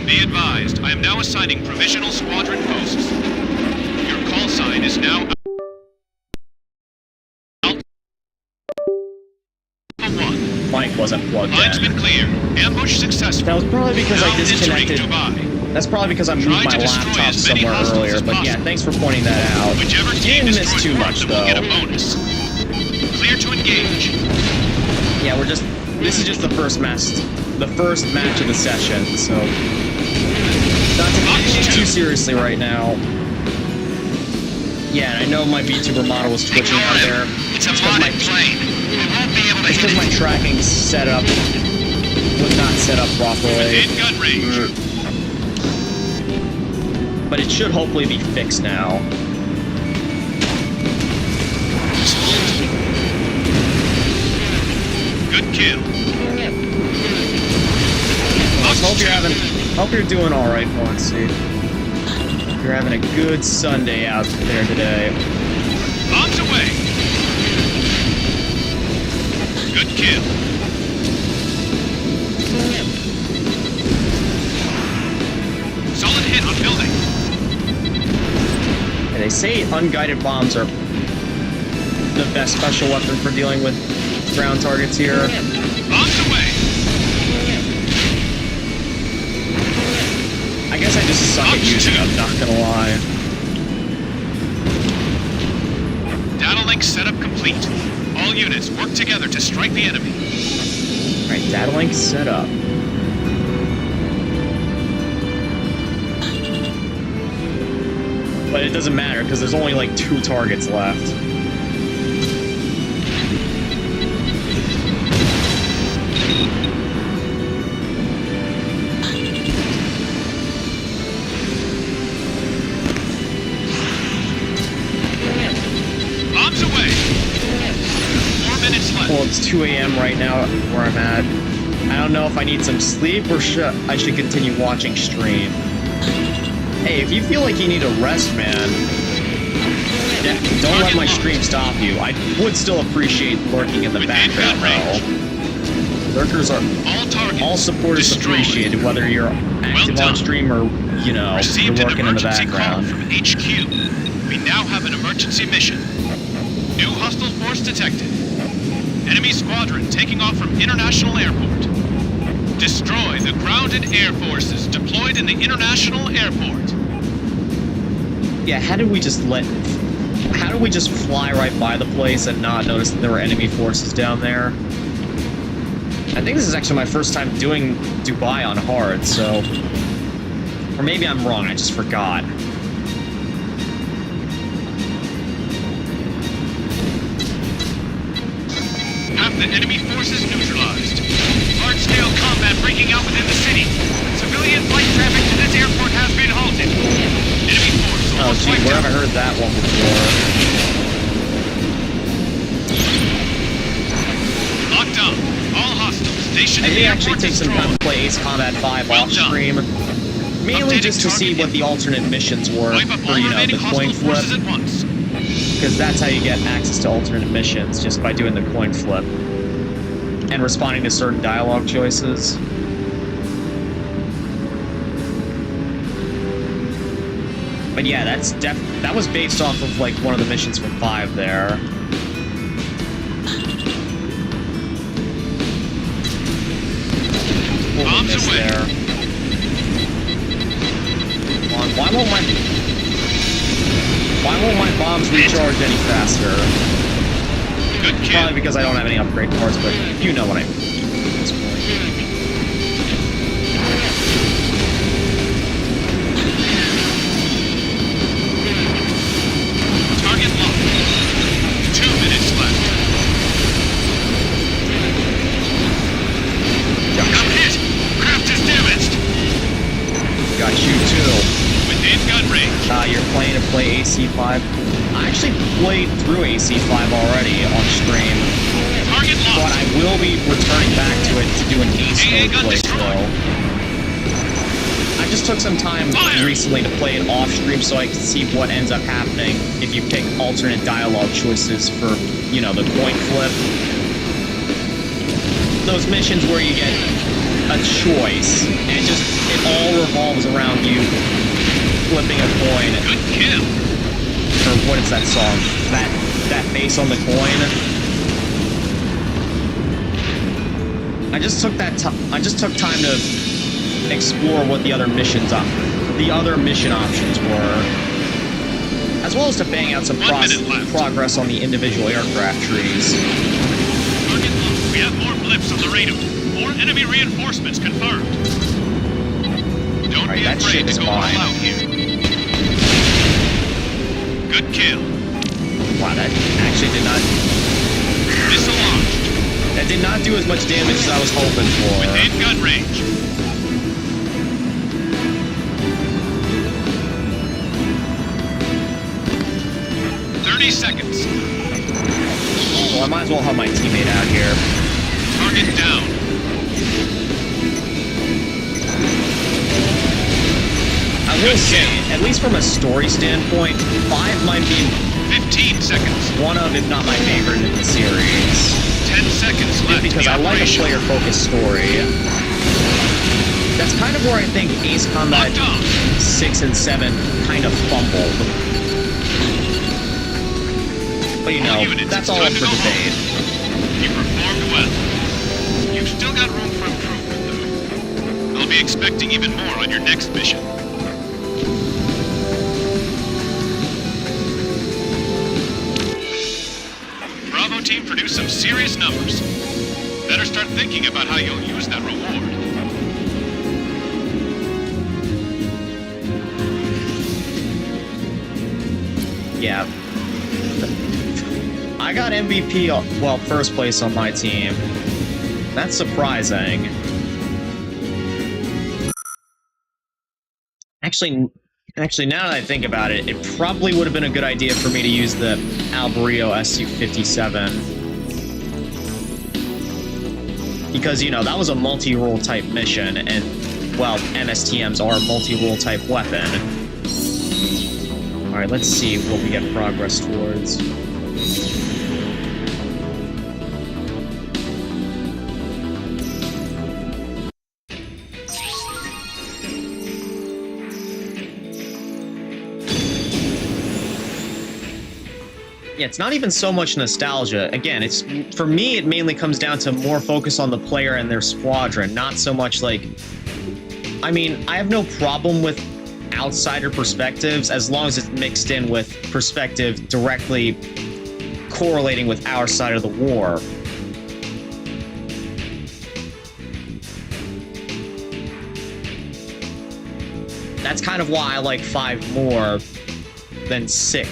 Be advised, I am now assigning provisional squadron posts. Your call sign is now Alpha 1. Mic wasn't plugged Line's in. been clear. Ambush successful. That was probably because Now I disconnected. entering Dubai. That's probably because I moved Try my to destroy laptop as many somewhere hostiles earlier. as But yeah, possible. thanks for pointing that out. Whichever You team didn't miss destroys too more much of them will get a though. bonus. Clear to engage. Yeah, this is just the first match of the session, so not to take it too seriously right now. Yeah, and I know my Vtuber model was twitching out there. It's a modded plane. We won't be able to It's because my tracking setup was not set up properly. In gun range. But it should hopefully be fixed now. Good kill. Hope you're doing all right, Fonzie. You're having a good Sunday out there today. Bombs away. Good kill. Solid hit on building. And they say unguided bombs are the best special weapon for dealing with ground targets here. Bombs away. I guess I just suck at using them, not gonna lie. Data link setup complete. All units work together to strike the enemy. Alright, data link set up. But it doesn't matter, because there's only like 2 targets left. Bombs away. 4 minutes left. Well, it's 2 a.m. right now where I'm at. I don't know if I need some sleep or I should continue watching stream. Hey, if you feel like you need a rest, man, don't let my stream stop you. I would still appreciate lurking in the background, though. Lurkers are all support is appreciated, whether you're active on stream or, you know, you're lurking in the background. From HQ. We now have an emergency mission. New hostile force detected. Enemy squadron taking off from International Airport. Destroy the grounded air forces deployed in the International Airport. Yeah, how did we just fly right by the place and not notice that there were enemy forces down there? I think this is actually my first time doing Dubai on hard, so... Or maybe I'm wrong, I just forgot. Have the enemy forces neutralized. Large-scale combat breaking out within the city. Civilian flight traffic to this airport has been halted. Enemy force Oh, almost gee, wiped where out. have I heard that one before? Locked down. All hostiles stationed I in may the actually airport take some time to destroyed. play Ace Combat 5 Well off done. stream. Mainly Updating just to see target what the alternate missions were Wipe up for, all you know, remaining the coin hostile forces flip. at once. Because that's how you get access to alternate missions, just by doing the coin flip. And responding to certain dialogue choices. But yeah, that was based off of like one of the missions from 5 there. Bombs away. There. Come on, why won't my bombs recharge any faster? Good kill. Probably because I don't have any upgrade cards, but you know what I mean. Target locked. 2 minutes left. I'm hit. Craft is damaged. Got you too. Within gun range. You're planning to play AC5? I actually played through AC5 already on stream, Target but locked. I will be returning back to it to do an Ace AA mode gun playthrough. I just took some time recently to play it off stream so I can see what ends up happening if you pick alternate dialogue choices for, you know, the coin flip. Those missions where you get a choice, and it all revolves around you flipping a coin. Good kill. Or what is that song? That face on the coin. I just took time to explore what the other mission options were, as well as to bang out some progress on the individual aircraft trees. Target locked. We have more blips on the radar. More enemy reinforcements confirmed. Don't be afraid to go all out here. Good kill. Wow, that actually did not... Dislodged. That did not do as much damage as I was hoping for. Within gun range. Seconds. Well, I might as well have my teammate out here. Target down. I will say, at least from a story standpoint, 5 might be 15 seconds. One of, if not my favorite in the series. 10 seconds left. Because I like a player-focused story. That's kind of where I think Ace Combat 6 and 7 kind of fumbled. But you know, that's all up for debate. You performed well. You've still got room for improvement, though. I'll be expecting even more on your next mission. Bravo team produced some serious numbers. Better start thinking about how you'll use that reward. Yeah. I got MVP, well, first place on my team. That's surprising. Actually, now that I think about it, it probably would have been a good idea for me to use the Alberio SU-57. Because, you know, that was a multi-role type mission, and, well, MSTMs are a multi-role type weapon. Alright, let's see what we get progress towards. Yeah, it's not even so much nostalgia. Again, it's for me, it mainly comes down to more focus on the player and their squadron, not so much like... I mean, I have no problem with outsider perspectives as long as it's mixed in with perspective directly correlating with our side of the war. That's kind of why I like 5 more than 6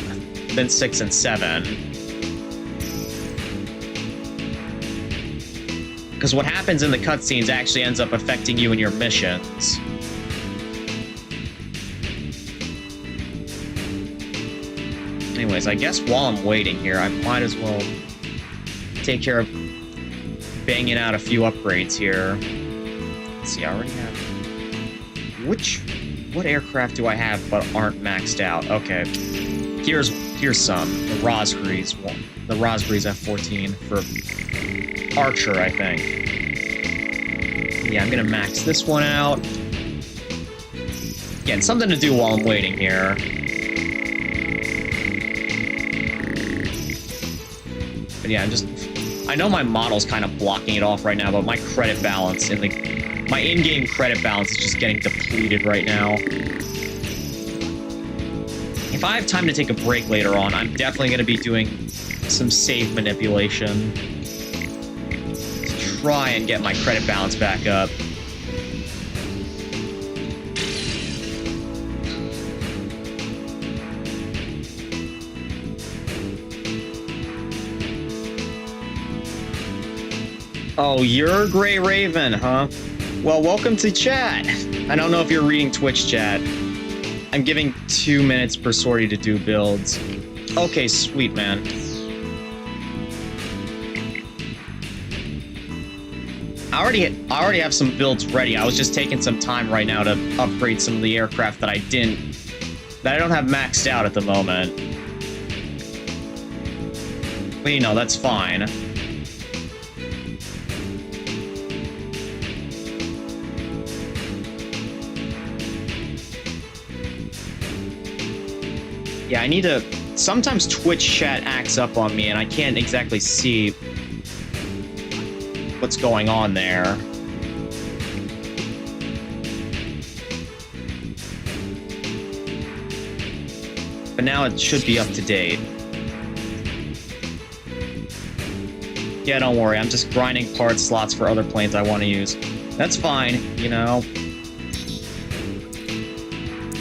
and 7. Because what happens in the cutscenes actually ends up affecting you in your missions. Anyways, I guess while I'm waiting here, I might as well take care of banging out a few upgrades here. Let's see, I already have... What aircraft do I have but aren't maxed out? Okay. Here's some. The Rosgrees F-14 for Archer, I think. Yeah, I'm gonna max this one out. Again, something to do while I'm waiting here. But yeah, I know my model's kind of blocking it off right now, but my credit balance my in-game credit balance is just getting depleted right now. If I have time to take a break later on, I'm definitely going to be doing some save manipulation to try and get my credit balance back up. Oh, you're Grey Raven, huh? Well, welcome to chat. I don't know if you're reading Twitch chat. I'm giving 2 minutes per sortie to do builds. Okay, sweet, man. I already have some builds ready. I was just taking some time right now to upgrade some of the aircraft that I don't have maxed out at the moment. But you know, that's fine. Yeah, I need to... Sometimes Twitch chat acts up on me, and I can't exactly see what's going on there. But now it should be up to date. Yeah, don't worry, I'm just grinding part slots for other planes I want to use. That's fine, you know.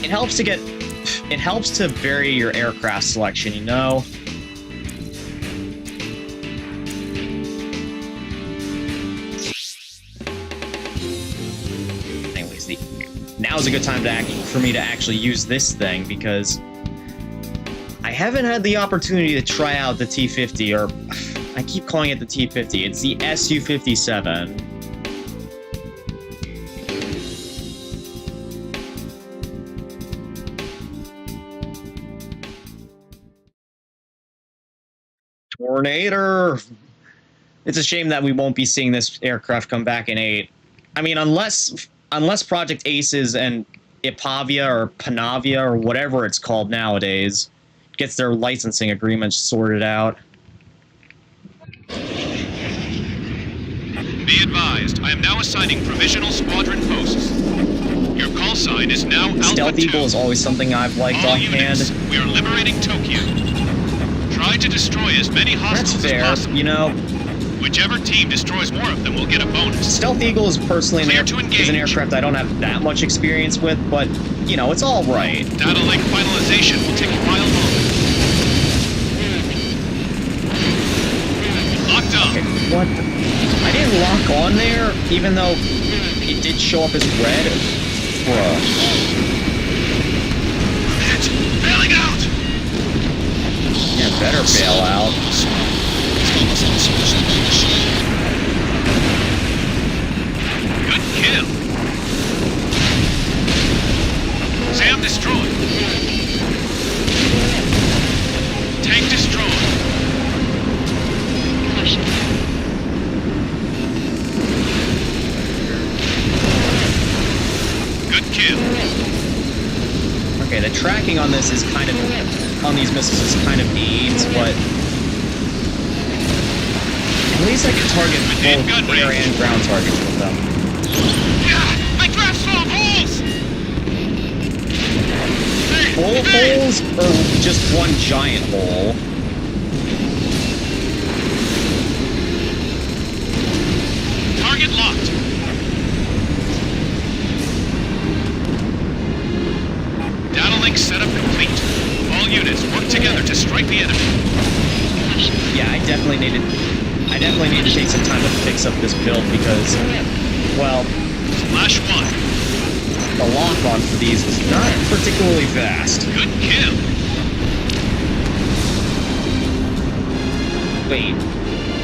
It helps to get... It helps to vary your aircraft selection, you know? Anyways, now's a good time for me to actually use this thing, because I haven't had the opportunity to try out the T-50, or I keep calling it the T-50. It's the Su-57. Tornado! It's a shame that we won't be seeing this aircraft come back in 8. I mean, unless Project Aces and Ipavia or Panavia or whatever it's called nowadays gets their licensing agreements sorted out. Be advised, I am now assigning provisional squadron posts. Your call sign is now Alpha 2. Stealth Eagle is always something I've liked offhand. We are liberating Tokyo. Try to destroy as many hostiles as possible. You know. Whichever team destroys more of them will get a bonus. Stealth Eagle is personally an aircraft I don't have that much experience with, but, you know, it's all right. Data link finalization will take a while longer. Locked up. Okay, what the... I didn't lock on there, even though it did show up as red. Bruh. It's bailing out! Yeah, better bail out. Good kill. Sam destroyed. Tank destroyed. Good kill. Okay, the tracking on this is kind of... on these missiles is kind of aids, but... At least I can target both air and ground targets with them. I grabbed small holes! Full holes, or just one giant hole? Target locked. Data link setup complete. All units work together to strike the enemy. Yeah, I definitely need to take some time to fix up this build because, well, Flash 1. The lock-on for these is not particularly fast. Good kill. Wait,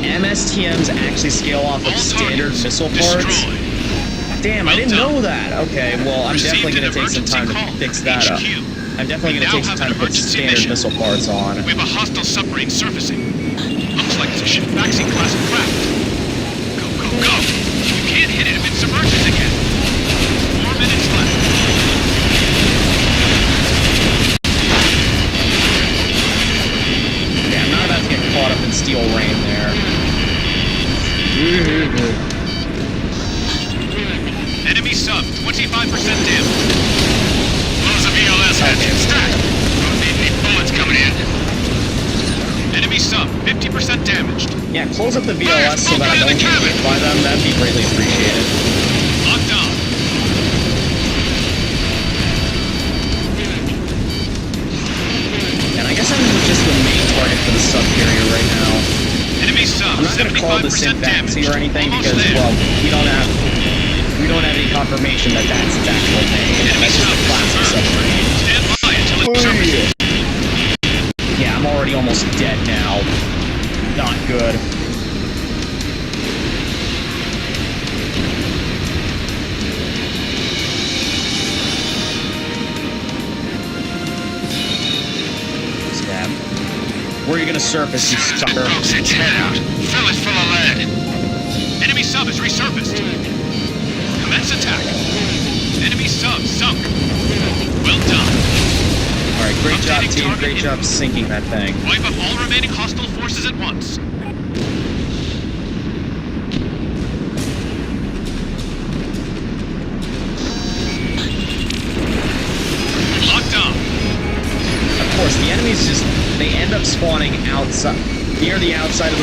MSTMs actually scale off of standard missile parts? Damn, I didn't know that. Okay, well, I'm definitely going to take some time to fix that up. I'm definitely going to take some time to put standard missile parts on. We have a hostile submarine surfacing. Looks like it's a Shibaxi-class craft. Go, go, go! You can't hit it if it submerges again. 4 minutes left. Okay, I'm not about to get caught up in steel rain there. Enemy sub, 25% damage. Close the VLS hatch. Stack! Don't need any bullets coming in. Enemy sub, 50% damaged. Yeah, close up the VLS so that I don't get hit by them. That'd be greatly appreciated. Locked on. And I guess I'm just the main target for the sub carrier right now. Enemy sub, I'm not going to call this Vaxi or anything because, well, we don't have any confirmation that that's its actual name. That's just a classic submarine. Stand by until it surfaces. Yeah, I'm already almost dead now. Not good. Stab. Where are you gonna surface, you sucker? Pokes its head out. Fill it full of lead. Enemy sub is resurfaced. Commence attack. Enemy sub sunk. Well done. Alright, great job, Updating team. target Great job sinking that thing. Wipe out all remaining hostile forces at once. Locked on. Of course, the enemies they end up spawning outside, near the outside of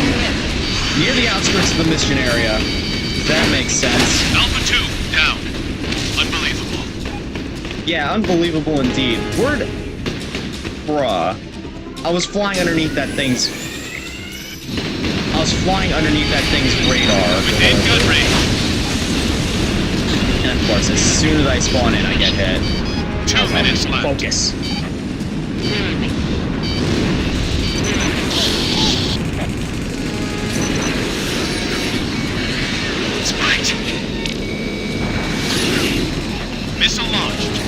near the outskirts of the mission area. That makes sense. Alpha 2, down. Unbelievable. Yeah, unbelievable indeed. Bruh. I was flying underneath that thing's radar. Within gun range. And of course, as soon as I spawn in, I get hit. 2 minutes left. Focus. Spiked. Missile launched.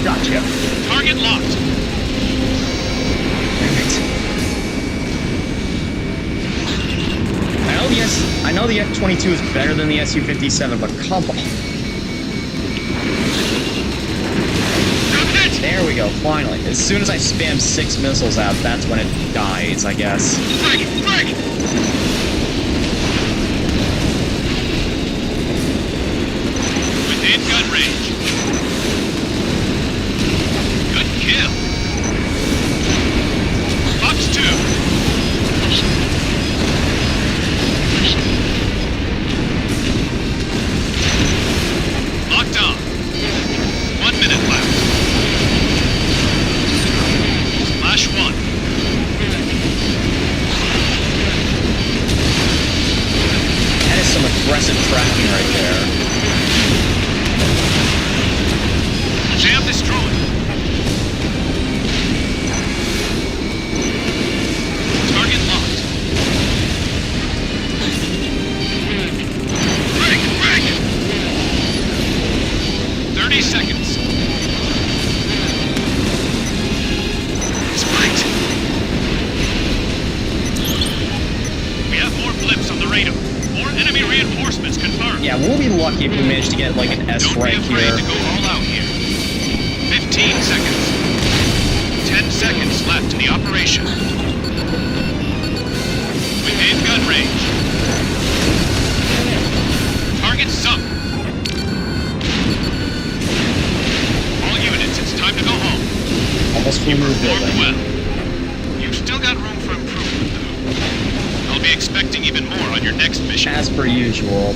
Gotcha. Target locked. I know the F-22 is better than the Su-57, but come on. There we go, finally. As soon as I spam 6 missiles out, that's when it dies, I guess. Frag! Frag! Within gun range. Good kill. Fox 2. Locked on. 1 minute left. Splash 1. That is some aggressive tracking right there. Jam destroyed. Target locked. Frag! Frag! 30 seconds. Spiked. We have more blips on the radar. More enemy reinforcements confirmed. Yeah, we'll be lucky if we manage to get like an S Don't right be afraid here. to go all out here. 15 seconds. 10 seconds left in the operation. Within gun range. Target sunk. All units, it's time to go home. Almost full move Performed building. well. You've still got room for improvement, though. I'll be expecting even more on your next mission. As per usual.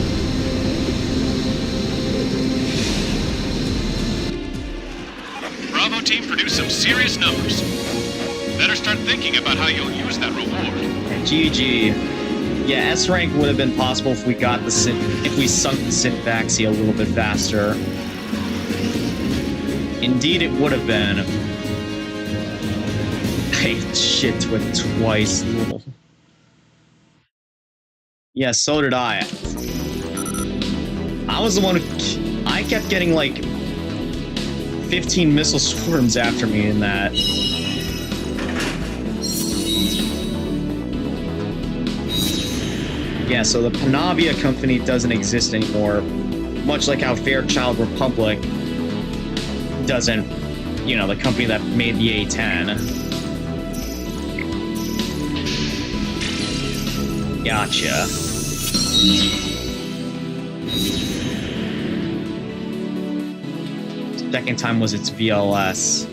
Bravo team produced some serious numbers. Better start thinking about how you'll use that reward. GG. Yeah, S rank would have been possible if we got the if we sunk the Syntaxi a little bit faster. Indeed, it would have been. I shit to it twice. Yeah, so did I. I was the one who... I kept getting, like, 15 missile swarms after me in that. Yeah, so the Panavia company doesn't exist anymore. Much like how Fairchild Republic doesn't, you know, the company that made the A-10. Gotcha. Second time was its VLS.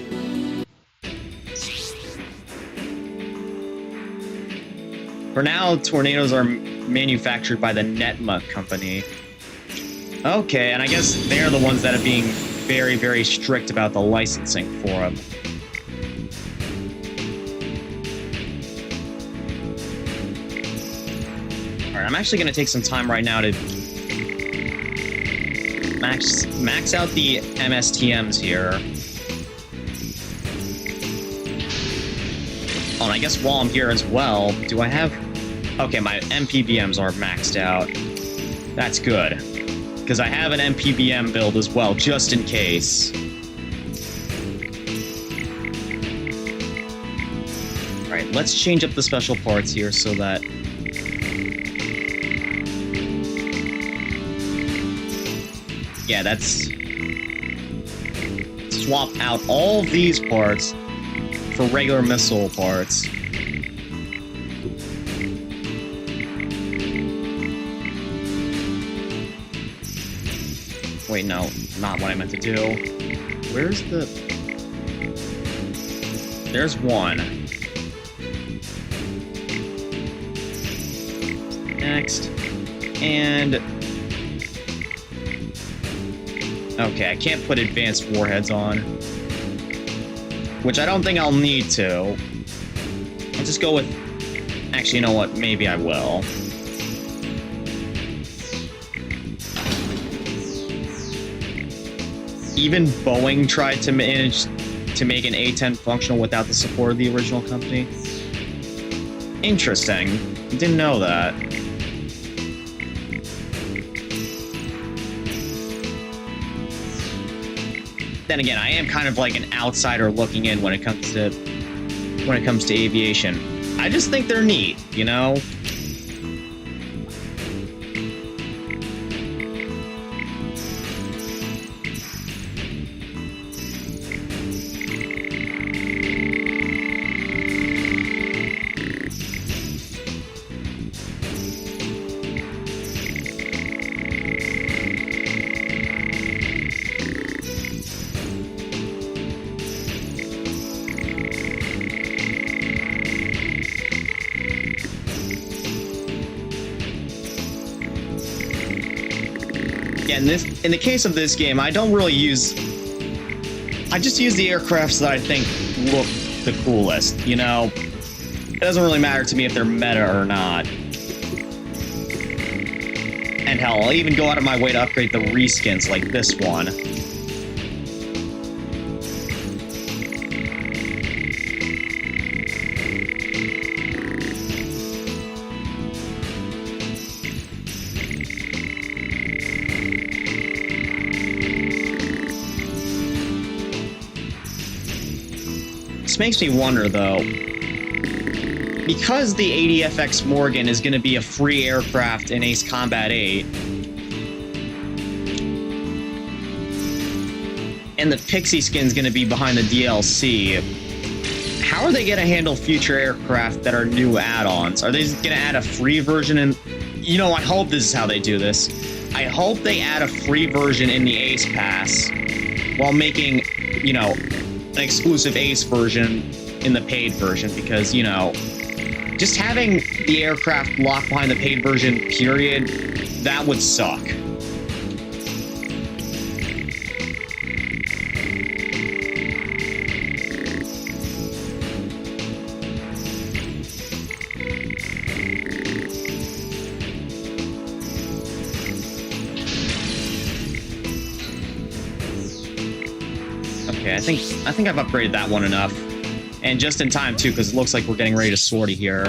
For now, tornadoes are manufactured by the Netma company. Okay, and I guess they're the ones that are being very, very strict about the licensing for them. Alright, I'm actually going to take some time right now to max out the MSTMs here. Oh, and I guess while I'm here as well, do I have... Okay, my MPBMs are maxed out. That's good. Because I have an MPBM build as well, just in case. Alright, let's change up the special parts here so that... Yeah, that's swap out all of these parts for regular missile parts. Wait, no, not what I meant to do. Where's the... There's one. Next. And... Okay, I can't put advanced warheads on. Which I don't think I'll need to. I'll just go with... Actually, you know what? Maybe I will. Even Boeing tried to manage to make an A-10 functional without the support of the original company. Interesting. Didn't know that. Then again, I am kind of like an outsider looking in when it comes to aviation. I just think they're neat, you know? In the case of this game, I don't really use... I just use the aircrafts that I think look the coolest, you know? It doesn't really matter to me if they're meta or not. And hell, I'll even go out of my way to upgrade the reskins like this one. This makes me wonder, though, because the ADFX Morgan is going to be a free aircraft in Ace Combat 8, and the Pixie skin's going to be behind the DLC, how are they going to handle future aircraft that are new add-ons? Are they going to add a free version? And, you know, I hope this is how they do this. I hope they add a free version in the Ace Pass while making, you know, an exclusive Ace version in the paid version, because, you know, just having the aircraft locked behind the paid version, period, that would suck. Okay, I think I've upgraded that one enough. And just in time, too, because it looks like we're getting ready to sortie here.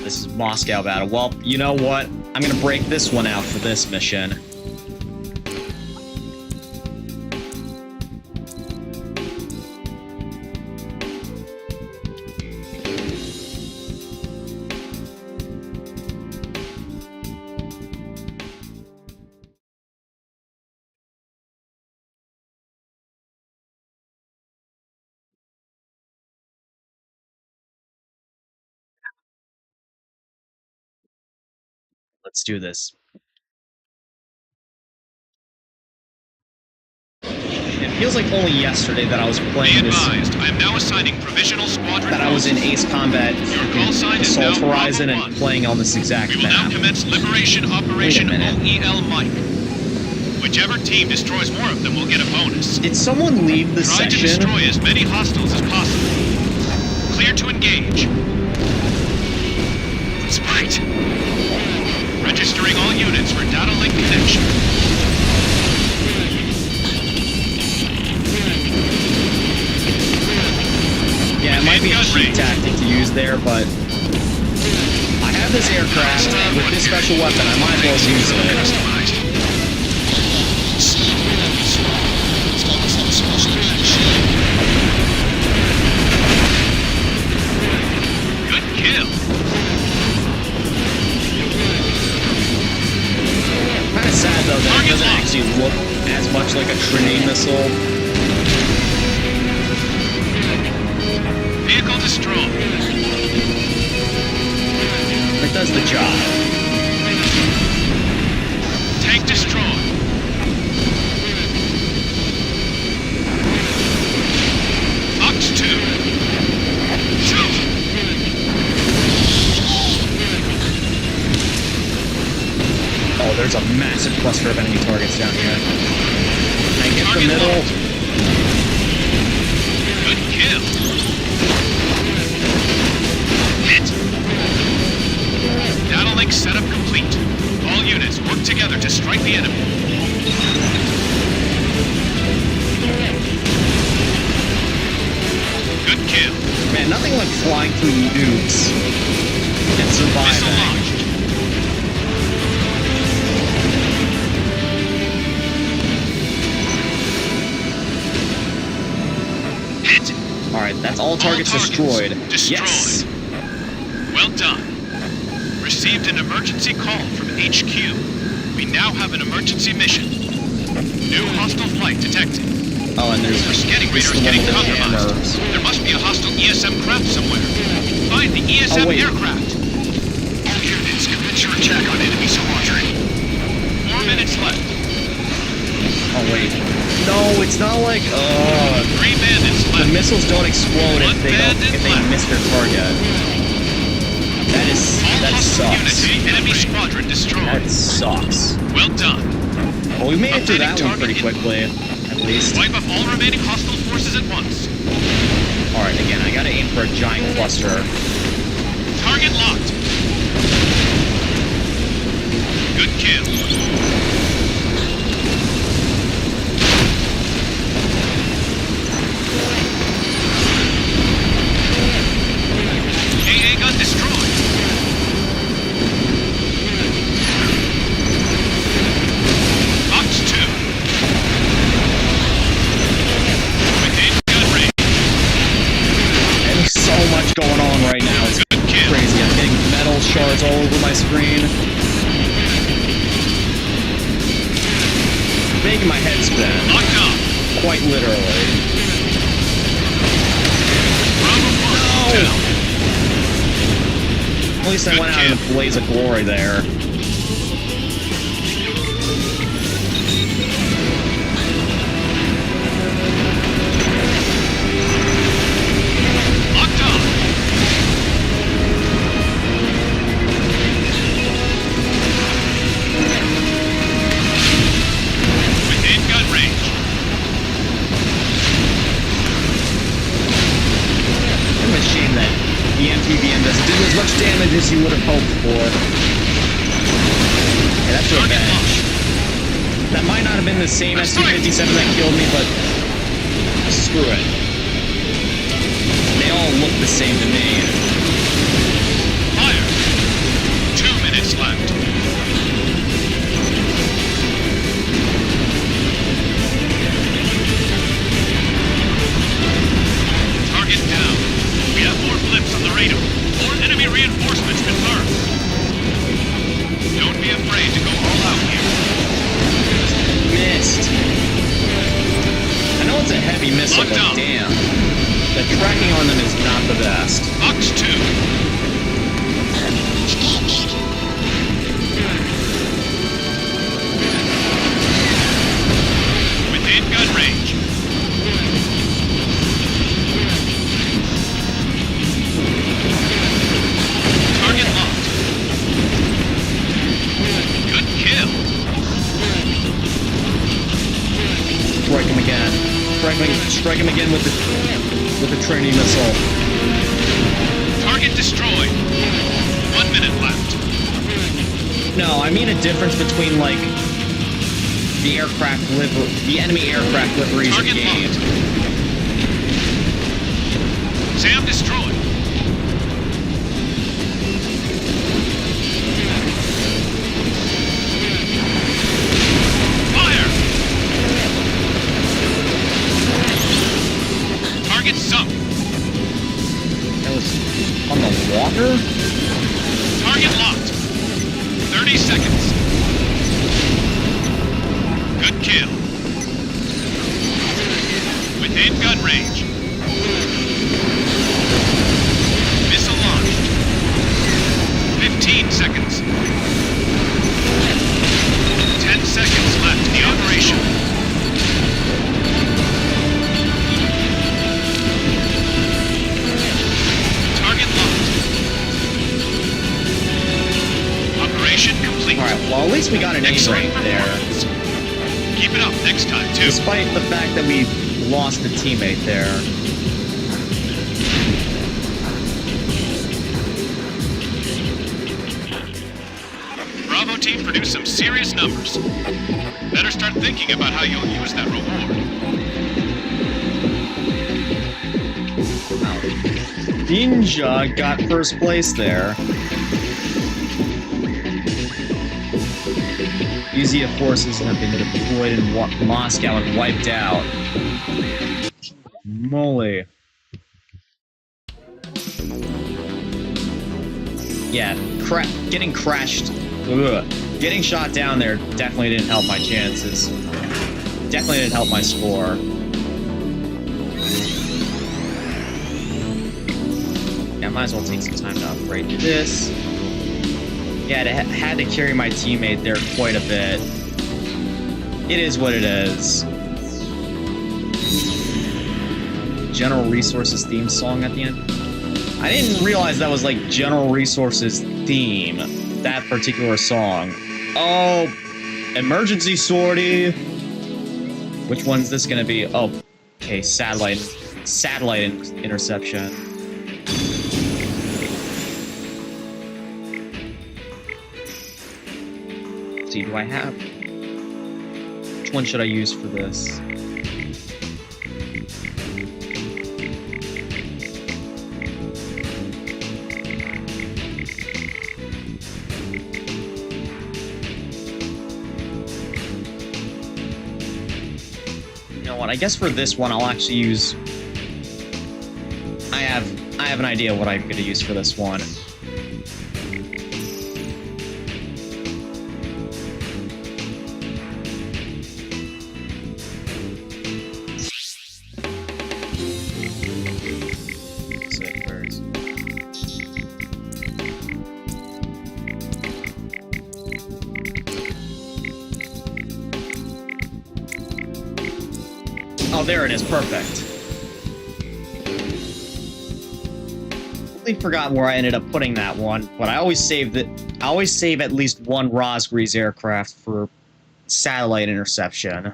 This is Moscow battle. Well, you know what? I'm going to break this one out for this mission. Let's do this. It feels like only yesterday that I was playing this. I am now assigning provisional squadron. That I was in Ace Combat Assault Horizon and playing on this exact map. We will now commence Liberation Operation OEL Mike. Whichever team destroys more of them will get a bonus. Did someone leave the session? Try to destroy as many hostiles as possible. Clear to engage. Spite. Registering all units for data link connection. Yeah, it might be a cheap tactic to use there, but I have this aircraft, and with this special weapon, I might as well use it. Good kill. Kind of sad though that it doesn't actually look grenade missile. Vehicle destroyed. It does the job. Tank destroyed. Fox 2. Shoot! Oh, there's a massive cluster of enemy targets down here. Can I get Target the middle? locked. Good kill. Hit. Data link setup complete. All units work together to strike the enemy. Good kill. Man, nothing like flying through nukes and Missile surviving. launched. Hit. Alright, that's all targets destroyed. Destroyed. Yes! Well done. Received an emergency call from HQ. We now have an emergency mission. New hostile flight detected. Oh, and there's Our scanning radar is getting compromised. There must be a hostile ESM craft somewhere. Find the ESM wait. aircraft. All units, commence your attack on enemy squadron. 4 minutes left. Oh, wait. No, it's not like, 3 bandits the left. missiles don't explode One if they bandit left. miss their target. All That hostile sucks. units, enemy squadron destroyed. That sucks. Well done. Well, we made it through that Updating one pretty target quickly, at least. Wipe off all remaining hostile forces at once. Alright, again, I gotta aim for a giant cluster. Target locked. Good kill. AA gun destroyed. Fox 2. Within gun range. There's so much going on right now. It's Good kill. crazy. I'm getting metal shards all over my screen. Making my head spin. Locked on. Quite literally. Bravo 1 down. At least I Good went out in a kill. blaze of glory there. Locked on. Within gun range. It's a shame that the MTVM doesn't do as much damage as you would have hoped for. Okay, that's Target revenge. locked. That might not have been the same That's right. ST-57 that killed me, but screw it. They all look the same to me. Fire. 2 minutes left. Target down. We have more blips on the radar. More enemy reinforcements confirmed. Don't be afraid to go all out here. Missed. I know it's a heavy missile, Locked but down. damn. The tracking on them is not the best. Fox 2. Within gun range. Target locked. Good kill. Strike him again. Strike him again with the training missile. Target destroyed. 1 minute left. No, I mean a difference between like the enemy aircraft liveries are Target gained. locked. Sam destroyed. Fire! Target sunk. That was on the water? Target locked. 30 seconds. Good kill. Within gun range. Missile launched. 15 seconds. 10 seconds left in the operation. Target locked. Operation complete. Alright, well at least we got an A rank there. Keep it up next time, too. Despite the fact that we lost a teammate there. Bravo team produced some serious numbers. Better start thinking about how you'll use that reward. Ninja got first place there. Easy forces have been deployed in Moscow and wiped out. Moly. Yeah, getting crashed. Ugh. Getting shot down there definitely didn't help my chances. Definitely didn't help my score. Yeah, might as well take some time to upgrade this. Yeah, I had to carry my teammate there quite a bit. It is what it is. General Resources theme song at the end. I didn't realize that was like General Resources theme, that particular song. Oh, emergency sortie. Which one's this gonna be? Oh, okay, satellite interception. Let's see, do I have? Which one should I use for this? I guess for this one, I'll actually use... I have an idea what I'm going to use for this one. Oh, there it is. Perfect. Totally forgot where I ended up putting that one, but I always save at least one Rosgrea's aircraft for satellite interception.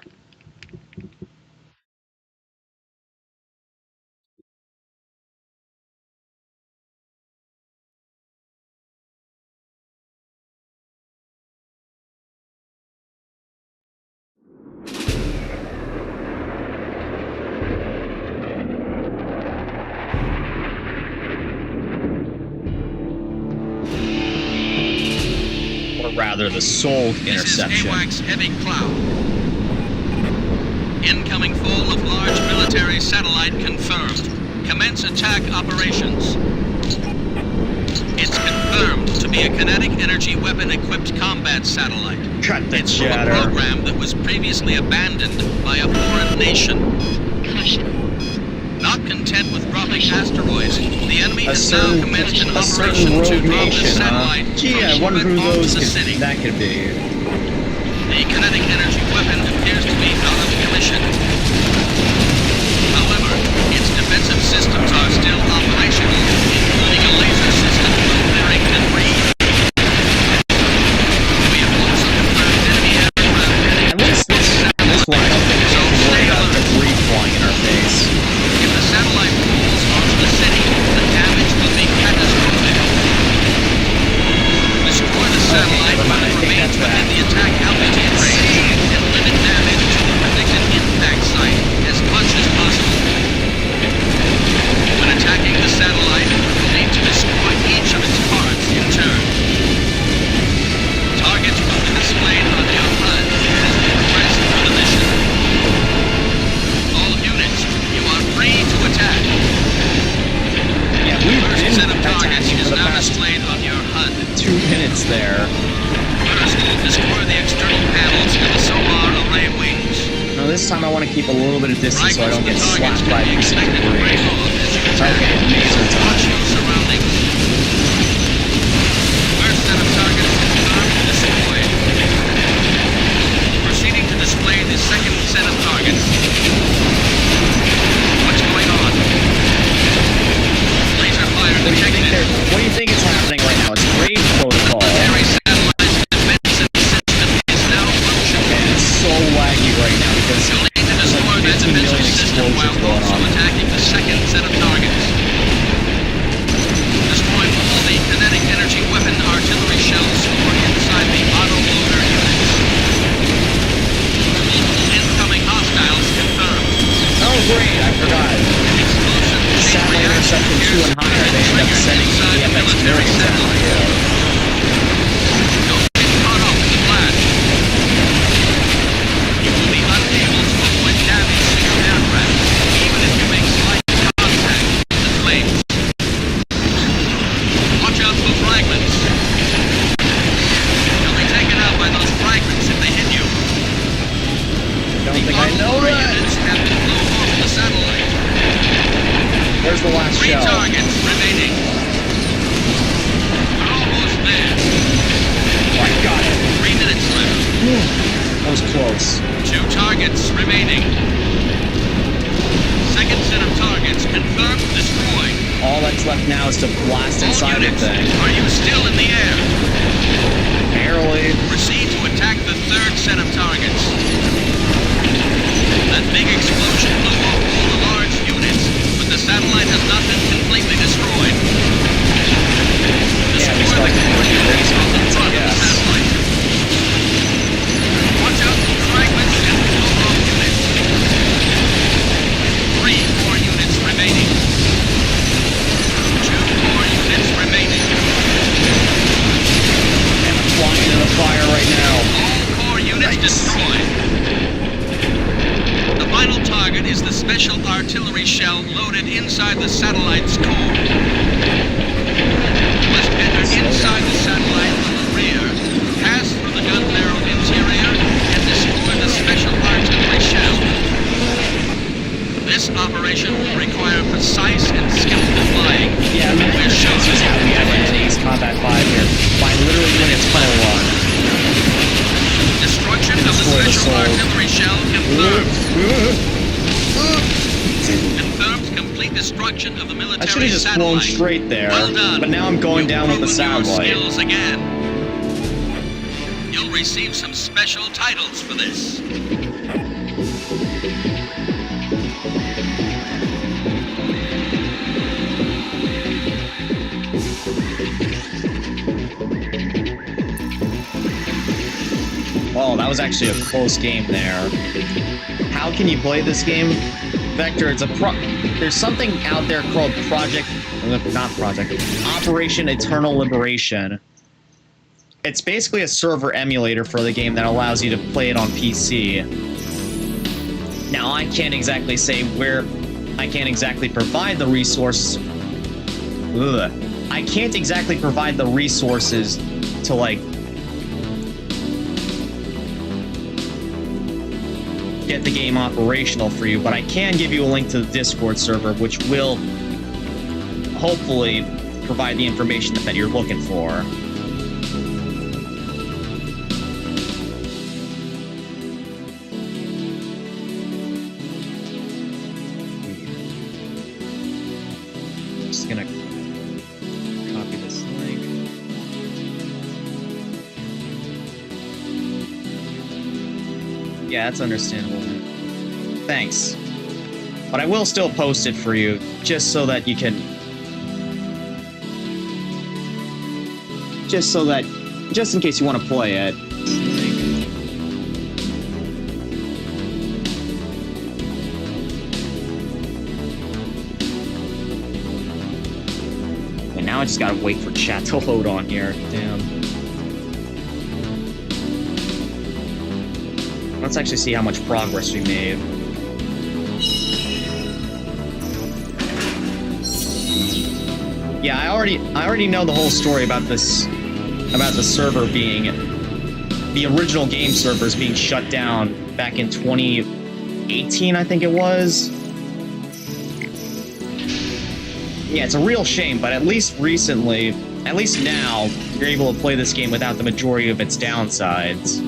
Rather, the sole interception. This is AWACS Heavy Cloud. Incoming fall of large military satellite confirmed. Commence attack operations. It's confirmed to be a kinetic energy weapon-equipped combat satellite. Cut the it's from chatter. a program that was previously abandoned by a foreign nation. Not content with dropping asteroids, the enemy has now commenced an operation to drop the satellite Gee, I wonder who that could be. The kinetic energy weapon appears to be out of commission. However, its defensive systems are still operational, including a laser system for clearing debris. We have also confirmed enemy aircraft heading at least this one, I don't think it's worried about debris flying in our face. If the satellite falls onto the city, the damage will be catastrophic. Destroy the satellite when it remains within the attack altitude range and limit damage to the predicted impact site as much as possible. When attacking the satellite, you'll need to destroy each of its parts in turn. Targets will be displayed on your HUD as you progress through the mission. All units, you are free to attack. Yeah, we've First been set of targets attacking is for the now past displayed on your HUD. 2 minutes there. First, destroy the external panels and the solar array wings. Now this time I want to keep a little bit of distance so I don't get slapped by a piece of expected to break debris. off as you attack. Okay, maser Watch time. your surroundings. First set of targets confirmed destroyed. Proceeding to display the second set of targets. What's going on? Laser fire detected. What do you think is happening right now? It's raid protocol. Military satellite defensive system is now functioning. And it's so laggy right now because You'll need to there's destroy like that 15 million defensive system while explosions going also on. attacking the second set of targets. Destroy all the kinetic energy weapon artillery shells stored inside the autoloader units. Multiple incoming hostiles confirmed. Oh great, I forgot. Explosive chain Satellite reaction interception 2 and higher, they end up triggered sending inside the EFX military warnings out. satellite. Don't get caught up in the flash. You will be unable to avoid damage to your aircraft, even if you make slight contact with the flames. Watch out for fragments. You'll be taken out by those fragments if they hit you. Don't think I know Autoloader that. units have been blown off the satellite. Where's the last 3 shell? targets remaining. We're almost there. Oh, I got it. 3 minutes left. That was close. 2 targets remaining. Second set of targets confirmed destroyed. All that's left now is to blast All inside the units, thing. are you still in the air? Barely. Proceed to attack the third set of targets. That big explosion blew off all the large units, but the satellite has not been completely destroyed. Yeah, we Destroy the started core with units laser on the guns, I front of the guess. satellite. Watch out for fragments and blown off units. 3 core units remaining. 2 core units remaining. I'm flying into the fire right now. All core units destroyed. The final target is the special artillery shell loaded inside the satellite's core. You must enter inside the satellite from the rear, pass through the gun barrel interior, and destroy the special artillery shell. This operation will require precise and skillful flying. Yeah, I mean, We're this showing is you how we have the an Ace Combat 5 here. By literally doing a tunnel run. destruction of the Destroy the special soul. artillery shell confirmed. Confirmed complete destruction of the I military should have just satellite. flown straight there. Well done. But now I'm going down with the You've proven your satellite. skills again. You'll receive some special titles for this. Oh, that was actually a close game there. How can you play this game? Vector, there's something out there called Operation Eternal Liberation. It's basically a server emulator for the game that allows you to play it on PC. Now, I can't exactly say where... I can't exactly provide the resources... Ugh. I can't exactly provide the resources to, like... get the game operational for you, but I can give you a link to the Discord server, which will hopefully provide the information that you're looking for. Just gonna copy this link. Yeah, that's understandable, man. Thanks. But I will still post it for you, just so that you can... just in case you want to play it. And now I just gotta wait for chat to load on here. Damn. Let's actually see how much progress we made. Yeah, I already know the whole story about this, about the server being, the original game servers being shut down back in 2014 2018, I think it was. Yeah, it's a real shame, but at least recently, at least now, you're able to play this game without the majority of its downsides.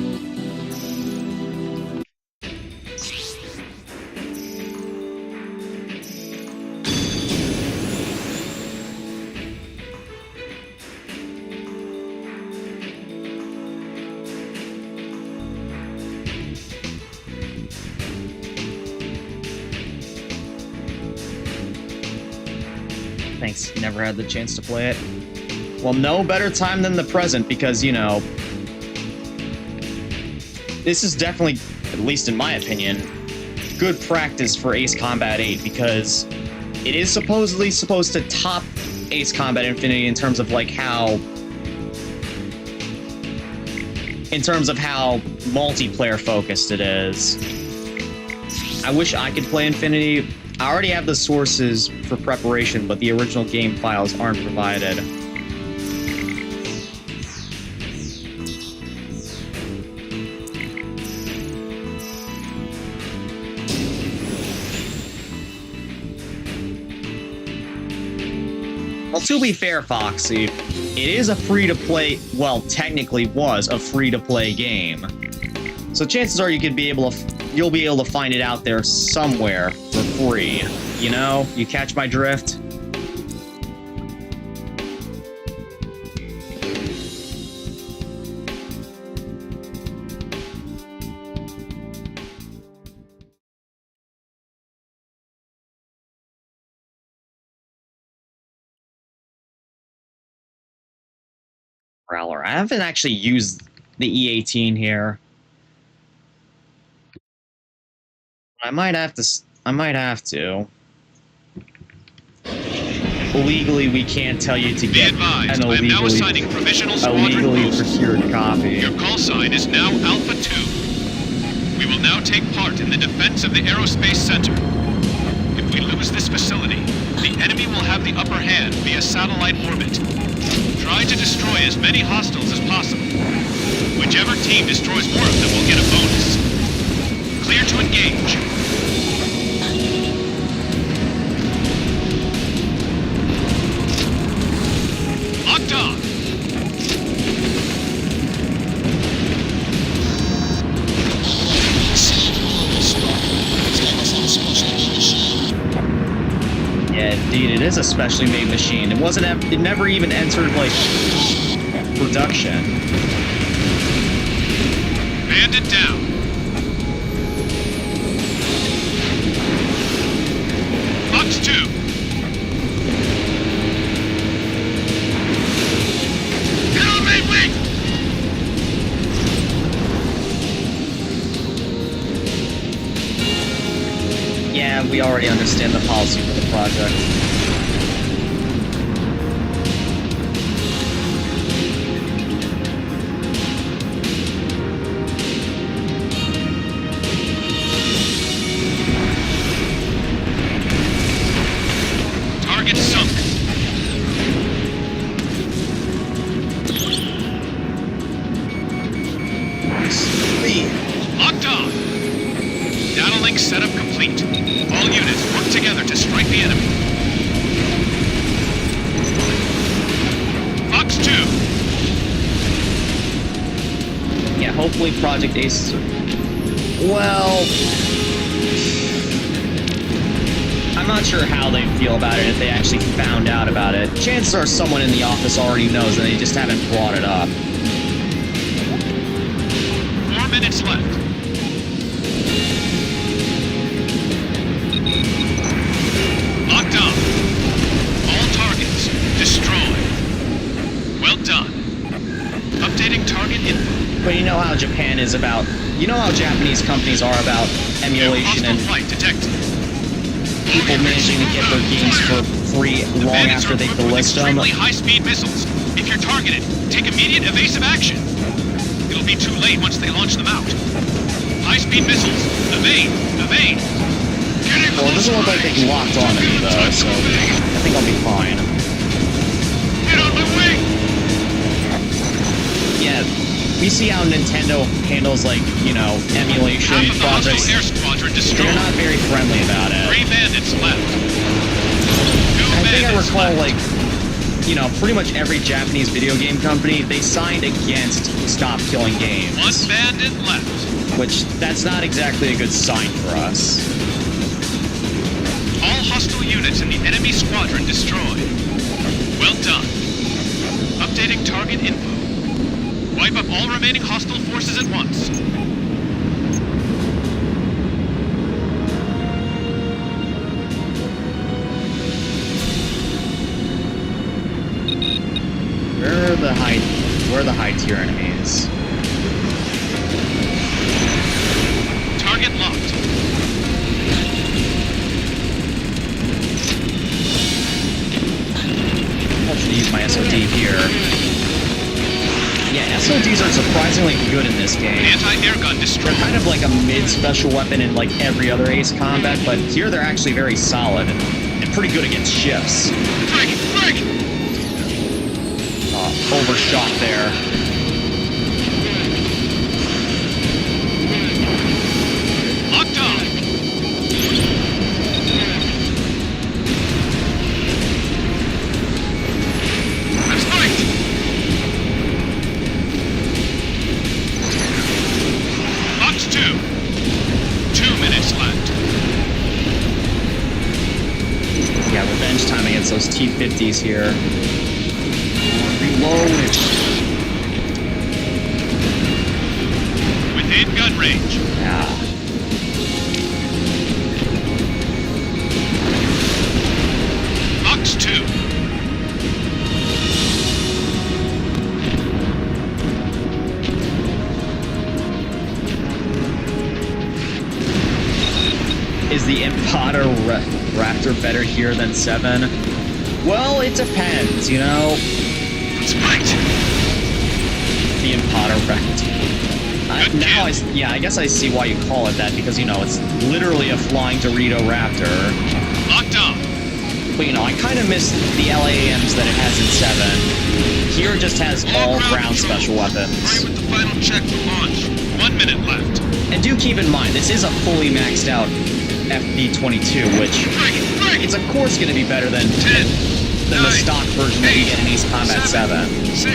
Thanks, never had the chance to play it. Well, no better time than the present because, you know, this is definitely, at least in my opinion, good practice for Ace Combat 8 because it is supposedly supposed to top Ace Combat Infinity in terms of like how... in terms of how multiplayer focused it is. I wish I could play Infinity. I already have the sources for preparation, but the original game files aren't provided. Well, to be fair, Foxy, it is a free-to-play, well, technically was a free-to-play game. So chances are you'll be able to find it out there somewhere for free. You know? You catch my drift? Prowler. I haven't actually used the E18 here. I might have to. Legally, we can't tell you to get an illegally procured copy. Your call sign is now Alpha 2. We will now take part in the defense of the Aerospace Center. If we lose this facility, the enemy will have the upper hand via satellite orbit. Try to destroy as many hostiles as possible. Whichever team destroys more of them will get a bonus. Clear to engage. Locked on. Yeah, indeed, it is a specially made machine. It never even entered, like, production. Bandit down. Fox 2. Get on main wing! Yeah, we already understand the policy for the project. Target sunk. Locked on. Data link setup complete. All units work together to strike the enemy. Fox 2. Yeah, hopefully Project Ace... Well... I'm not sure how they feel about it if they actually found out about it. Chances are someone in the office already knows and they just haven't brought it up. 4 minutes left. Locked on. All targets destroyed. Well done. Updating target info. But you know how Japan is about... You know how Japanese companies are about emulation and flight detected. people managing to get their games for free long after they delist them. Extremely high-speed missiles. If you're targeted, take immediate evasive action. It'll be too late once they launch them out. High-speed missiles. Evade. Evade. Well, it doesn't look like they can lock on to me, though, so I think I'll be fine. Get on my way! Yeah, You see how Nintendo handles, like, you know, emulation Half of the hostile projects? air squadron destroyed. They're not very friendly about it. 3 bandits left. 2 I think I bandits recall, left. like, you know, pretty much every Japanese video game company, they signed against Stop Killing Games. 1 bandit left. Which, that's not exactly a good sign for us. All hostile units in the enemy squadron destroyed. Well done. Updating target info. Wipe up all remaining hostile forces at once. Where are the high tier enemies? Target locked. I should use my SOD here. Yeah, SODs are surprisingly good in this game. Anti-air gun They're destroyed. kind of like a mid-special weapon in like every other Ace Combat, but here they're actually very solid and pretty good against shifts. Break! Break! Overshot there. Locked on. Let's fight! Locked 2. 2 minutes left. Yeah, revenge time against those T-50s here. Reload. Within gun range. Yeah. Locked 2. Is the Impotter Raptor better here than 7? Well, it depends, you know? Let's fight! The Impotter Raptor. Good Now, kill. I guess I see why you call it that, because, you know, it's literally a flying Dorito Raptor. Locked on. But, you know, I kind of miss the LAMs that it has in 7. Here it just has all ground special weapons. Hurry with the final check for launch. 1 minute left. And do keep in mind, this is a fully maxed out FB-22, which Break! it's of course going to be better than 10. the 9, stock version that you get in Ace Combat 7. 6.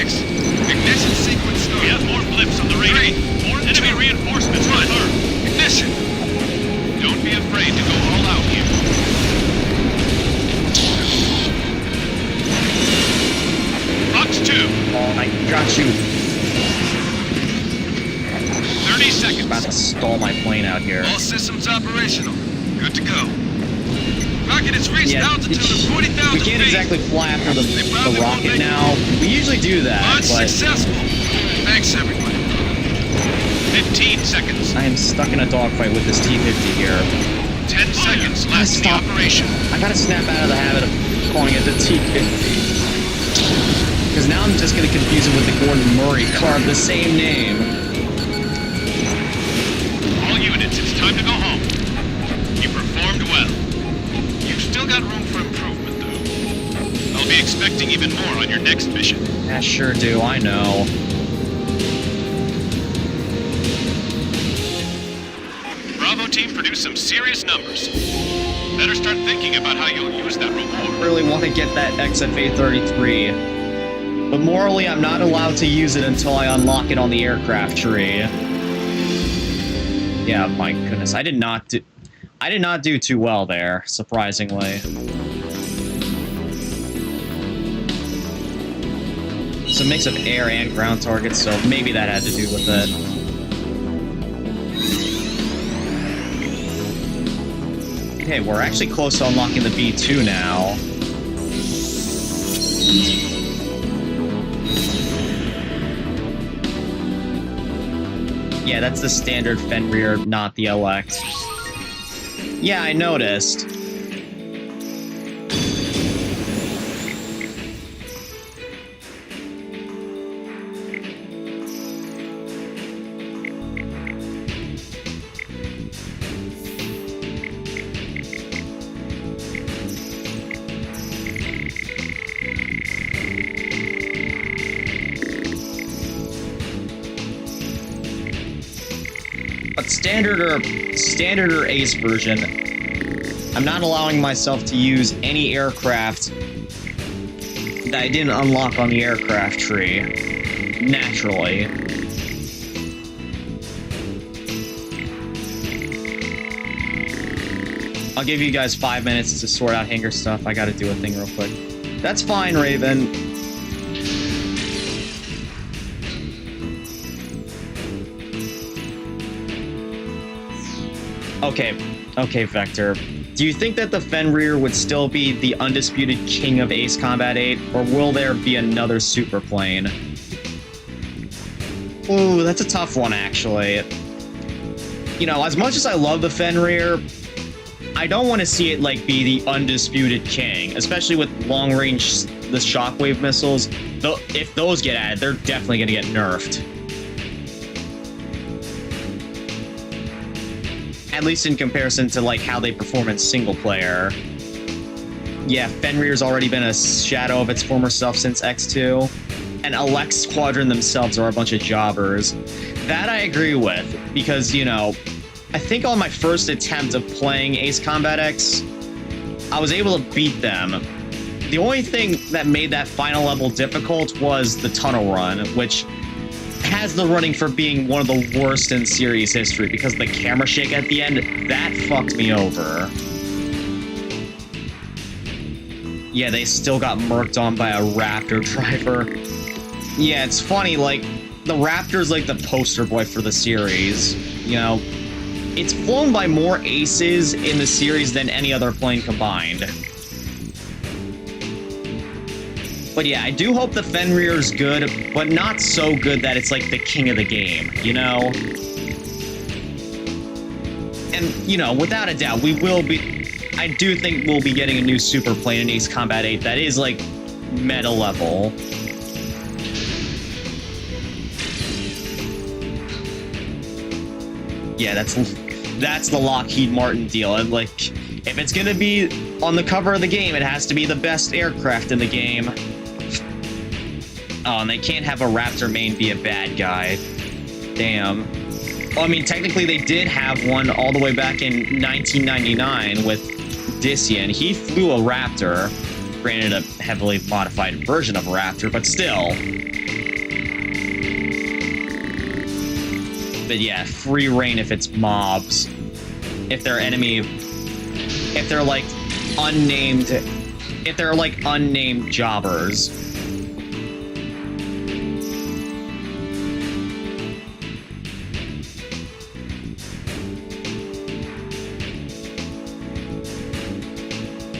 Ignition sequence start. We have more blips on the radar. More enemy reinforcements. 1. Ignition. Don't be afraid to go all out here. Box 2. Oh, I got you. 30 seconds. About to stall my plane out here. All systems operational. Good to go. Rocket has reached Yeah, altitude of 40,000 we can't feet. exactly fly after the probably won't rocket make now. We usually do that, Launch but successful. Thanks, everybody. 15 seconds. I am stuck in a dogfight with this T-50 here. 10 seconds left in the Stop. operation. I gotta snap out of the habit of calling it the T-50. Because now I'm just gonna confuse it with the Gordon Murray car of the same name. All units, it's time to go home. You performed well. You've still got room for improvement, though. I'll be expecting even more on your next mission. I sure do, I know. Bravo team produced some serious numbers. Better start thinking about how you'll use that reward. Really want to get that XFA-33. But morally, I'm not allowed to use it until I unlock it on the aircraft tree. Yeah, my goodness, I did not do too well there, surprisingly. It's a mix of air and ground targets, so maybe that had to do with it. Okay, we're actually close to unlocking the B2 now. Yeah, that's the standard Fenrir, not the Elect. Yeah, I noticed. standard or ace version, I'm not allowing myself to use any aircraft that I didn't unlock on the aircraft tree, naturally. I'll give you guys 5 minutes to sort out hangar stuff. I gotta do a thing real quick. That's fine, Raven. Okay, Vector. Do you think that the Fenrir would still be the undisputed king of Ace Combat 8, or will there be another superplane? Ooh, that's a tough one, actually. You know, as much as I love the Fenrir, I don't want to see it, like, be the undisputed king, especially with long-range, the shockwave missiles. Though, if those get added, they're definitely going to get nerfed. At least in comparison to, like, how they perform in single-player. Yeah, Fenrir's already been a shadow of its former self since X2. And Alex Squadron themselves are a bunch of jobbers. That I agree with, because, you know, I think on my first attempt of playing Ace Combat X, I was able to beat them. The only thing that made that final level difficult was the tunnel run, which has the running for being one of the worst in series history, because the camera shake at the end, that fucked me over. Yeah, they still got murked on by a Raptor driver. Yeah, it's funny, like, the Raptor's like the poster boy for the series, you know? It's flown by more aces in the series than any other plane combined. But yeah, I do hope the Fenrir's good, but not so good that it's like the king of the game, you know? And, you know, without a doubt, we will be... I do think we'll be getting a new super plane in Ace Combat 8 that is, like, meta level. Yeah, that's the Lockheed Martin deal. And, like, if it's gonna be on the cover of the game, it has to be the best aircraft in the game. Oh, and they can't have a Raptor main be a bad guy. Damn. Well, I mean, technically they did have one all the way back in 1999 with Dissian. He flew a Raptor. Granted, a heavily modified version of a Raptor, but still. But yeah, free reign if it's mobs. If they're enemy... If they're, like, unnamed... If they're, like, unnamed jobbers.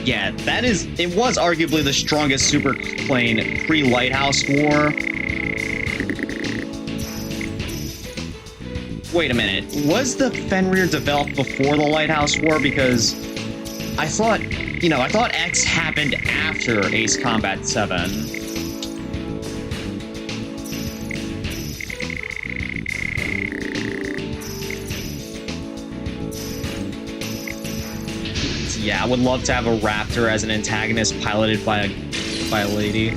Yeah, that is... It was arguably the strongest super plane pre-Lighthouse War. Wait a minute. Was the Fenrir developed before the Lighthouse War? Because I thought... You know, I thought X happened after Ace Combat 7. Yeah, I would love to have a Raptor as an antagonist piloted by a lady.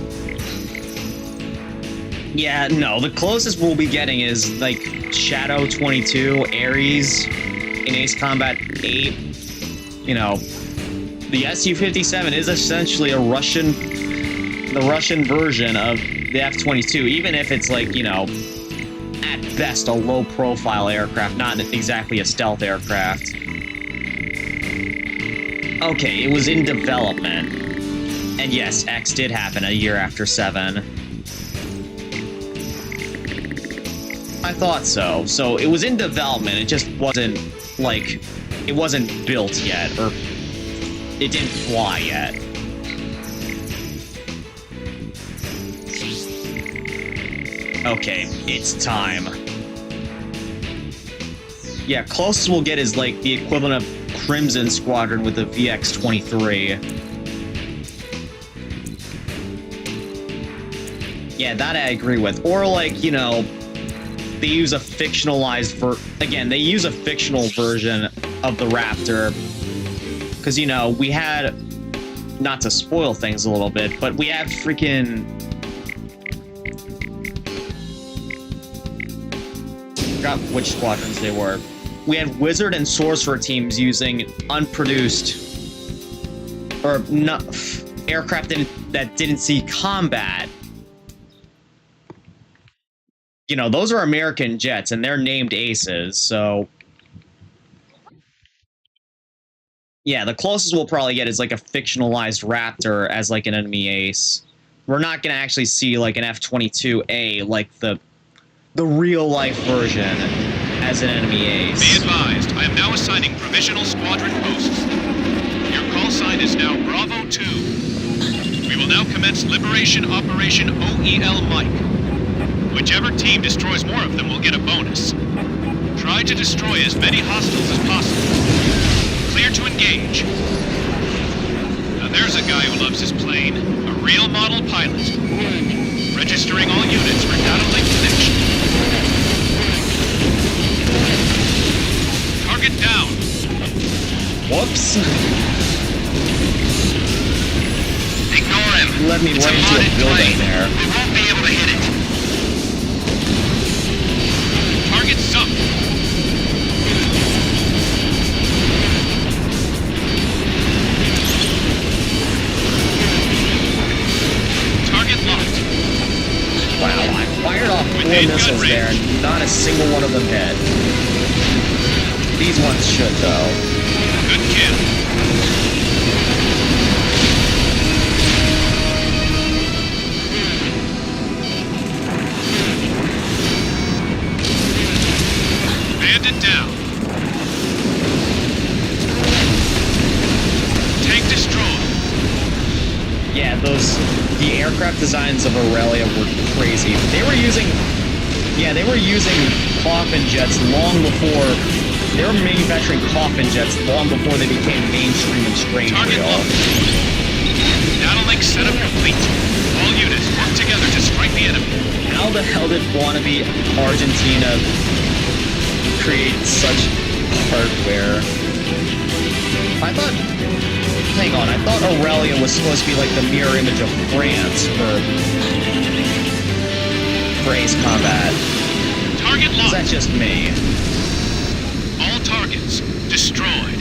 Yeah, no, the closest we'll be getting is, like, Shadow 22, Ares in Ace Combat 8. You know, the Su-57 is essentially the Russian version of the F-22, even if it's, like, you know, at best a low-profile aircraft, not exactly a stealth aircraft. Okay, it was in development. And yes, X did happen a year after 7. I thought so. So it was in development, it just wasn't, like, it wasn't built yet, or it didn't fly yet. Okay, it's time. Yeah, closest we'll get is, like, the equivalent of Crimson Squadron with the VX-23. Yeah, that I agree with. Or, like, you know, they use a fictionalized again, they use a fictional version of the Raptor. Because, you know, we had... Not to spoil things a little bit, but we had freaking... I forgot which squadrons they were. we had Wizard and Sorcerer teams using unproduced or not aircraft that didn't see combat. You know, those are American jets, and they're named Aces, so... Yeah, the closest we'll probably get is, like, a fictionalized Raptor as, like, an enemy ace. We're not gonna actually see, like, an F-22A, like, the real-life version as an enemy ace. Be advised, I am now assigning provisional squadron posts. Your call sign is now Bravo 2. We will now commence Liberation Operation OEL Mike. Whichever team destroys more of them will get a bonus. Try to destroy as many hostiles as possible. Clear to engage. Now there's a guy who loves his plane. A real model pilot. Registering all units for data link connection. Target down. Whoops. Ignore him. Let me It's right into a modded building plane. there. We won't be able to hit it. Target sunk. Target locked. Wow, I fired off 4 Within gun missiles there, range. and not a single one of them hit. These ones should, though. Good kill. Bandit down. Tank destroyed. Yeah, the aircraft designs of Aurelia were crazy. They were using coffin jets long before, they were manufacturing coffin jets long before they became mainstream and strange Target real. locked. Data link setup complete. All units work together to strike the enemy. How the hell did wannabe Argentina create such hardware? Hang on, I thought Aurelia was supposed to be like the mirror image of France for Ace Combat. Target Is locked. that just me? All targets destroyed.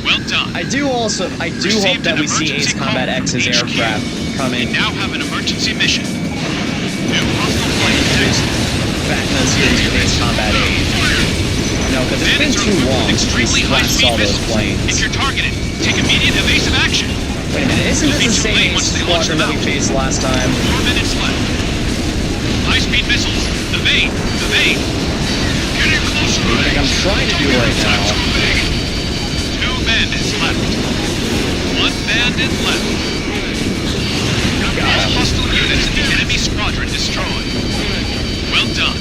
Well done. I do hope that we see Ace Combat X's aircraft We coming now have an emergency mission. New hostile flight detected. back in the series with Ace Combat 8. No, because it's been Bandits are too equipped long with since we extremely last high-speed saw those missiles. planes. If you're targeted, take immediate evasive action. Wait a minute, isn't You'll this be the too late same once they launch squadron that them we out. faced last time? 4 minutes left. High-speed missiles. The vein. The vein. Getting closer. Like I'm trying to do right now. 2 bandits left. 1 bandit left. Got All him. hostile units in the enemy squadron destroyed. Well done.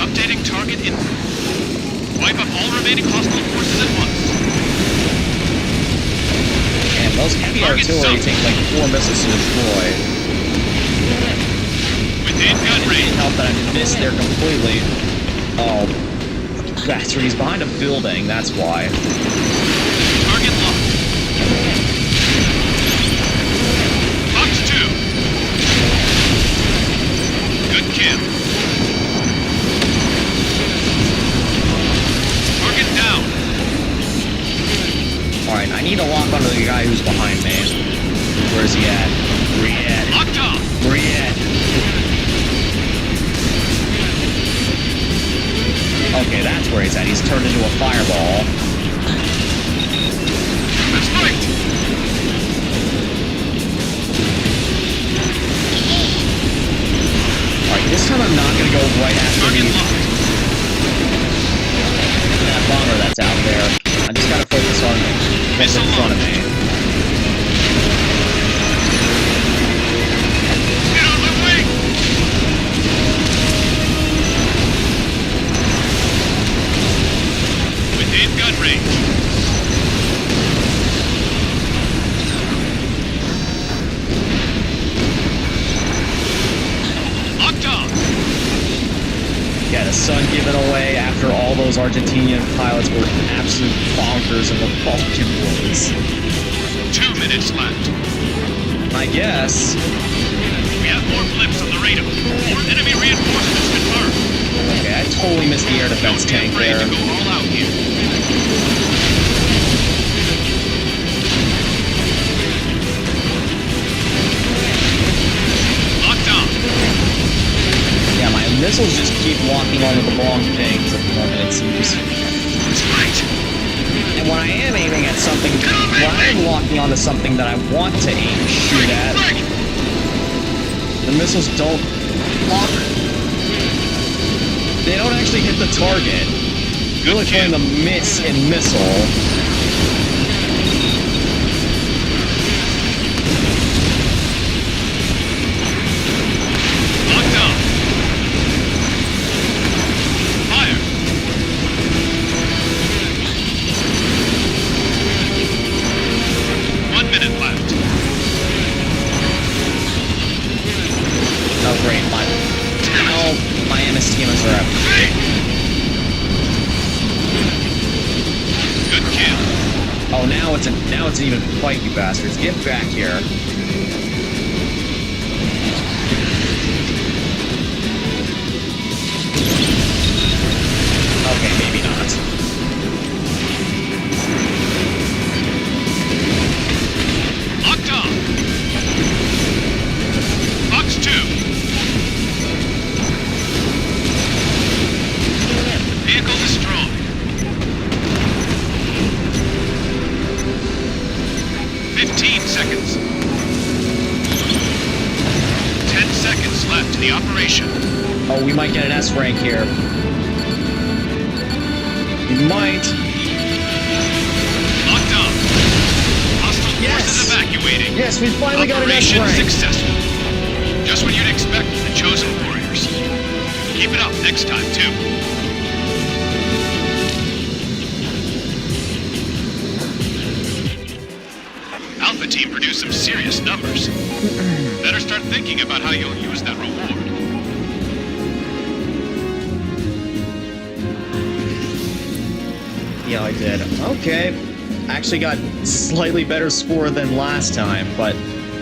Updating target info. Wipe up all remaining hostile forces at once. And those heavy Target artillery sunk. take like 4 missiles to destroy. Within gun range. Help that I missed there completely. Oh, bastard, he's behind a building, that's why. Target locked. Fox 2. Good kill. Target down. Alright, I need to lock onto the guy who's behind me. Where's he at? Where he at? Locked on. Where he at? Okay, that's where he's at. He's turned into a fireball. Let's fight. Alright, this time I'm not gonna go right after Target locked. that bomber that's out there. I just gotta focus on what's in front of me. Get on my way. Within gun range. Locked on. Yeah, the sun giving away after all those Argentinian pilots were absolute bonkers in the Balkan Wars. 2 minutes left. I guess. We have more blips on the radar. More enemy reinforcements confirmed. Okay, I totally missed the air defense tank there. Don't be afraid to go all out here. Locked on. Yeah, my missiles just keep locking onto the wrong things at the moment, it seems. That's right. And when I am aiming at something, when I am locking onto something that I want to shoot at, the missiles don't lock. They don't actually hit the target. Really trying to miss and missile. Locked on. Fire. One minute left. Oh great, my MSTMs are up. Good kill. Oh, now it's an even fight, you bastards. Get back here. Okay, maybe not. Locked on. Fox 2. Vehicle destroyed. 15 seconds. 10 seconds left to the operation. Oh, we might get an S rank here. We might. Locked on. Hostile forces evacuating. Yes, we finally got an S Operation rank. successful. Just what you'd expect from the chosen warriors. Keep it up next time, too. Alpha Team produced some serious numbers. Better start thinking about how you'll use that reward. Yeah, I did. Okay. Actually got slightly better score than last time, but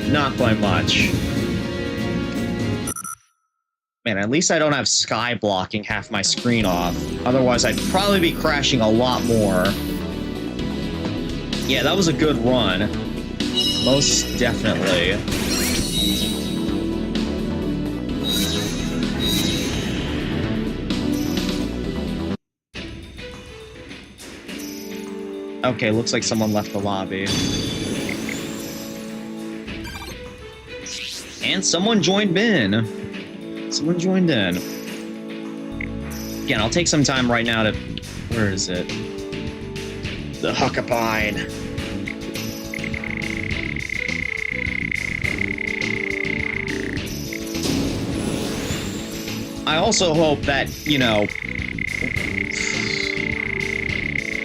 not by much. Man, at least I don't have sky blocking half my screen off. Otherwise, I'd probably be crashing a lot more. Yeah, that was a good run. Most definitely. Okay, looks like someone left the lobby. And someone joined in. Someone joined in. Again, I'll take some time right now to... Where is it? The Huckapine. I also hope that, you know...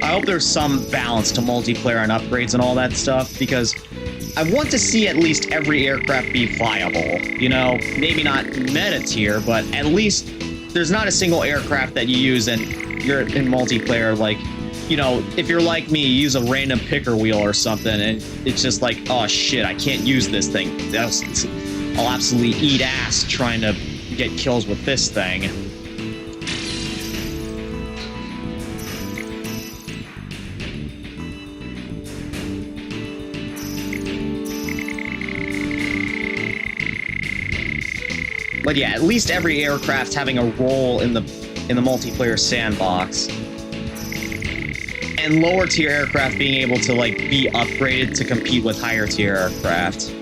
I hope there's some balance to multiplayer and upgrades and all that stuff, because I want to see at least every aircraft be flyable. You know, maybe not meta tier, but at least there's not a single aircraft that you use and you're in multiplayer, like, you know, if you're like me, you use a random picker wheel or something, and it's just like, oh shit, I can't use this thing. I'll absolutely eat ass trying to get kills with this thing. But yeah, at least every aircraft having a role in the multiplayer sandbox. And lower tier aircraft being able to like be upgraded to compete with higher tier aircraft.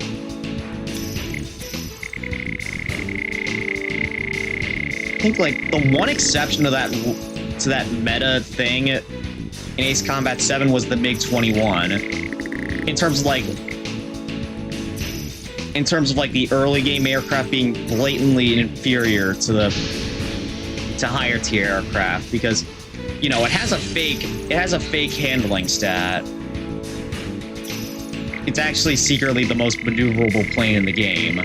I think like the one exception to that meta thing in Ace Combat 7 was the MiG-21. In terms of like the early game aircraft being blatantly inferior to higher tier aircraft, because you know it has a fake handling stat. It's actually secretly the most maneuverable plane in the game.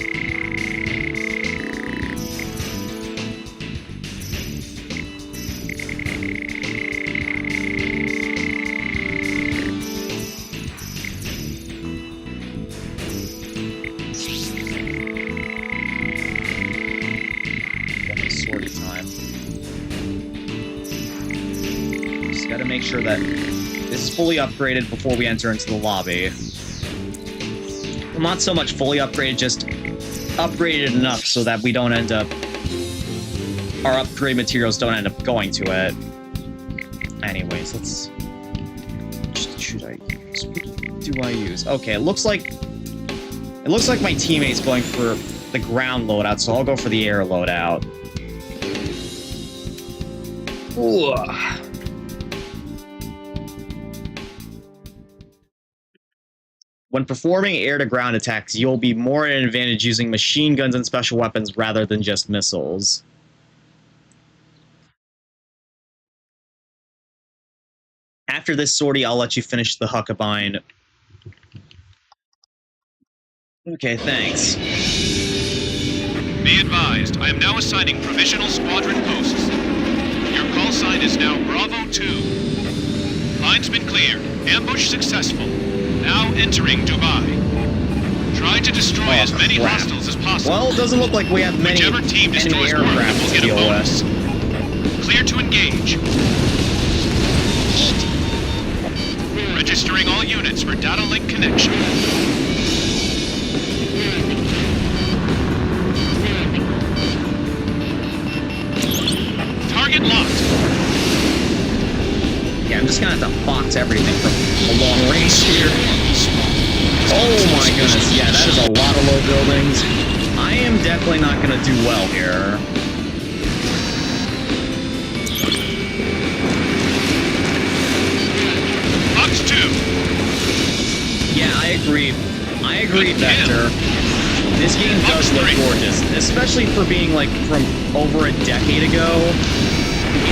Sortie time. make sure that this is fully upgraded before we enter into the lobby. Well, not so much fully upgraded, just upgraded enough so that we don't end up... Our upgrade materials don't end up going to it. Anyways, let's... What should I use? What do I use? Okay, it looks like my teammate's going for the ground loadout, so I'll go for the air loadout. Ooh. When performing air-to-ground attacks, you'll be more at an advantage using machine guns and special weapons rather than just missiles. After this sortie, I'll let you finish the Huckabine. Okay, thanks. Be advised, I am now assigning provisional squadron posts. Your call sign is now Bravo 2. Line's been cleared. Ambush successful. Now entering Dubai. Try to destroy as many hostiles as possible. Well, it doesn't look like we have many Whichever team destroys more aircraft will to get a deal bonus. with. Clear to engage. Registering all units for data link connection. Target locked. Yeah, I'm just gonna have to box everything from a long range here. Oh my goodness, yeah, that is a lot of low buildings. I am definitely not gonna do well here. Box 2. Yeah, I agree. Vector. This game does look gorgeous, especially for being like from over a decade ago.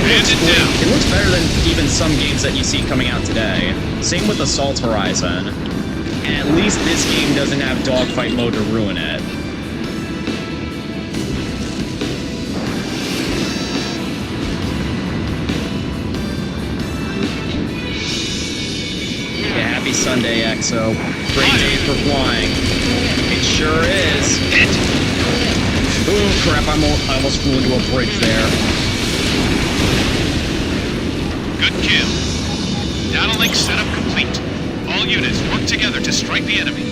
It looks better than even some games that you see coming out today. Same with Assault Horizon. And at least this game doesn't have dogfight mode to ruin it. Yeah, happy Sunday, EXO. Great day for flying. It sure is. Oh crap, I almost flew into a bridge there. Good kill. Data link setup complete. All units work together to strike the enemy.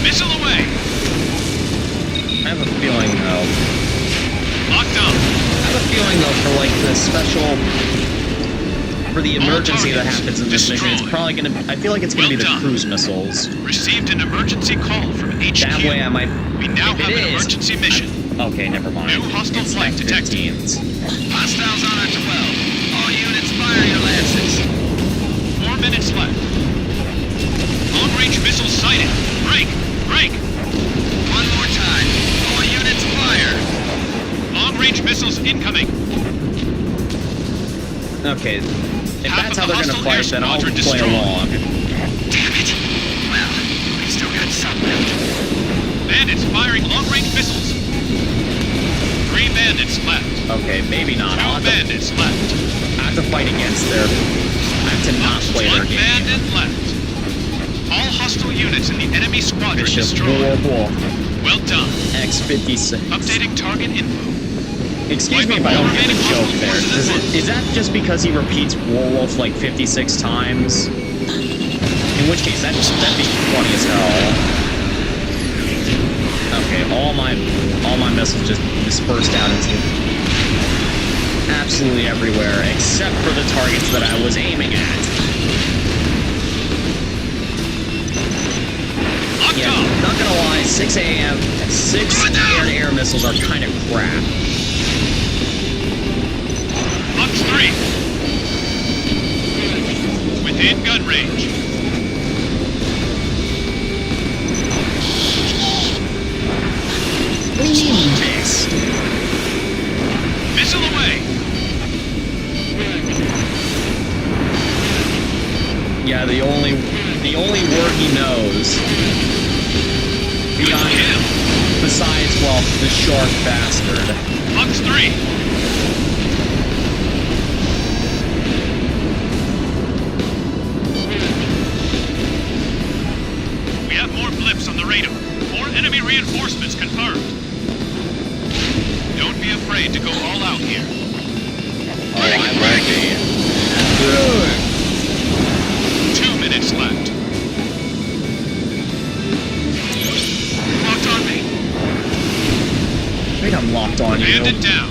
Missile away. I have a feeling though. Locked on. I have a feeling though for like the special... For the emergency that happens in this mission, it's probably gonna... I feel like it's gonna be the cruise missiles. Received an emergency call from HQ. That way I might... We now have an emergency mission. Okay, never mind. New hostile flight detected. Hostiles on our 12. All units fire your lances. 4 minutes left. Long-range missiles sighted. Break! Break! One more time. All units fire. Long-range missiles incoming. Okay, if that's how they're gonna fight, then I'll play along. Damn it. Well, we still got some left. Bandits firing long-range missiles. 3 bandits left. Okay, maybe not. 2 bandits left. I have to fight against their... I have to not play their 1 game. bandit left. All hostile units in the enemy squadron Bishop destroyed. Well done. X-56. Updating target info. Excuse me if I don't get the joke there. Is that just because he repeats Warwolf like 56 times? In which case, that'd be funny as hell. Okay, all my missiles just dispersed out into absolutely everywhere, except for the targets that I was aiming at. Yeah, not gonna lie, 6 AM, 6 air-to-air missiles are kind of crap. Box 3. Within gun range. Missed. Missile away. Yeah, the only word he knows. Besides, well, the shark bastard. Box 3. afraid to go all out here. Oh, I will be. 2 minutes left. Locked on me. I think I'm locked on you. Bandit down.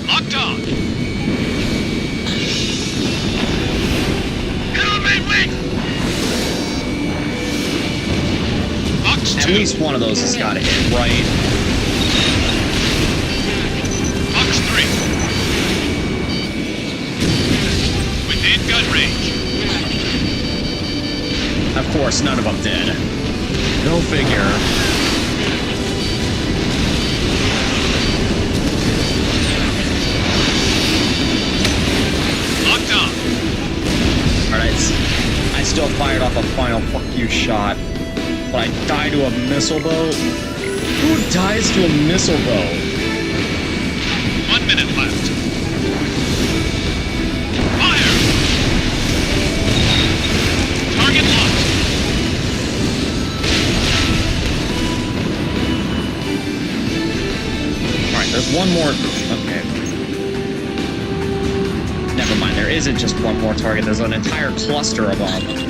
Locked on. Hit on main wing. Locked At 2. least one of those has got to hit, right? Box 3. Within gun range. Of course, none of them did. Go figure. Locked on. Alright, I still fired off a final fuck you shot. But I die to a missile boat? Who dies to a missile boat? 1 minute left. Fire! Target locked. Alright, there's one more. Okay. Never mind, there isn't just one more target, there's an entire cluster of them.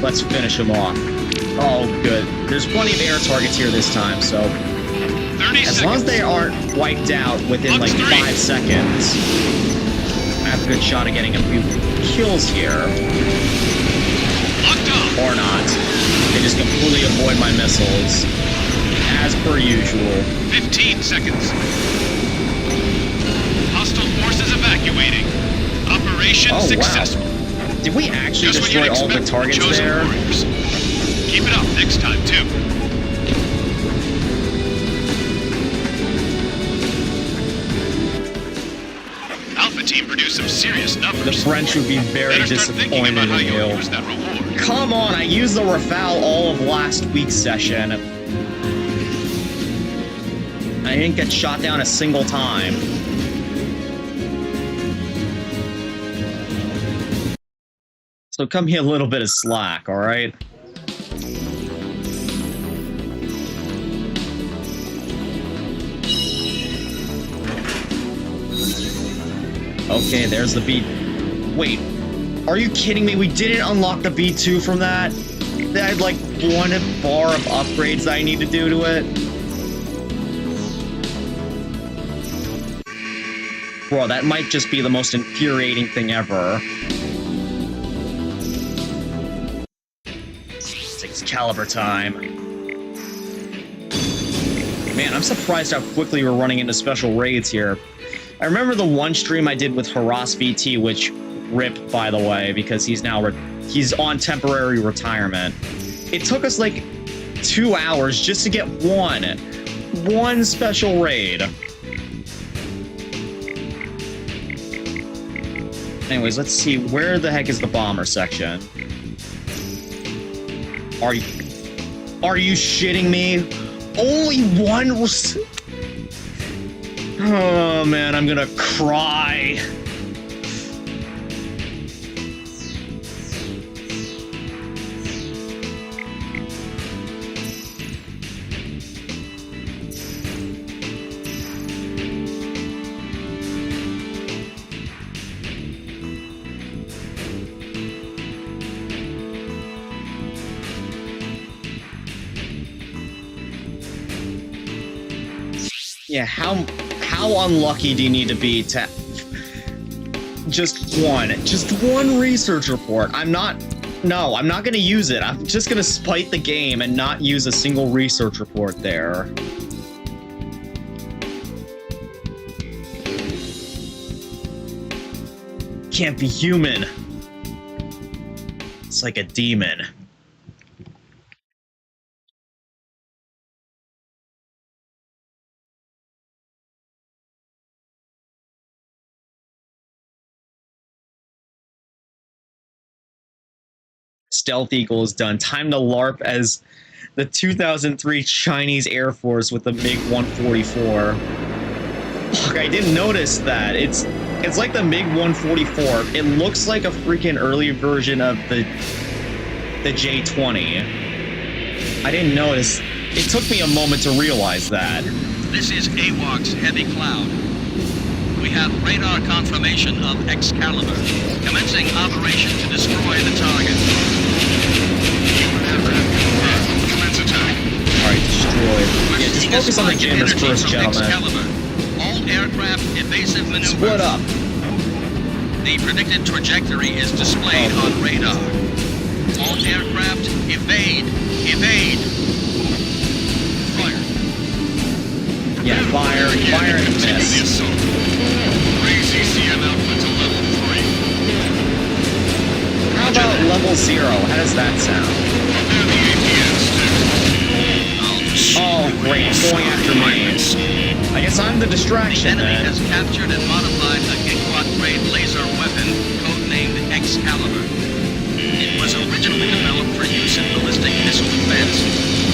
Let's finish them off. Oh, good. There's plenty of air targets here this time, so 30 as seconds. long as they aren't wiped out within like 5 seconds, I have a good shot of getting a few kills here. Locked on. Or not. They just completely avoid my missiles. As per usual. 15 seconds. Hostile forces evacuating. Operation successful. Wow. Did we actually Just when you'd destroy all the expect targets chosen there? warriors. Keep it up next time, too. Alpha team produced some serious numbers. The French would be very Better start thinking disappointed about how in you'll you. use that reward. Come on, I used the Rafale all of last week's session. I didn't get shot down a single time. So cut me a little bit of slack, alright? Okay, there's the B. Wait, are you kidding me? We didn't unlock the B2 from that? They had like one bar of upgrades that I need to do to it? Bro, that might just be the most infuriating thing ever. It's Excalibur time. Man, I'm surprised how quickly we're running into special raids here. I remember the one stream I did with Haras VT, which ripped, by the way, because he's now he's on temporary retirement. It took us like 2 hours just to get one special raid. Anyways, let's see, where the heck is the bomber section? Are you shitting me? Only one was... Oh man, I'm gonna cry. Yeah, how unlucky do you need to be to just one research report? I'm not gonna use it. I'm just gonna spite the game and not use a single research report there. Can't be human. It's like a demon. Stealth Eagle is done. Time to LARP as the 2003 Chinese Air Force with the MiG-144. Fuck, I didn't notice that. It's like the MiG-144. It looks like a freaking early version of the J-20. I didn't notice. It took me a moment to realize that. This is AWACS Heavy Cloud. We have radar confirmation of Excalibur, commencing operation to destroy the target. Commence attack. Alright, destroyed. Yeah, just focus on the jammers first, gentlemen. Excalibur. All aircraft evasive maneuvers. Split up. The predicted trajectory is displayed on radar. All aircraft evade. Fire. Yeah, fire and miss. Raise ECM output to level 3. How about level 0? How does that sound? Prepare the APS Oh, great. Going after me. I guess I'm the distraction The enemy then. has captured and modified a gigawatt-grade laser weapon, codenamed Excalibur. It was originally developed for use in ballistic missile defense.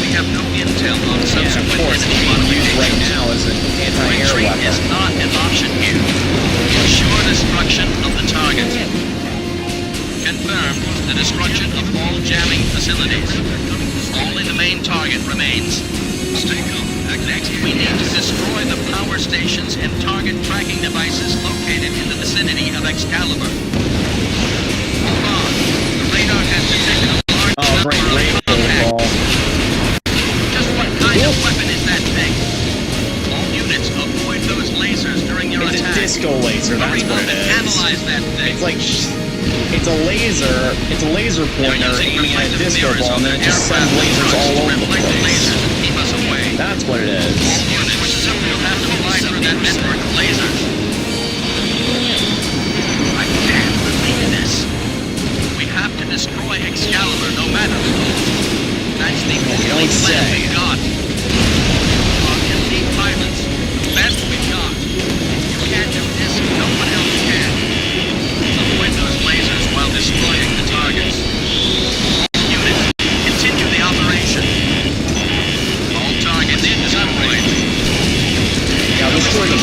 We have no intel on Yeah, of subsequent course. enemy It's being used right modifications. now as an anti-air Retreat weapon. is not an option here. Ensure destruction of the target. Confirmed the destruction of all jamming facilities. Only the main target remains. Stay calm. Next, we need to destroy the power stations and target tracking devices located in the vicinity of Excalibur. Hold on. The radar has detected a large number Oh, great. of Raid contacts. protocol. Just what kind of weapon is that thing? All units, avoid those lasers during your It's a attack. disco laser, Hurry that's what up it and is. analyze that thing. It's like, it's a laser pointer aiming at a disco ball, and then it just sends lasers all over the Reflect the place. lasers and keep us away. That's what it is. All units, you'll have to fly through that network of lasers. I can't believe this. We have to destroy Excalibur no matter the cost. That's the only don't plan say. we've got. Our elite pilots, the best we've got. If you can't do this, no one else can. Avoid those lasers while destroying the targets. All units, continue the operation. All targets destroyed. Yeah, I'll destroy the...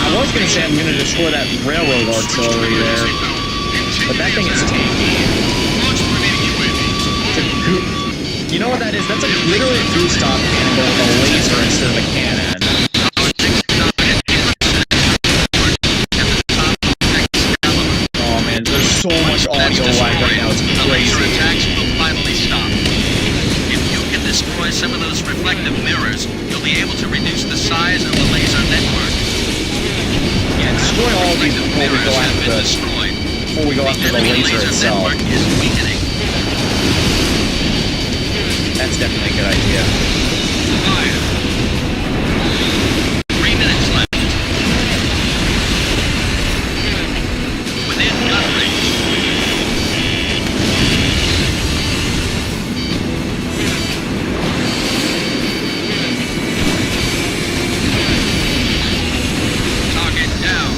I was gonna say I'm gonna destroy that railroad artillery there, but that thing is tanky. Launch the remaining UAVs. It's a you know what that is? That's like literally a goose stop cannon, but with a laser instead of a cannon. Oh man, there's so much audio lag right now, it's The laser crazy. attacks will finally stop. If you can destroy some of those reflective mirrors, you'll be able to reduce the size of the laser network. Yeah, destroy all these Reflective before we mirrors go have after been the destroyed. laser Laser itself. network is weakening. That's definitely a good idea. Fire. 3 minutes left. Within gun range. Target down.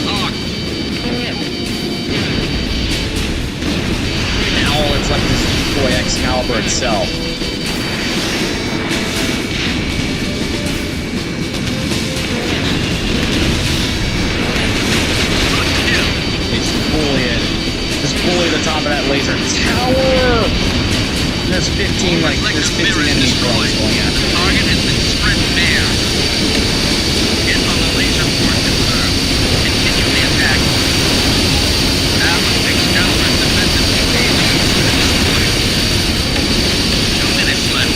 Locked. And all that's left is to destroy Excalibur itself. Good kill. Just bully it. Just bully the top of that laser tower! There's 15, like, there's 15 enemy drones going after The it. target has been stripped bare. Hit on the laser port confirmed. Continue the attack. Half of Excalibur's defensive UAVs are destroyed. 2 minutes left.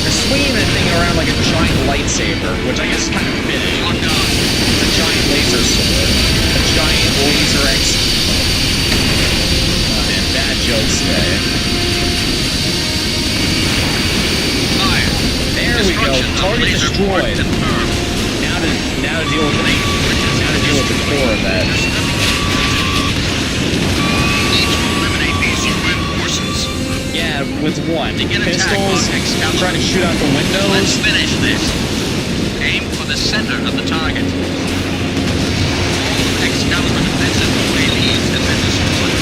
They're swinging that thing around like a giant lightsaber, which I guess is kind of fitting. Lock on. It's a giant laser sword. A giant laser X. Oh man, bad jokes today. Fire. There we go. Destruction of Target laser port destroyed. confirmed. Now to deal with the core of that. Need to eliminate these UN forces. Yeah, with what? Begin attack Pistols? on Excalibur. Trying to shoot out the Let's windows? finish this. Aim for the center of the target. All Excalibur defensive UAVs have been destroyed.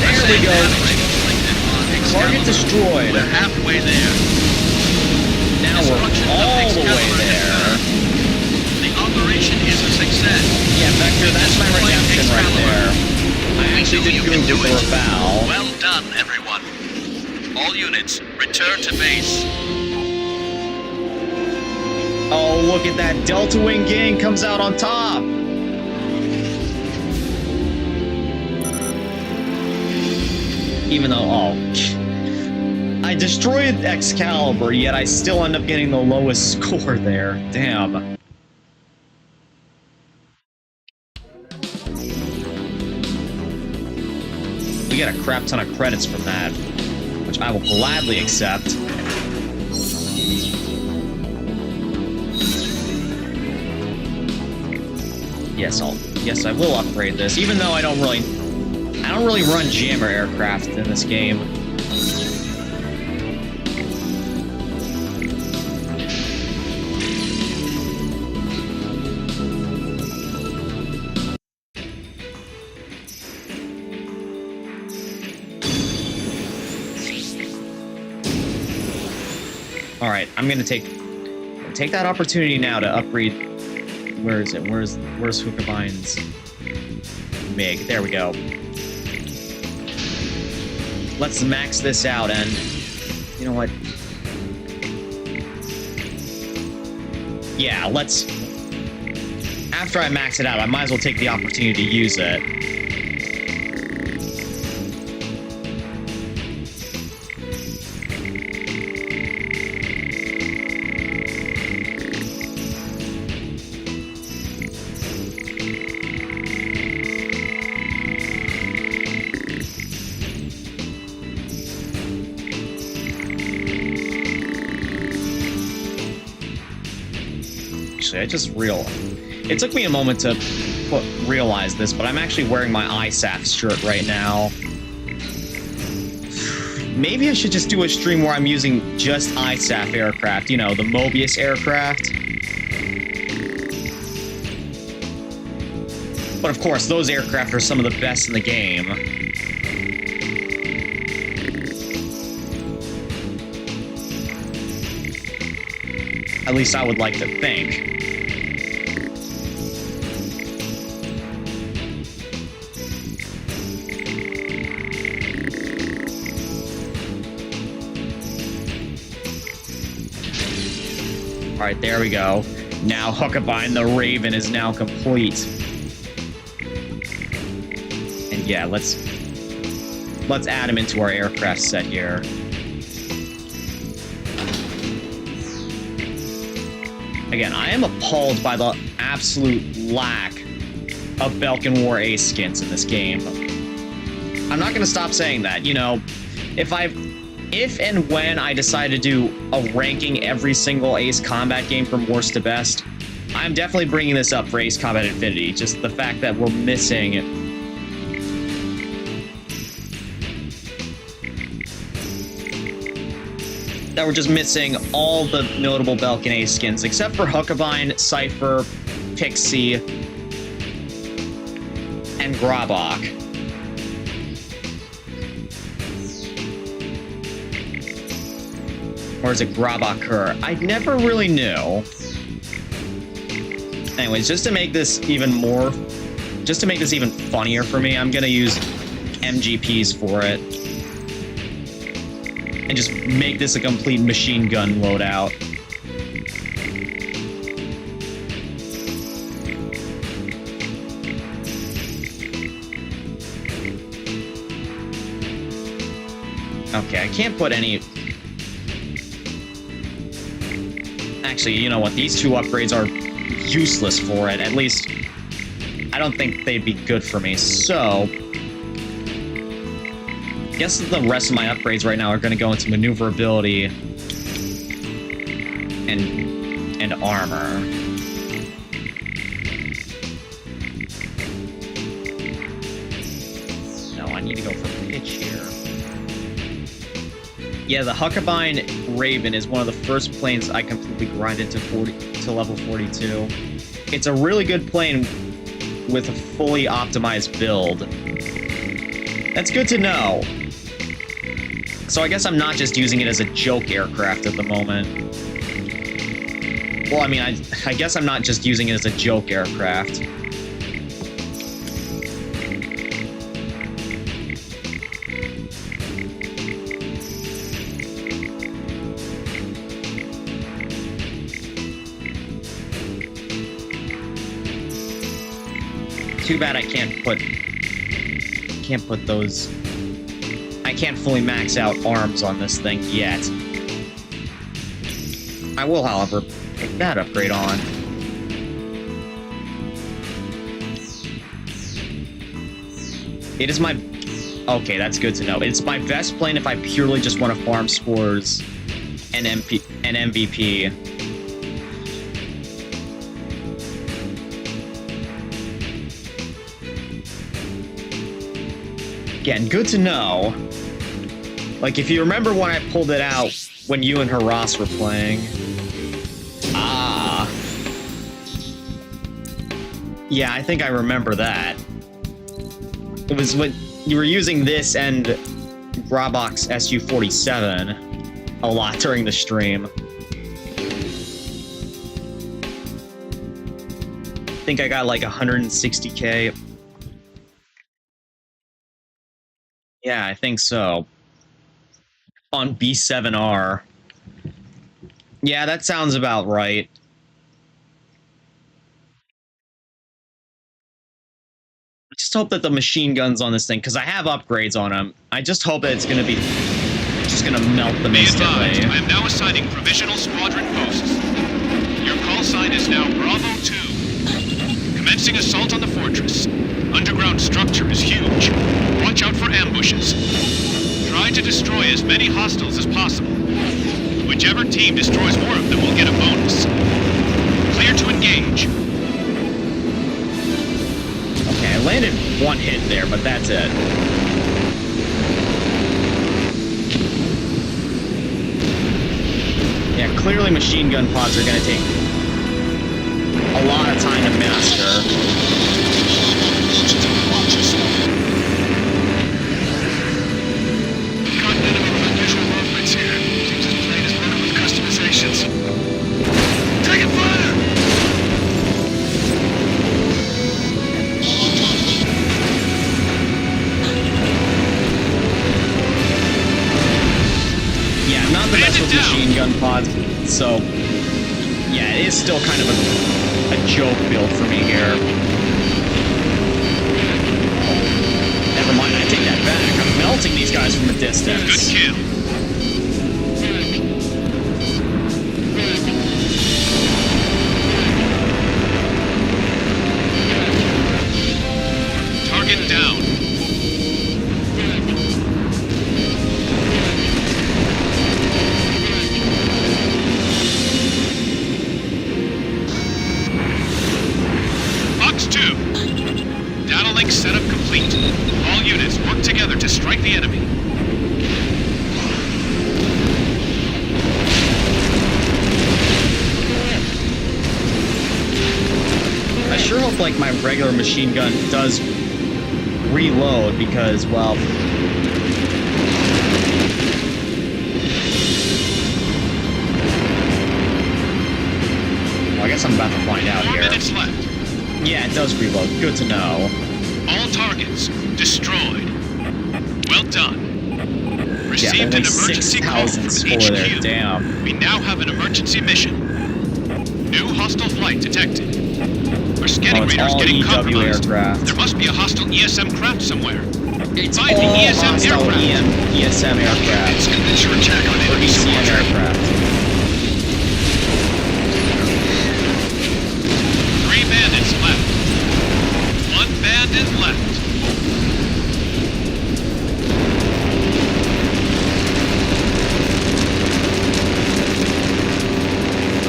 There we go. Battery inflicted on Excalibur. Target destroyed. We're halfway there. now we're all the way there. The operation is a success. Yeah, Vector, that's my redemption right there. I actually did good with the foul. Well done, everyone. All units, return to base. Oh, look at that. Delta Wing gang comes out on top. Even though, I destroyed Excalibur, yet I still end up getting the lowest score there. Damn. We get a crap ton of credits from that, which I will gladly accept. Yes, I will upgrade this, even though I don't really run jammer aircraft in this game. All right, I'm gonna take that opportunity now to upgrade. Where is it? Where's Hookabine's MiG? There we go. Let's max this out, and you know what? Yeah, let's. After I max it out, I might as well take the opportunity to use it. It took me a moment to realize this, but I'm actually wearing my ISAF shirt right now. Maybe I should just do a stream where I'm using just ISAF aircraft, you know, the Mobius aircraft. But of course, those aircraft are some of the best in the game. At least I would like to think. Alright, there we go. Now Hookabine the Raven is now complete. And yeah, let's add him into our aircraft set here. Again, I am appalled by the absolute lack of Belkin War Ace skins in this game. I'm not gonna stop saying that, you know, if and when I decide to do a ranking every single Ace Combat game from worst to best, I'm definitely bringing this up for Ace Combat Infinity. Just the fact that we're missing... that we're just missing all the notable Belkin Ace skins, except for Hookabine, Cypher, Pixie, and Grabok. Or is it Grabakur? I never really knew. Anyways, just to make this even funnier for me, I'm gonna use MGPs for it. And just make this a complete machine gun loadout. Okay, I can't put any... Actually, you know what? These two upgrades are useless for it. At least, I don't think they'd be good for me. So, I guess the rest of my upgrades right now are going to go into maneuverability and armor. No, I need to go for pitch here. Yeah, the Huckabine Raven is one of the first planes I completely grinded to level 42. It's a really good plane with a fully optimized build. That's good to know. So I guess I'm not just using it as a joke aircraft at the moment. Well, I mean, I guess I'm not just using it as a joke aircraft. Too bad I can't put those... I can't fully max out arms on this thing yet. I will, however, take that upgrade on. It is my... Okay, that's good to know. It's my best plane if I purely just want to farm scores and MVP. Again, good to know. Like, if you remember when I pulled it out when you and Haras were playing. Ah. Yeah, I think I remember that. It was when you were using this and Grabok's Su-47 a lot during the stream. I think I got like 160k. Yeah, I think so. On B7R. Yeah, that sounds about right. I just hope that the machine guns on this thing, because I have upgrades on them. I just hope that it's going to be just going to melt them instantly. I am now assigning provisional squadron posts. Your call sign is now Bravo 2. Commencing assault on the fortress. Underground structure is huge. Watch out for ambushes. Try to destroy as many hostiles as possible. Whichever team destroys more of them will get a bonus. Clear to engage. Okay, I landed one hit there, but that's it. Yeah, clearly machine gun pods are going to take a lot of time to master. Machine gun pods, so yeah, it is still kind of a joke build for me here. Never mind, I take that back. I'm melting these guys from a distance. Good kill. Target down. Setup complete. All units work together to strike the enemy. I sure hope like my regular machine gun does reload because, well, I guess I'm about to find out here. 4 minutes left. Yeah, it does reload. Good to know. All targets destroyed. Well done. Received yeah, an emergency call from HQ. There. Damn. We now have an emergency mission. New hostile flight detected. Our scanning radar is getting compromised. Aircraft. There must be a hostile ESM craft somewhere. It's Find all the ESM hostile aircraft. ESM aircraft. Commence your attack on enemy ECM aircraft. 3 bandits left. 1 bandit left.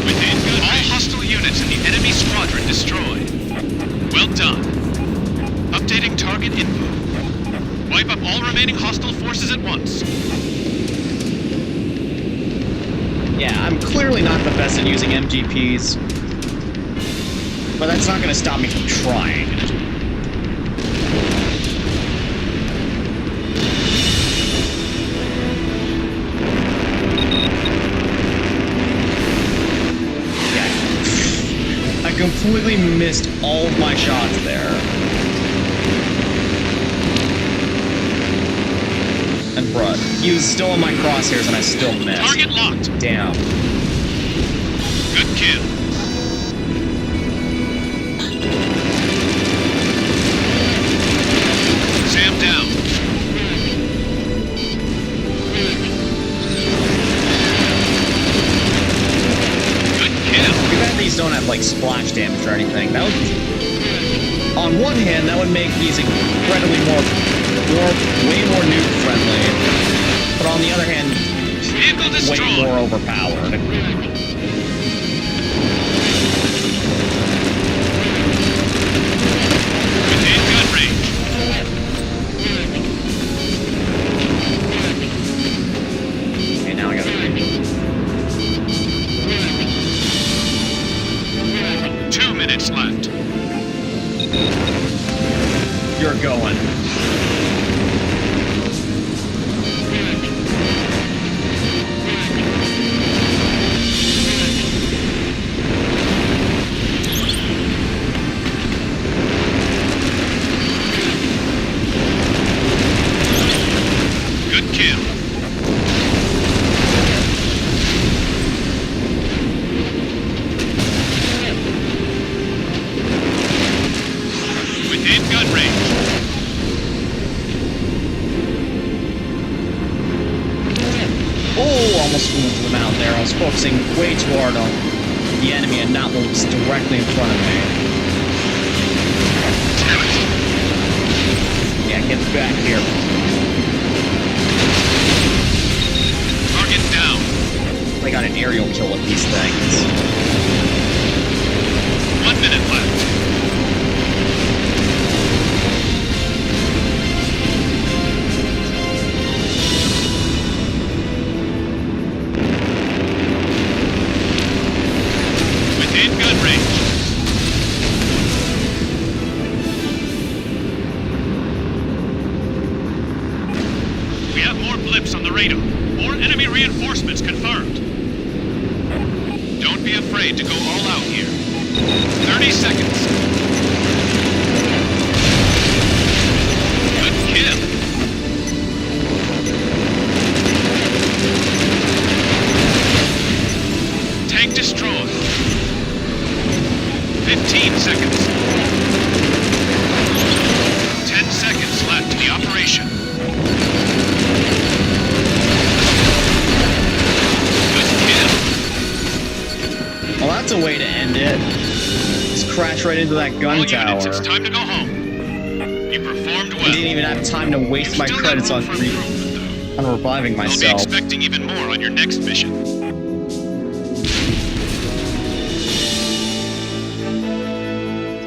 Within good all hostile units in the enemy squadron destroyed. Well done. Updating target info. Wipe up all remaining hostile forces at once. Yeah, I'm clearly not the best at using MGPs, but that's not going to stop me from trying. Yeah, completely missed all of my shots there. And bruh, he was still in my crosshairs and I still missed. Target locked. Damn. Good kill. Sam down. Good kill. Too bad these don't have like splash damage or anything. That would, on one hand, that would make these incredibly way more nuke friendly. But on the other hand, Vehicle destroyed. way more overpowered. Within gun range. Okay, now I gotta read. 2 minutes left. You're going. Good kill. Within gun range. Oh, almost flew into the mount there. I was focusing way too hard on the enemy and not what was directly in front of me. Damn it. Yeah, get back here. Target down. I got an aerial kill with these things. 1 minute left. Within gun range. We have more blips on the radar. More enemy reinforcements confirmed. Don't be afraid to go all out here. 30 seconds. Good kill. Tank destroyed. 15 seconds. 10 seconds left in the operation. Good kill. Well, that's a way to end it. Just crash right into that gun All tower. units, it's time to go home. You performed well. I didn't even have time to waste You've my still got credits room on for improvement, though. reviving I'll be myself. expecting even more on your next mission.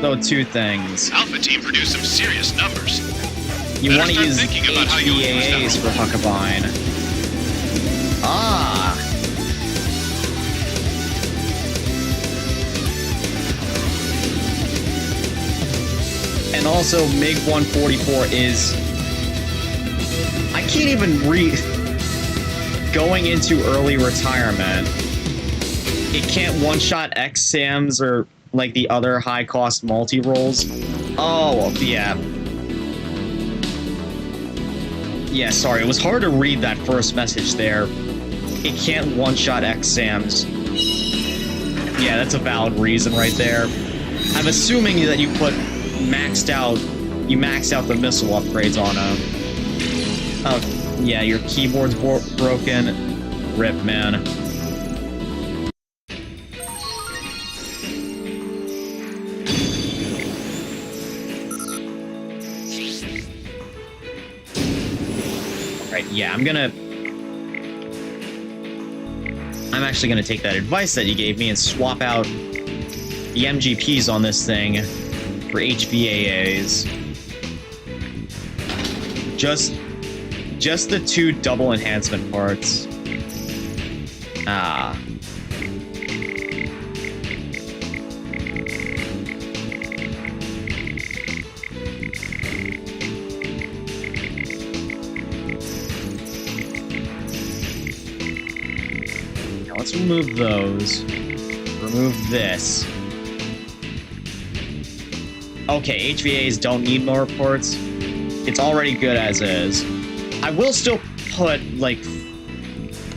So two things. Alpha Team produced some serious numbers. You Better want to start use thinking about how you'll use that HBAAs for Huckabine. Ah! And also, MiG-144 is... I can't even going into early retirement. It can't one-shot XSAMs or like the other high-cost multi-rolls. Oh, yeah. Yeah, sorry, it was hard to read that first message there. It can't one-shot XSAMs. Yeah, that's a valid reason right there. I'm assuming that you put maxed out the missile upgrades on them. Oh, yeah, your keyboard's broken. Rip, man. Right, yeah, I'm actually gonna take that advice that you gave me and swap out the MGPs on this thing for HBAAs. Just the two double enhancement parts. Ah. Now let's remove those. Remove this. Okay, HVAs don't need more reports. It's already good as is. I will still put, like...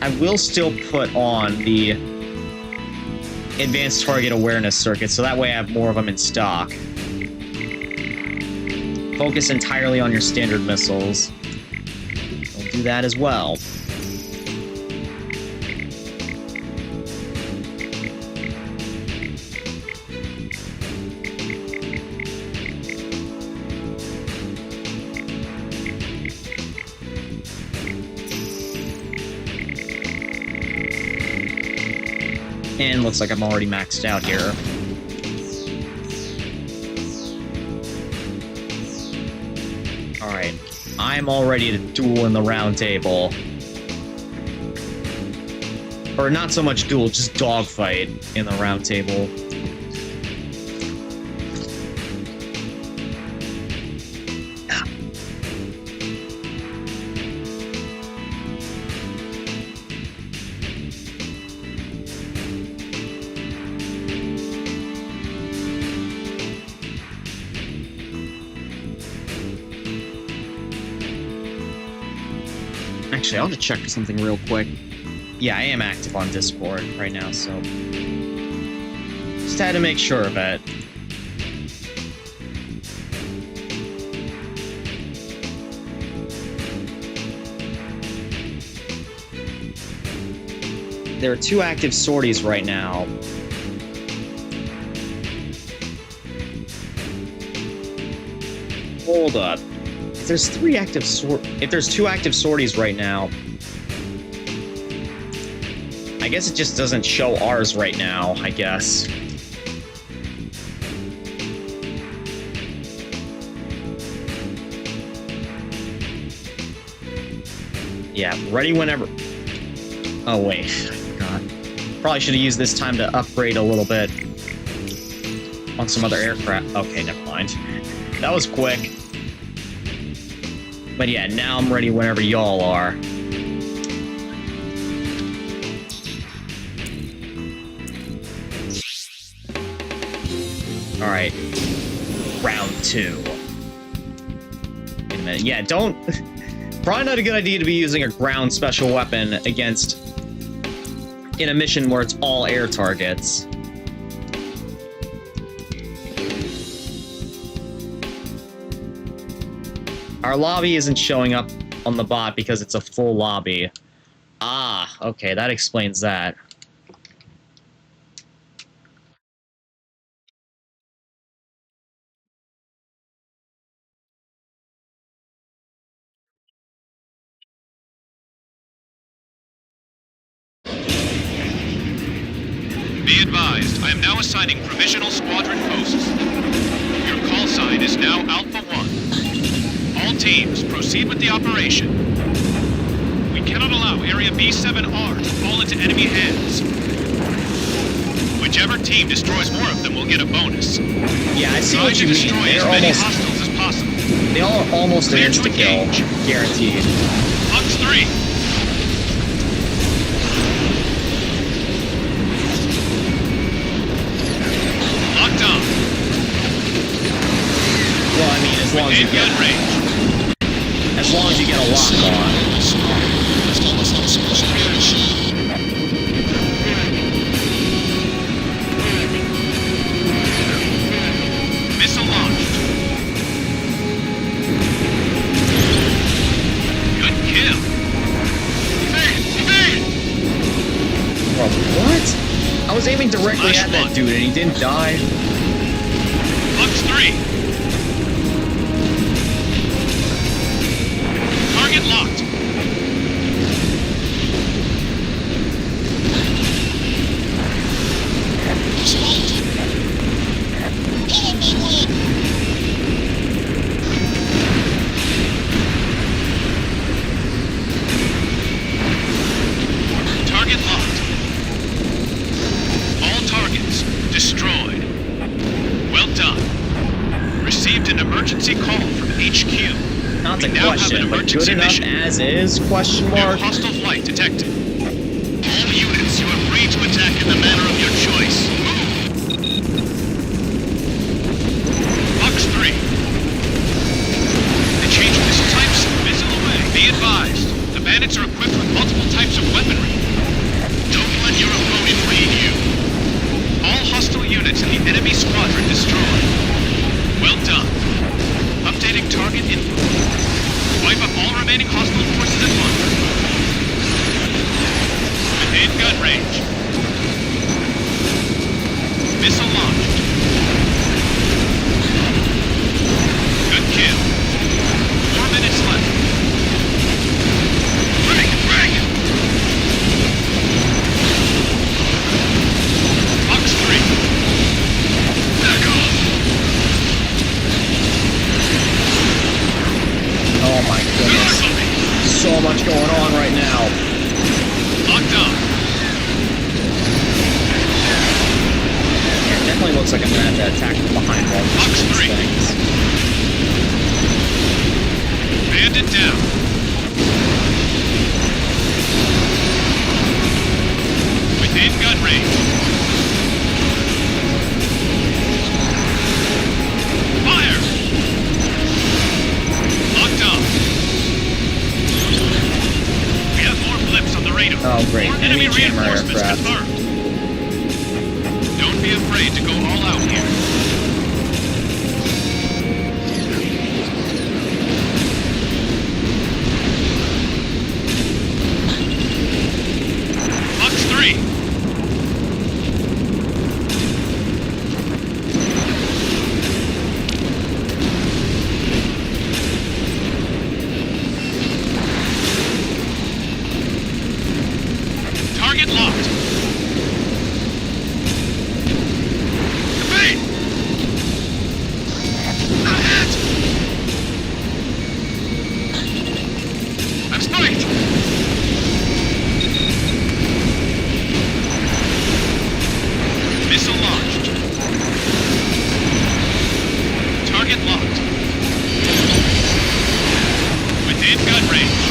I will still put on the advanced target awareness circuit, so that way I have more of them in stock. Focus entirely on your standard missiles. I'll do that as well. And looks like I'm already maxed out here. Alright. I'm all ready to duel in the round table. Or not so much duel, just dogfight in the round table. Actually, I'll just check something real quick. Yeah, I am active on Discord right now, so... just had to make sure of it. There are 2 active sorties right now. Hold up. If there's 2 active sorties right now, I guess it just doesn't show ours right now, I guess. Yeah, ready whenever. Oh wait, I forgot. Probably should have used this time to upgrade a little bit on some other aircraft. Okay, never mind. That was quick. But yeah, now I'm ready whenever y'all are. Alright. Round 2. Wait a minute. Yeah, don't... Probably not a good idea to be using a ground special weapon against... in a mission where it's all air targets. Our lobby isn't showing up on the bot because it's a full lobby. Ah, okay, that explains that. Be advised, I am now assigning provisional squadron posts. Your call sign is now Alpha 1. All teams, proceed with the operation. We cannot allow Area B7R to fall into enemy hands. Whichever team destroys more of them will get a bonus. Yeah, I see Try what to you mean. destroy as many hostiles as possible. They all are almost an Clear to insta-kill, engage. guaranteed. Fox 3. Locked on. Well, I mean, as long as you Within gun range. get a lock on. Missile launched. Good kill. Bro, what? I was aiming directly Flash at that one. dude and he didn't die. Fox 3. Target locked. Target locked. All targets destroyed. Well done. Received an emergency call from HQ. Not We the now have question, an but good emergency enough mission. as is, question New mark. hostile flight detected. All units, you are free to attack in the manner of your choice. Move! Fox squadron destroyed. Well done. Updating target info. Wipe up all remaining hostile forces at once. Within gun range. Missile launched. Good kill. 4 minutes left. Break! Box 3. Back off! Oh my goodness. So much going on right now. Locked on. Yeah, it definitely looks like I'm gonna have to attack from behind one of Box these 3. things. Bandit down. Within gun range. Fire! Locked on. We have more blips on the radar. Oh great, More enemy enemy jammer reinforcements aircraft. confirmed. Don't be afraid to go all out here. Box 3. Target locked. Evade! A hit! I'm spiked! Missile launched. Target locked. Within gun range.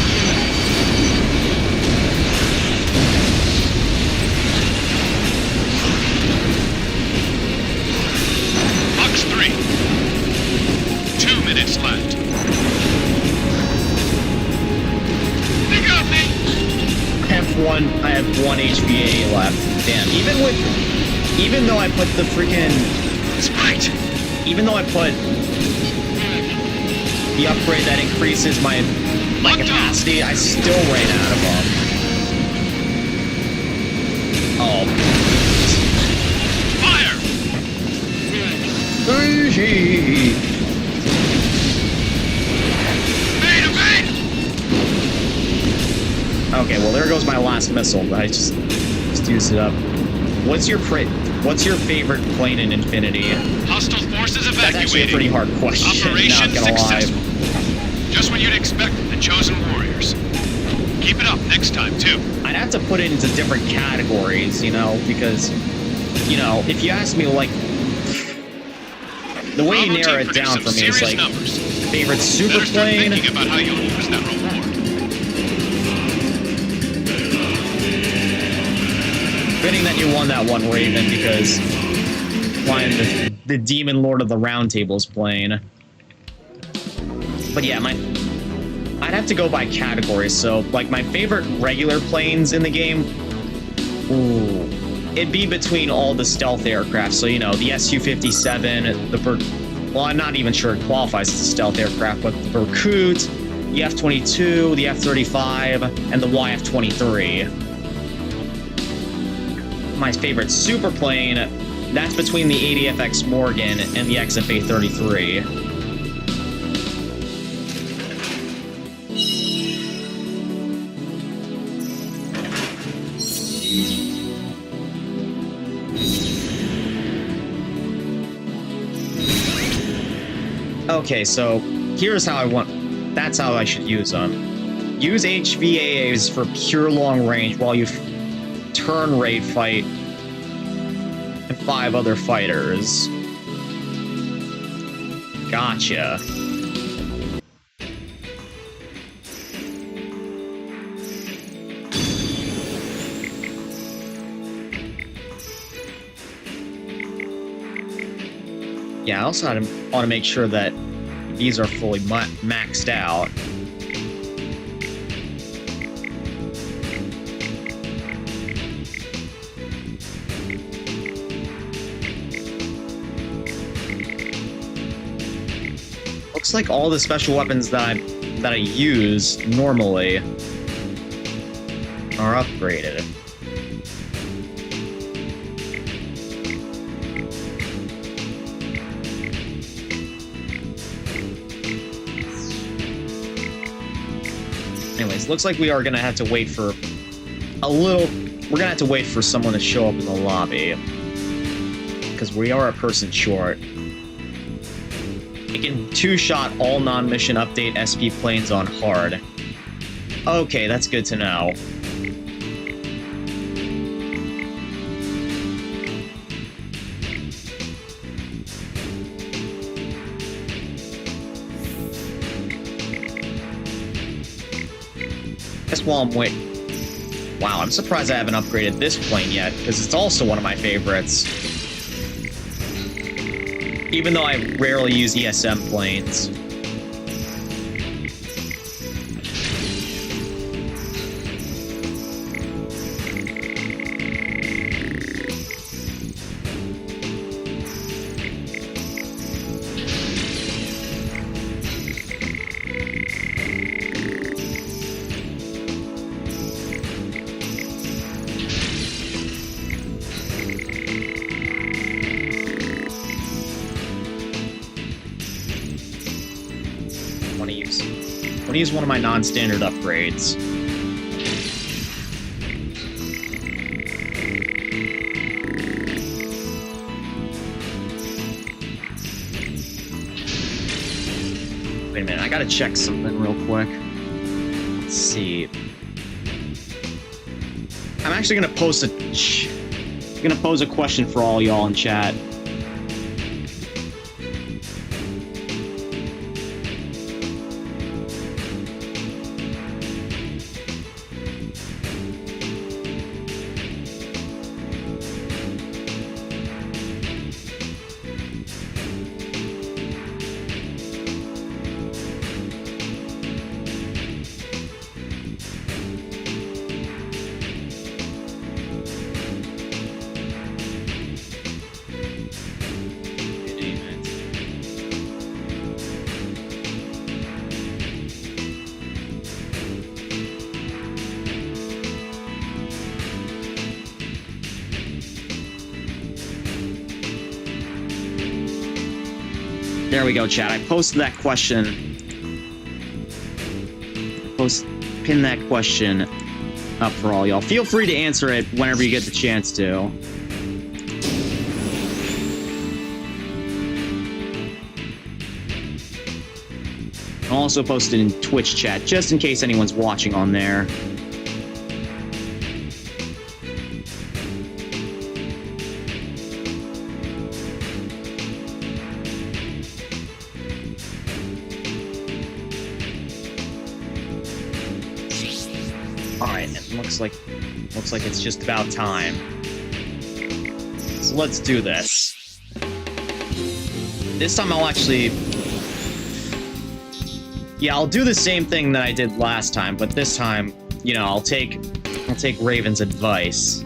Box 3. 2 minutes left. They got me! I have one HVA left. Damn, even though I put the freaking, Spiked! even though I put the upgrade that increases my Locked on. capacity, I still ran out of them. Oh. Fire! Evade! Okay, well there goes my last missile, but I just used it up. What's your favorite plane in Infinity? Hostile forces evacuated. That's actually a pretty hard question. Operation not gonna lie. successful. Just when you'd expect from the chosen warriors. Keep it up next time, too. I'd have to put it into different categories, you know, because, you know, if you ask me, like, the way you Bravo narrow team it down predicts for me is, some serious like, numbers. favorite super Better start plane. thinking about how you'll use that reward. Fitting that you won that one, Raven, because flying the Demon Lord of the Round Table's plane. But yeah, I'd have to go by categories. So, like, my favorite regular planes in the game, ooh, it'd be between all the stealth aircraft. So, you know, the Su-57, well, I'm not even sure it qualifies as a stealth aircraft, but the Berkut, the F-22, the F-35, and the YF-23. My favorite super plane, that's between the ADFX Morgan and the XFA-33. Okay, so here's how that's how I should use them. Use HVAAs for pure long range while you turn raid fight and 5 other fighters. Gotcha. Yeah, I also want to make sure that these are fully maxed out. looks like all the special weapons that I use normally are upgraded. Anyways, looks like we are gonna have to wait for a little. We're gonna have to wait for someone to show up in the lobby because we are a person short. It can two-shot all non-mission update SP planes on hard. Okay, that's good to know. Guess while I'm waiting. Wow, I'm surprised I haven't upgraded this plane yet, because it's also one of my favorites. Even though I rarely use ESM planes. I'm gonna use one of my non-standard upgrades. Wait a minute, I gotta check something real quick. Let's see. I'm actually gonna pose a question for all y'all in chat. There we go, chat. I posted that question. Pin that question up for all y'all. Feel free to answer it whenever you get the chance to. I'll also post it in Twitch chat, just in case anyone's watching on there. Looks like it's just about time. So let's do this. This time I'll actually... Yeah, I'll do the same thing that I did last time, but this time, you know, I'll take Raven's advice.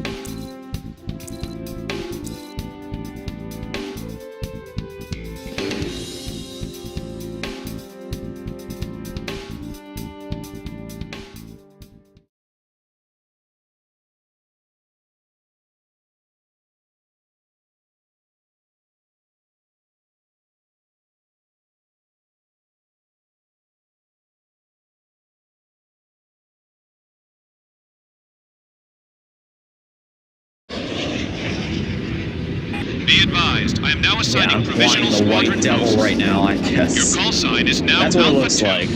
Be advised, I am now assigning provisional the White squadron Devil posts. right now, I guess. Your call sign is now That's what it Alpha looks 2. like.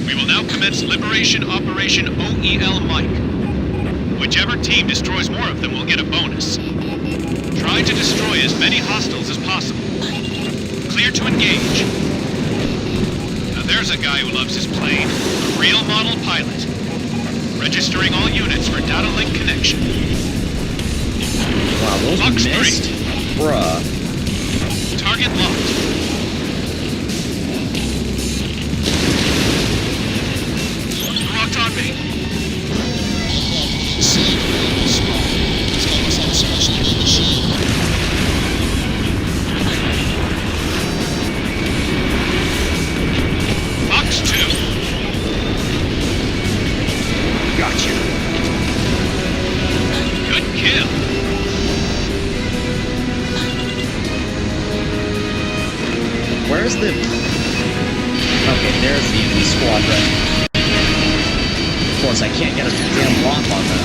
We will now commence Liberation Operation OEL Mike. Whichever team destroys more of them will get a bonus. Try to destroy as many hostiles as possible. Clear to engage. Now there's a guy who loves his plane, a real model pilot. Registering all units for data link connection. Wow, those Lock missed? straight. Bruh. Target locked. Locked on me. where's the... Okay, there's the enemy squadron. Of course, I can't get a damn lock on them.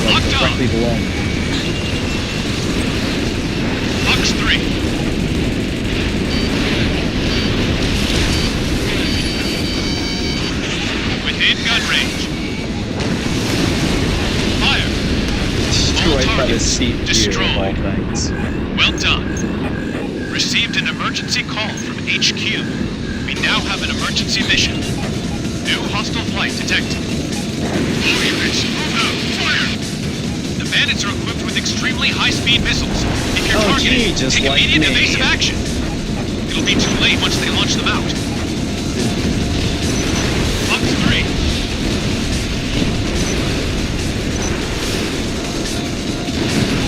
Like, directly below me. Fox 3. Within gun range. Fire. Destroyed by the CPU destroyed. of all things. Well done. Received an emergency call from HQ. We now have an emergency mission. New hostile flight detected. All units, move out. Fire! The bandits are equipped with extremely high-speed missiles. If you're targeted, just take like immediate me. evasive action. It'll be too late once they launch them out. Fox 3.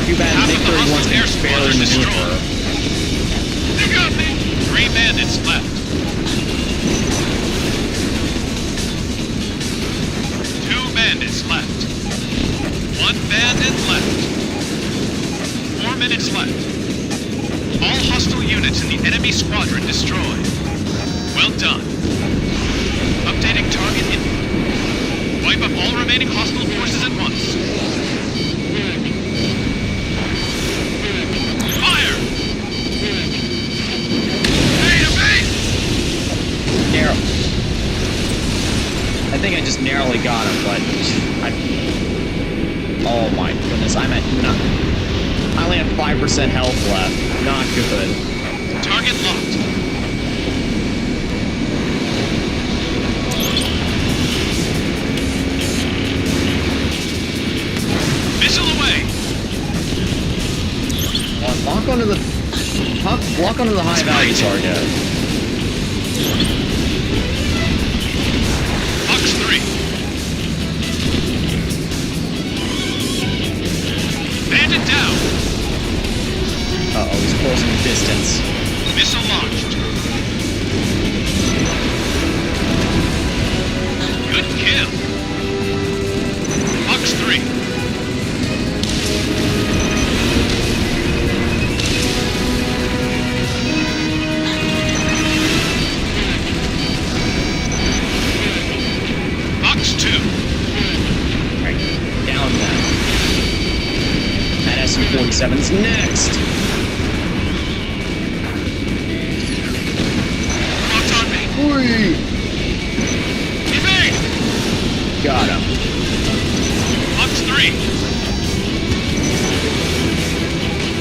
Too bad Half Nick of the 31's hostile air can barely squadron destroyed. maneuver. You got me. 3 bandits left. 2 bandits left. 1 bandit left. 4 minutes left. All hostile units in the enemy squadron destroyed. Well done. Updating target info. Wipe up all remaining hostile forces at once. Fire! Narrow. I think I just narrowly got him, but oh my goodness, I'm at I only have 5% health left. Not good. Target locked. Missile away. Lock onto the high value target. Fox 3. Bandit down. Uh-oh, he's closing the distance. Missile launched. Good kill. Fox 3. Fox 2. Right, down now. That SU-47's next. Locked on me. Whee! Evade. Got him. Fox 3.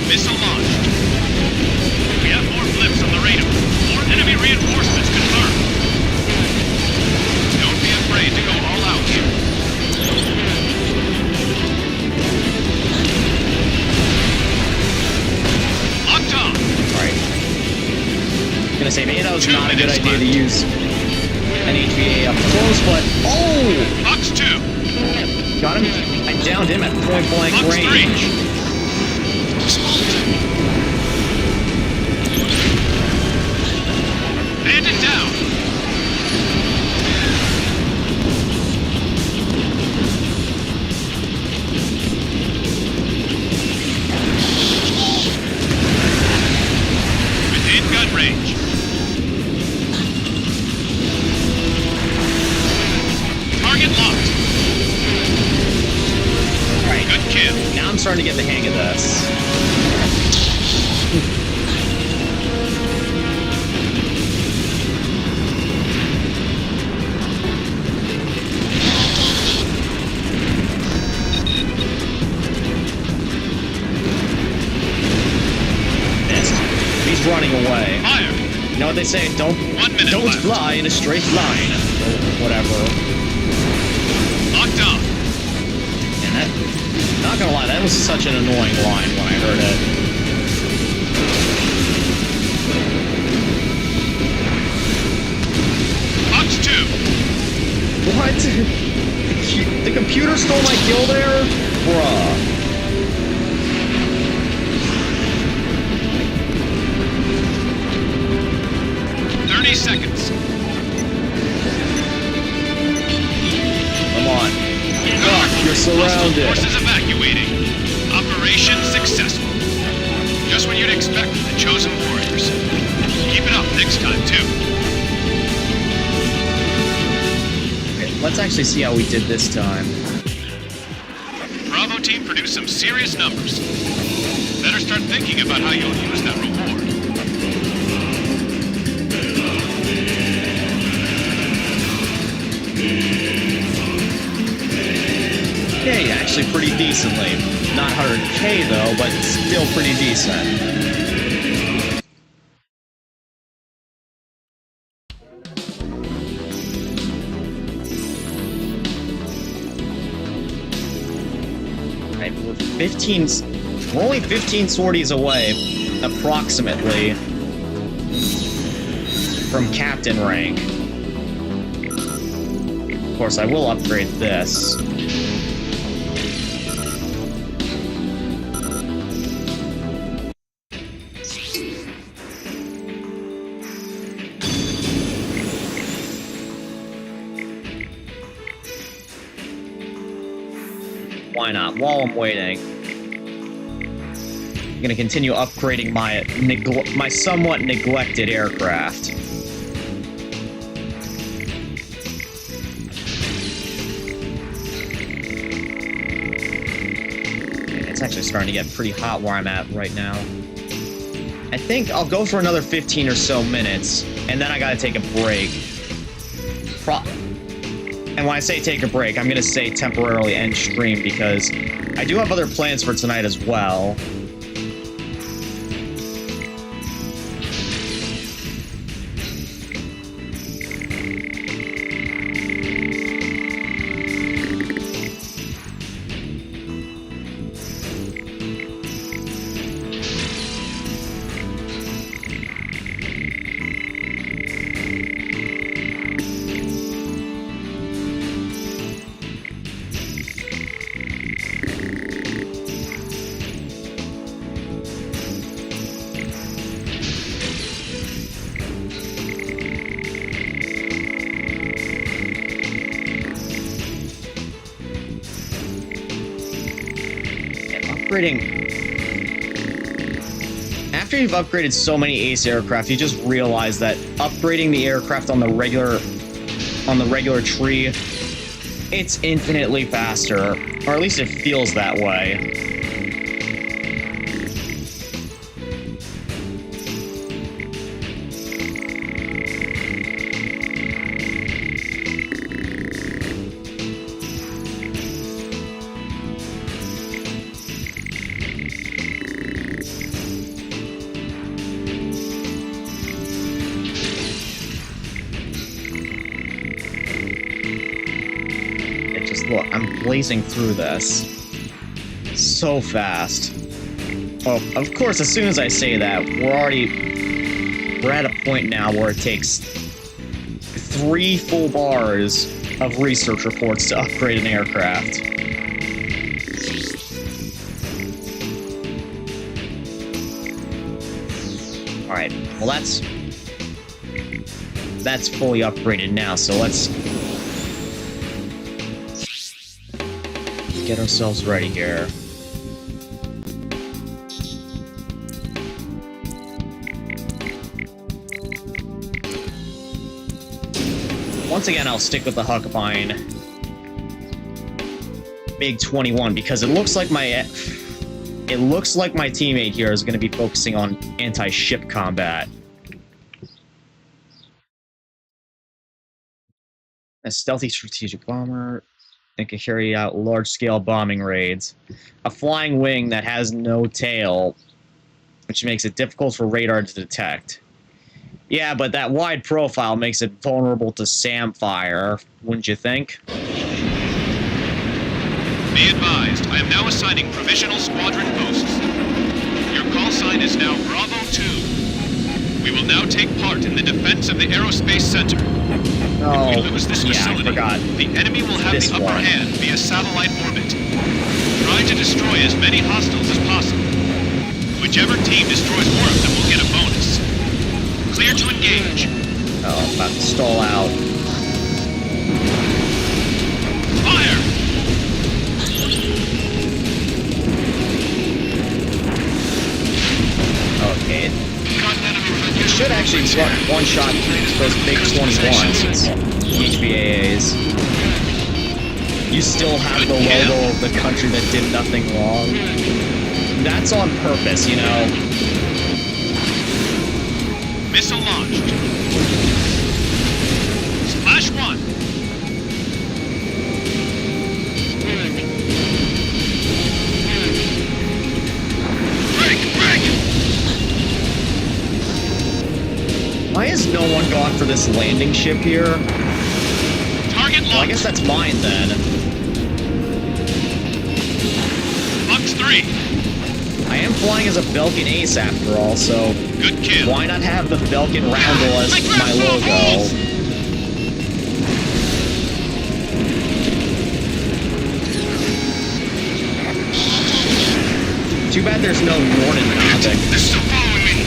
Missile launched. We have more blips on the radar. More enemy reinforcements confirmed. Don't be afraid to go all out here. Locked on. Right. Gonna say maybe that was 2 not a good minutes idea to left. use an HVA up close, but oh! Fox 2. Got him. I downed him at point blank Fox 3. range. Bandit down. Within gun range. Target locked. Right. Good kill. Now I'm starting to get the hang of this. Missed. He's running away. Fire. You know what they say? Don't 1 minute don't left. fly in a straight line. Or whatever. Locked on. And that, not gonna lie, that was such an annoying line when I heard it. Fox 2. What? The computer stole my kill there? Bruh. 30 seconds. Come on. Fuck, you're surrounded. Forces evacuating. Operation successful. Just Just when you'd expect the chosen warriors. Keep it up next time, too. Okay, let's actually see how we did this time. Bravo team produced some serious numbers. Better start thinking about how you'll use that reward. Okay, actually pretty decently. Not 100K though, but still pretty decent. Alright, we're only 15 sorties away, approximately, from captain rank. Of course, I will upgrade this. Why not? While I'm waiting, I'm gonna continue upgrading my somewhat neglected aircraft. And it's actually starting to get pretty hot where I'm at right now. I think I'll go for another 15 or so minutes, and then I gotta take a break. And when I say take a break, I'm going to say temporarily end stream because I do have other plans for tonight as well. After you've upgraded so many ace aircraft, you just realize that upgrading the aircraft on the regular tree, it's infinitely faster, or at least it feels that way. Look, I'm blazing through this so fast. Well, of course, as soon as I say that, we're at a point now where it takes 3 full bars of research reports to upgrade an aircraft. Alright, well that's fully upgraded now, so let's get ourselves ready here. Once again, I'll stick with the Huckabine MiG-21 because it looks like my teammate here is going to be focusing on anti-ship combat. A stealthy strategic bomber. And can carry out large-scale bombing raids. A flying wing that has no tail, which makes it difficult for radar to detect. Yeah, but that wide profile makes it vulnerable to SAM fire, wouldn't you think? Be advised, I am now assigning provisional squadron posts. Your call sign is now Bravo 2. We will now take part in the defense of the Aerospace Center. Oh, if we lose this facility, I forgot. The enemy will have the upper hand via satellite orbit. Try to destroy as many hostiles as possible. Whichever team destroys more of them will get a bonus. Clear to engage. Oh, I'm about to stall out. Fire! should actually one-shot those big 21s, HVAAs. You still have the logo of the country that did nothing wrong. That's on purpose, you know. Missile launched. Splash 1. Why has no one gone for this landing ship here? Target Well, I locked. guess that's mine then. Fox 3. I am flying as a Belkin Ace after all, so Good kill. why not have the Belkin Roundel as my logo? Too bad there's no Norden Navik. They're still following me.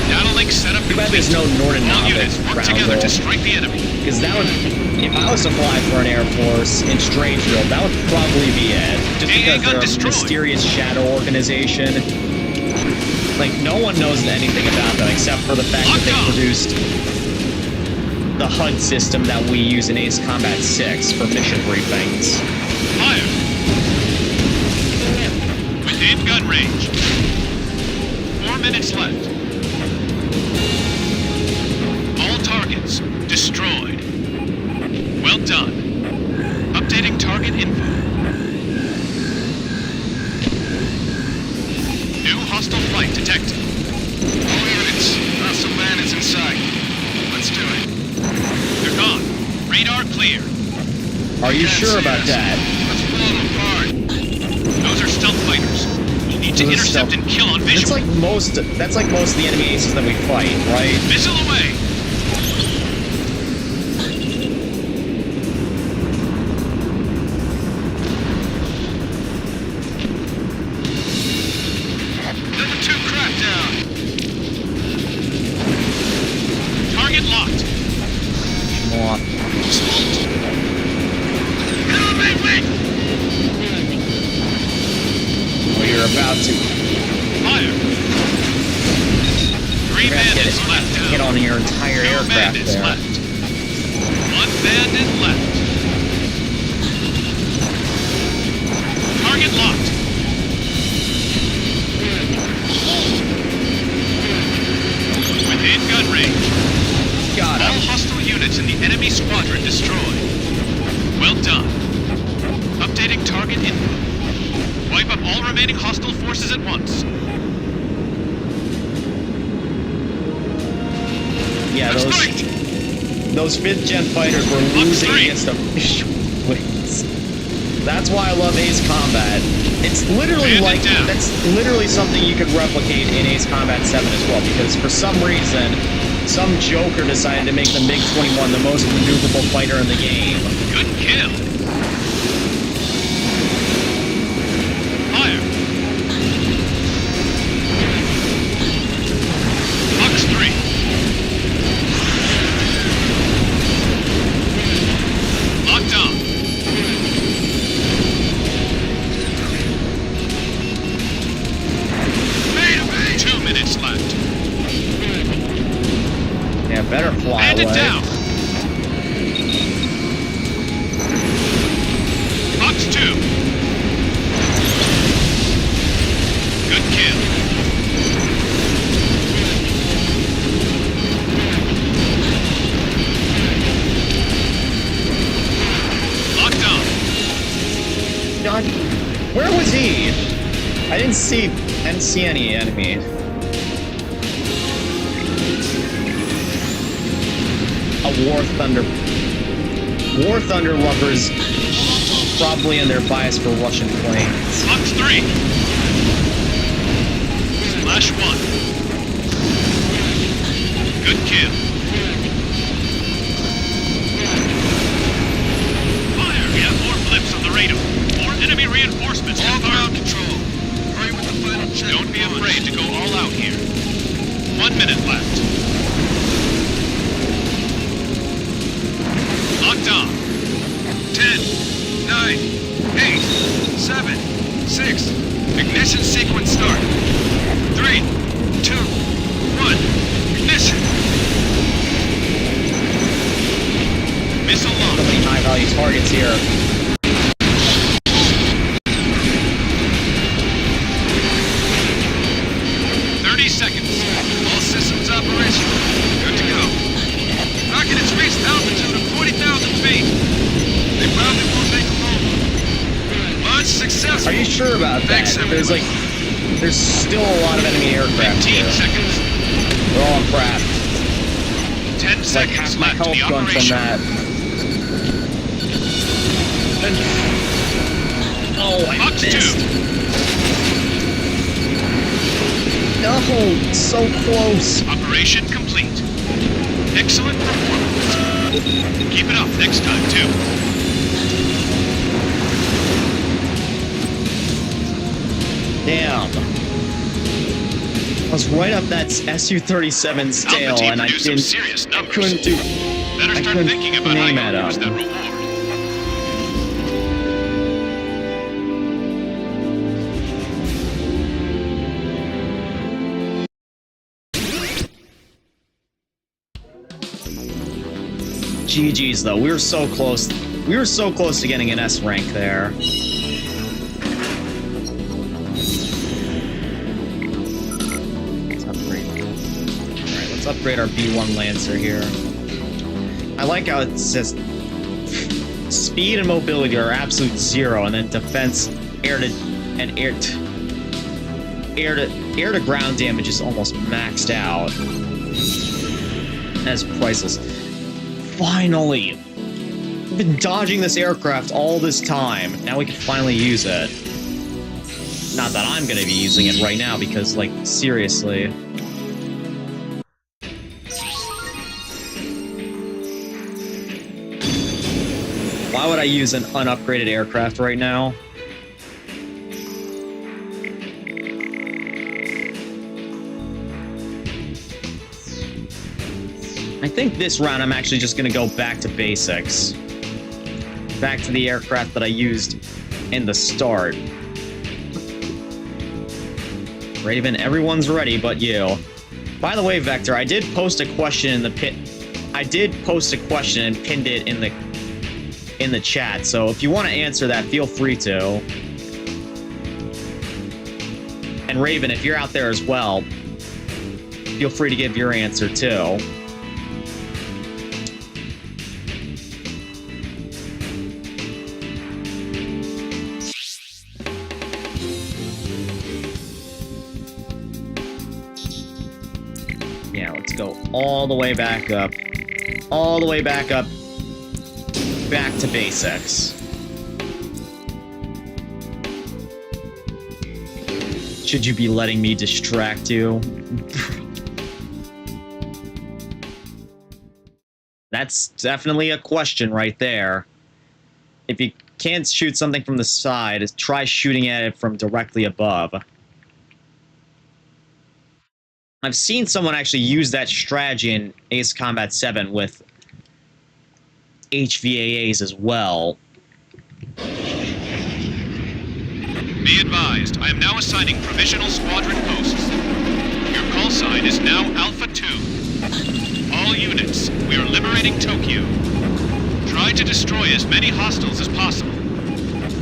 Data link set up. Too bad there's no Norden All Navik units work together to Roundel. strike the enemy. Because that would, if I was to fly for an Air Force in Strangefield, that would probably be it. Just AA because gun they're a destroyed. mysterious shadow organization. Like, no one knows anything about them except for the fact that they Lockdown. produced the HUD system that we use in Ace Combat 6 for mission briefings. Fire. Within gun range. 4 minutes left. All targets destroyed. Well done. Updating target info. New hostile flight detected. All units, hostile bandits in sight. Let's do it. They're gone. Radar clear. Are you sure about that? Let's blow them apart. Those are stealth fighters. We'll need to Those are intercept stealth- and kill on That's visual. like most of the enemy aces that we fight, right? Missile away. Number 2 crackdown. Target locked. Come on. Well, you're about to. Fire. 3 You're gonna bandits left. hit on your entire No aircraft bandits there. left. 1 bandit left. Target locked. Within gun range. Got All him. hostile units in the enemy squadron destroyed. Well done. Updating target info. Wipe up all remaining hostile forces at once. Yeah, Let's those fight! those 5th gen fighters were Box losing 3. against the visual wings. That's why I love Ace Combat. It's literally Bandit down. that's literally something you could replicate in Ace Combat 7 as well, because for some reason, some joker decided to make the MiG-21 the most maneuverable fighter in the game. Good kill. Fire. Fox 3. Locked on. Made away. 2 minutes left. Yeah, better fly Bandit away. down. Fox 2. Good kill. Locked on. God, where was he? I didn't see any enemy. War Thunder lovers probably in their bias for Russian planes. Fox 3. Splash 1. Good kill. Fire! We have more blips on the radar. More enemy reinforcements. All ground control. Hurry with the final check. Don't be afraid to go all out here. 1 minute left. Locked on. 10, 9, 8, 7, 6. Ignition sequence start. 3, 2, 1. targets here. 30 seconds. All systems operational. Good to go. Rocket has reached altitude of 40,000 feet. They probably won't make a move. Launch successful. Are you sure about that? Thanks, everybody. There's still a lot of enemy aircraft 15 here. seconds. They're all crap. 10 Like half seconds my left to health the gone from operation. that. Oh, I Fox 2. missed. No, so close. Operation complete. Excellent performance. Keep it up next time, too. Damn. I was right up that Su-37's tail, Alpha team and I produced some didn't. serious I numbers. couldn't do. Better I start couldn't thinking about how aim you at use him. that reward. GG's though. We were so close. We were so close to getting an S rank there. Let's upgrade. Alright, let's upgrade our B1 Lancer here. I like how it says speed and mobility are absolute 0, and then defense, air to ground damage is almost maxed out. That's priceless. Finally! We've been dodging this aircraft all this time. Now we can finally use it. Not that I'm gonna be using it right now, because, like, seriously. Why would I use an unupgraded aircraft right now? I think this round I'm actually just gonna go back to basics. Back to the aircraft that I used in the start. Raven, everyone's ready but you. By the way, Vector, I did post a question in the pit. I did post a question and pinned it in the chat, so if you want to answer that, feel free to. And Raven, if you're out there as well, feel free to give your answer too. Yeah, let's go all the way back up. All the way back up. Back to basics. Should you be letting me distract you? That's definitely a question right there. If you can't shoot something from the side, try shooting at it from directly above. I've seen someone actually use that strategy in Ace Combat 7 with HVAAs as well. Be advised, I am now assigning provisional squadron posts. Your call sign is now Alpha 2. All units, we are liberating Tokyo. Try to destroy as many hostiles as possible.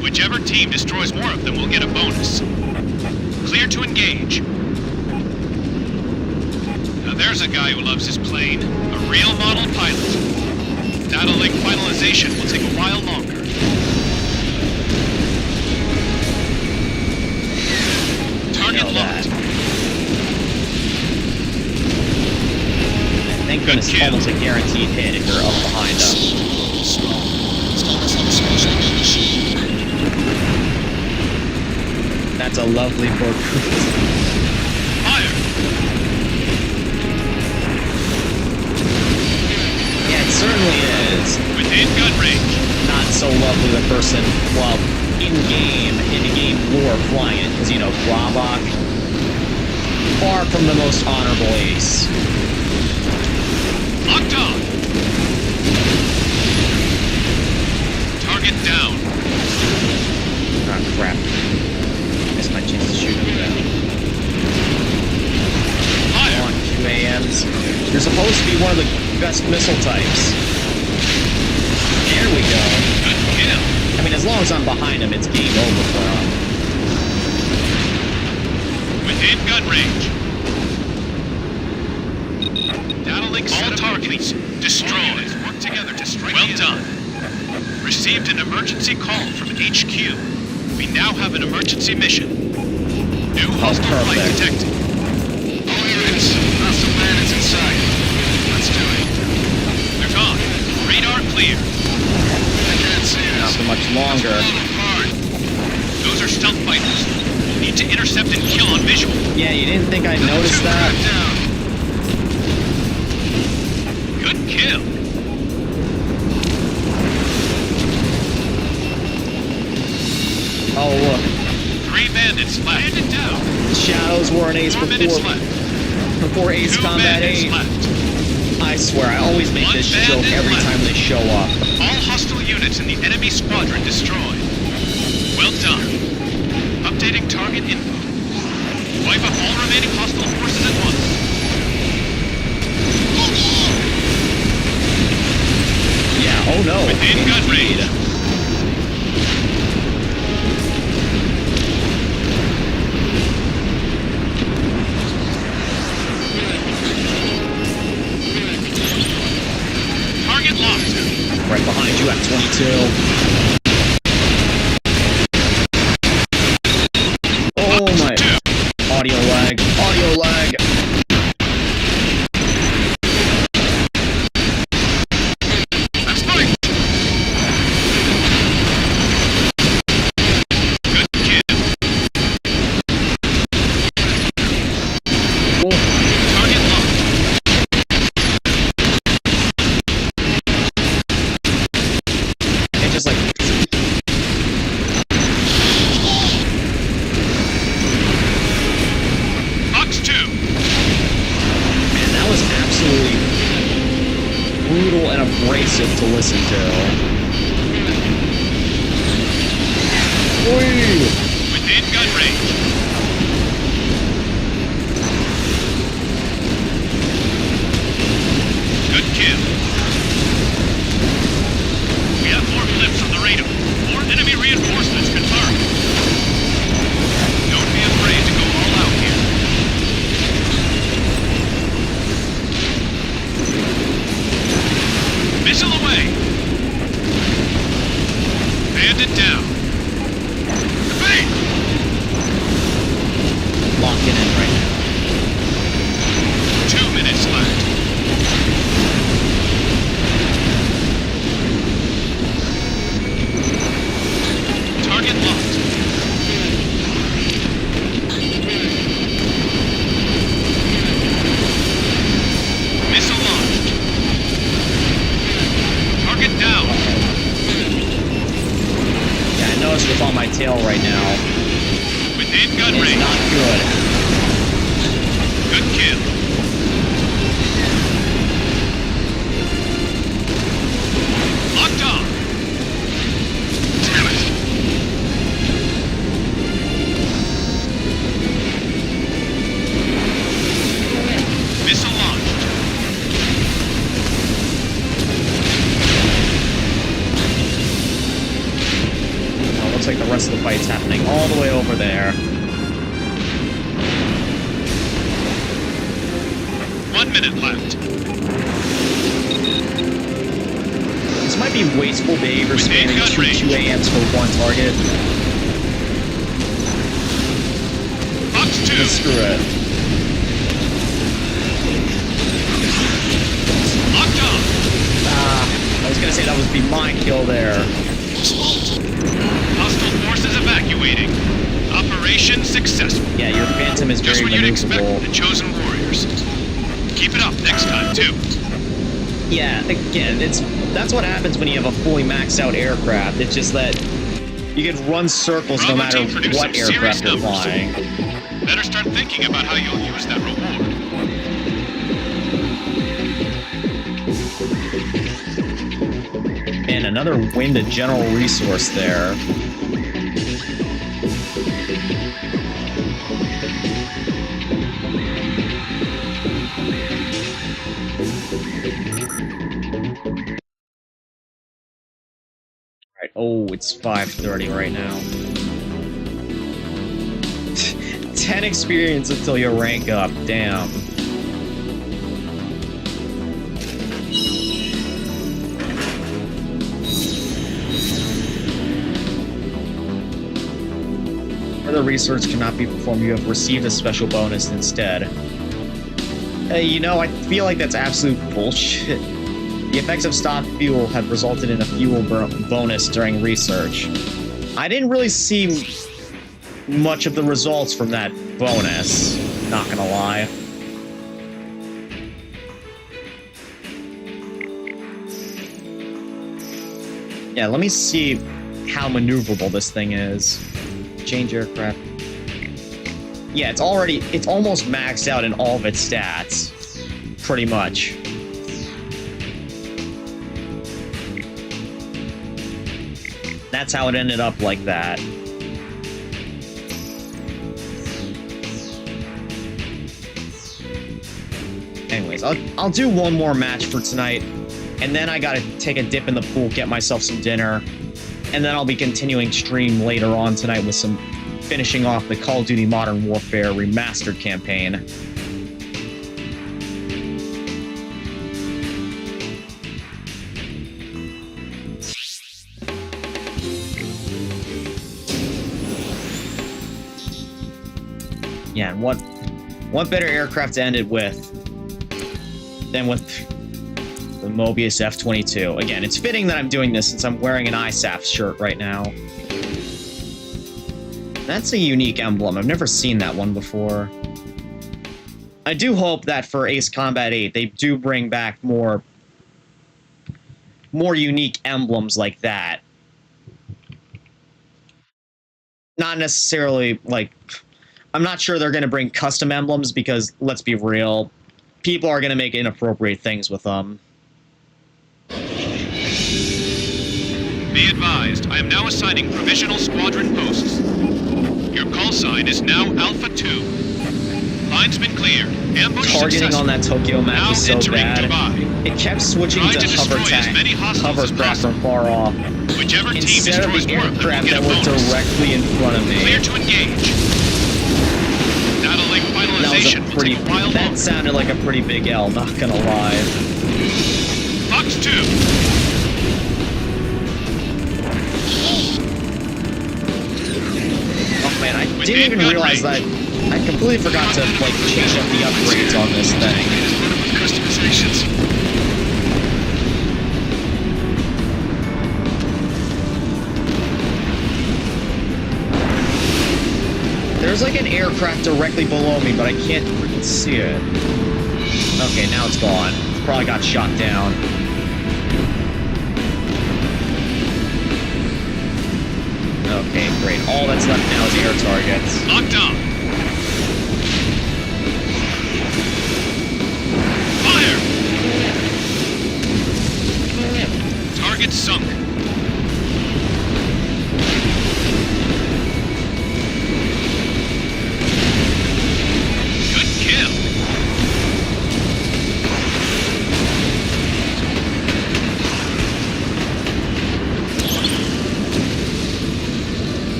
Whichever team destroys more of them will get a bonus. Clear to engage. Now there's a guy who loves his plane, a real model pilot. Data link finalization will take a while longer. Target locked. Thank goodness it's almost a guaranteed hit if you're up behind us. That's a lovely book. Fire! Yeah, it certainly is. Within gun range. Not so lovely the person, well, in-game lore flying it, because, you know, Grabach, far from the most honorable ace. Locked on. Target down. Ah, crap. Missed my chance to shoot him down. Fire! Come on, QAMs. You're supposed to be one of the best missile types. There we go. Good kill. I mean, as long as I'm behind him, it's game over for him. Within gun range. Data link all targets destroyed. Work together to strike. Well done. Received an emergency call from HQ. We now have an emergency mission. New hostile flight detected. All units, hostile bandits in sight. Let's do it. They're gone. Radar clear. I can't see this. Not for much longer. Those are stealth fighters. We'll need to intercept and kill on visual. Yeah, you didn't think I'd notice that? Good kill. Oh, look. 3 bandits left. Bandit down. Shadows were an ace 4 minutes before left. Ace 2 Combat bandits 8. left. I swear, I always make this One joke bandit every left. time they show up. All hostile units in the enemy squadron destroyed. Well done. Updating target info. Wipe up all remaining hostile forces at once. Yeah, oh no. Within gun range. Target locked. Right behind you at 22. Oh my. Audio lag. Audio lag. That's fine. Good kill. Whoa. Target locked. It just like. Box 2. Man, that was absolutely brutal and abrasive to listen to. Whee! Within gun range. Good kill. We have more blips on the radar. More enemy reinforcements confirmed. Don't be afraid to go all out here. Missile away. Bandit down. Evade. Locking in right now. 2 minutes left. Target locked. Missile launched. Target down. Yeah, I noticed what's on my tail right now. Within gun It's range. not good. Good kill. Locked on. Damn it. Missile launched. Well, looks like the rest of the fight's happening all the way over there. 1 minute left. This might be wasteful behavior Within spamming gun two range. 2AMs for one target. Box 2. But screw it. Locked on. I was gonna say that was be my kill there. Hostile forces evacuating. Operation successful. Yeah, your Phantom is Just very what you'd expect maneuverable. from the chosen warriors. Keep it up next time, too. Yeah, again, that's what happens when you have a fully maxed out aircraft. It's just that you can run circles no Bravo matter team produced what some serious aircraft you're numbers. flying. Better start thinking about how you'll use that reward. And another win to general resource there. right. Oh, it's 5:30 right now. 10 experience until you rank up. Damn. Further research cannot be performed. You have received a special bonus instead. You know, I feel like that's absolute bullshit. The effects of stopped fuel have resulted in a fuel bonus during research. I didn't really see much of the results from that bonus, not gonna lie. Yeah, let me see how maneuverable this thing is. Change aircraft. Yeah, it's almost maxed out in all of its stats. Pretty much. That's how it ended up like that. Anyways, I'll do one more match for tonight, and then I gotta take a dip in the pool, get myself some dinner, and then I'll be continuing stream later on tonight with some finishing off the Call of Duty Modern Warfare Remastered campaign. Yeah, and what better aircraft to end it with than with the Mobius F-22. Again, it's fitting that I'm doing this since I'm wearing an ISAF shirt right now. That's a unique emblem. I've never seen that one before. I do hope that for Ace Combat 8, they do bring back more unique emblems like that. Not necessarily, like... I'm not sure they're going to bring custom emblems because, let's be real, people are going to make inappropriate things with them. Be advised, I am now assigning provisional squadron posts. Your call sign is now Alpha 2. Line's been cleared. Ambush Targeting on that Tokyo map now was so bad. Dubai. It kept switching to hovercraft from far off. Whichever team instead of destroys the more of them will aircraft get a that were bonus. directly in front of me. Clear to engage. Battle link finalization will take a while that longer. sounded like a pretty big L, not gonna lie. Fox 2. Oh man, I didn't even realize that. I completely forgot to like change up the upgrades on this thing. Customizations. There's like an aircraft directly below me, but I can't freaking see it. Okay, now it's gone. Probably got shot down. Okay, great. All that's left now is air targets. Locked on. Fire! Target sunk. Good kill.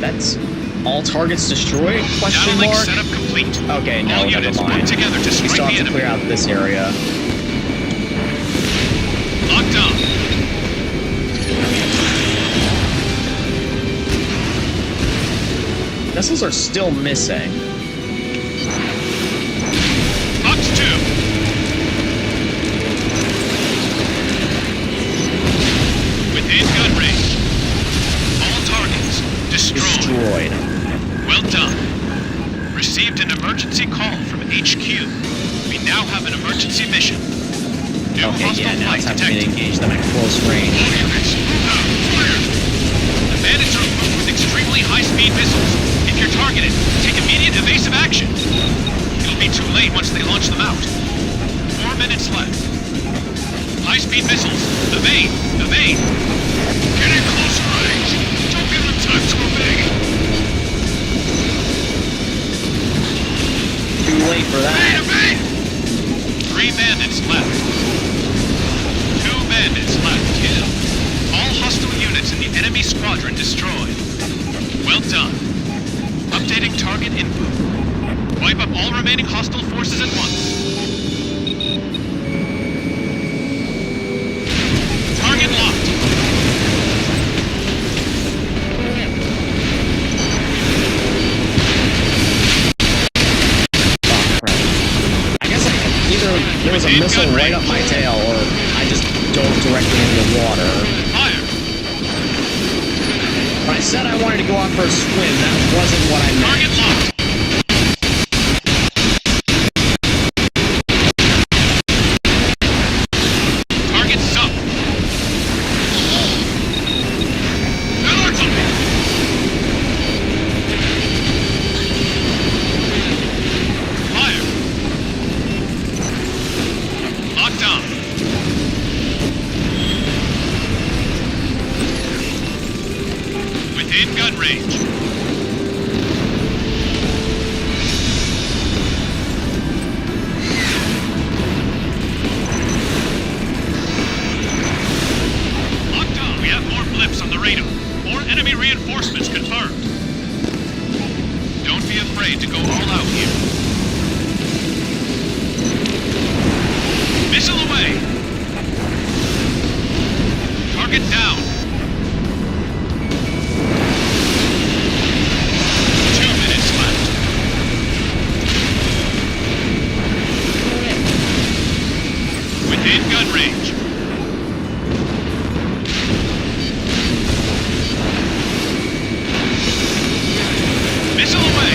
That's all targets destroyed? Question Battle link mark? setup complete. Okay, no, All never units work mind. together to We strike still the have to enemy. clear out this area. Locked on. Missiles are still missing. Fox 2. Within gun range. All targets destroyed. Well done. Received an emergency call from HQ. We now have an emergency mission. New Okay, hostile yeah, now flight it's time for me to detected. engage them at close range. All units, move out. Fire. The bandits are equipped with extremely high-speed missiles. If you're targeted, take immediate evasive action. It'll be too late once they launch them out. 4 minutes left. High-speed missiles. Evade. Evade. Get in close range. Don't give them time to evade. Too late for that. Evade. 3 bandits left. 2 bandits left. Kill. All hostile units in the enemy squadron destroyed. Well done. Updating target info. Wipe up all remaining hostile forces at once. Target locked. I guess either there was a missile right up my tail, or I just dove directly into the water. Fire. When I said I wanted to go out for a swim, that wasn't what I meant. Target locked. Target sunk. Alert on me. Fire. Locked on. Within gun range. Locked on. We have more blips on the radar. More enemy reinforcements confirmed. Don't be afraid to go all out here. Missile away. Target down. 2 minutes left. Within gun range. Missile away.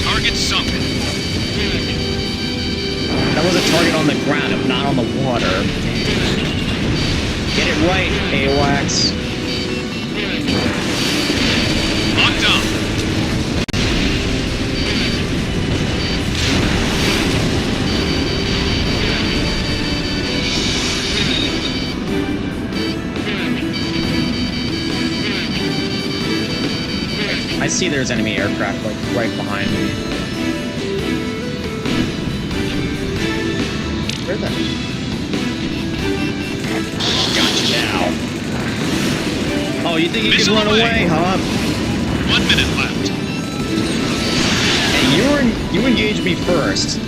Target sunken. That was a target on the ground, if not on the water. Get it right, AWACS. Locked on. I see there's enemy aircraft, like, right behind me. Where the... Gotcha now. Oh, you think you Missile can run away, huh? 1 minute left. Hey, you engaged me first.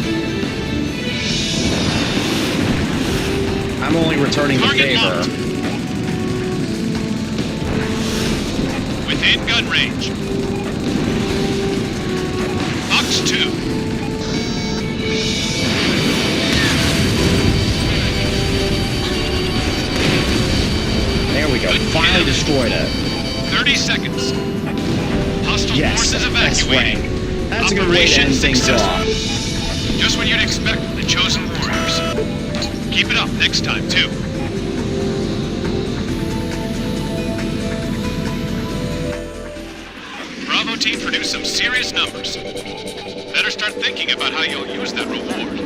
I'm only returning the Target favor. locked. Within gun range. Ox 2. There we go. Good Finally kill. destroyed it. 30 seconds. Hostile Yes, forces that's evacuating. right. That's a good way to end things off. Just what you'd expect from the chosen warriors. Keep it up next time, too. Bravo team produced some serious numbers. Better start thinking about how you'll use that reward.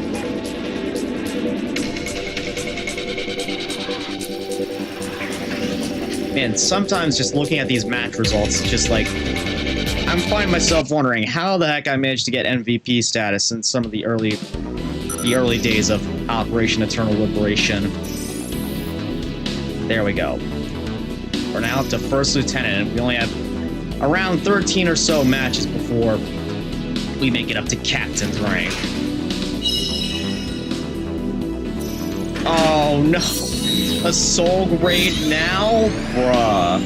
Man, sometimes just looking at these match results, it's just like, I'm finding myself wondering how the heck I managed to get MVP status in some of the early days of Operation Eternal Liberation. There we go. We're now up to First Lieutenant, and we only have around 13 or so matches before we make it up to Captain's rank. Oh no! Assault raid now? Bruh.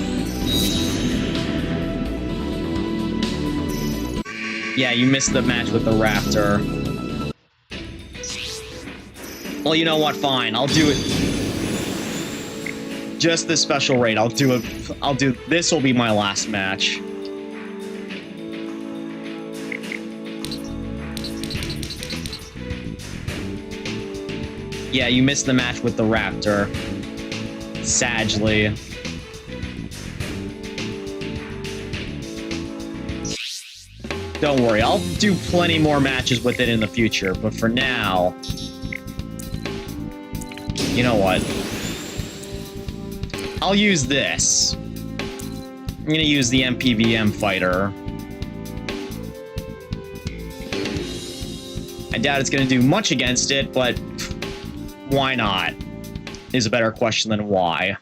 Yeah, you missed the match with the Raptor. Well, you know what? Fine, I'll do it. Just this special raid, I'll do it. This will be my last match. Yeah, you missed the match with the Raptor. Sagely. Don't worry, I'll do plenty more matches with it in the future, but for now... You know what? I'll use this. I'm gonna use the MPVM fighter. I doubt it's gonna do much against it, but why not? Is a better question than why.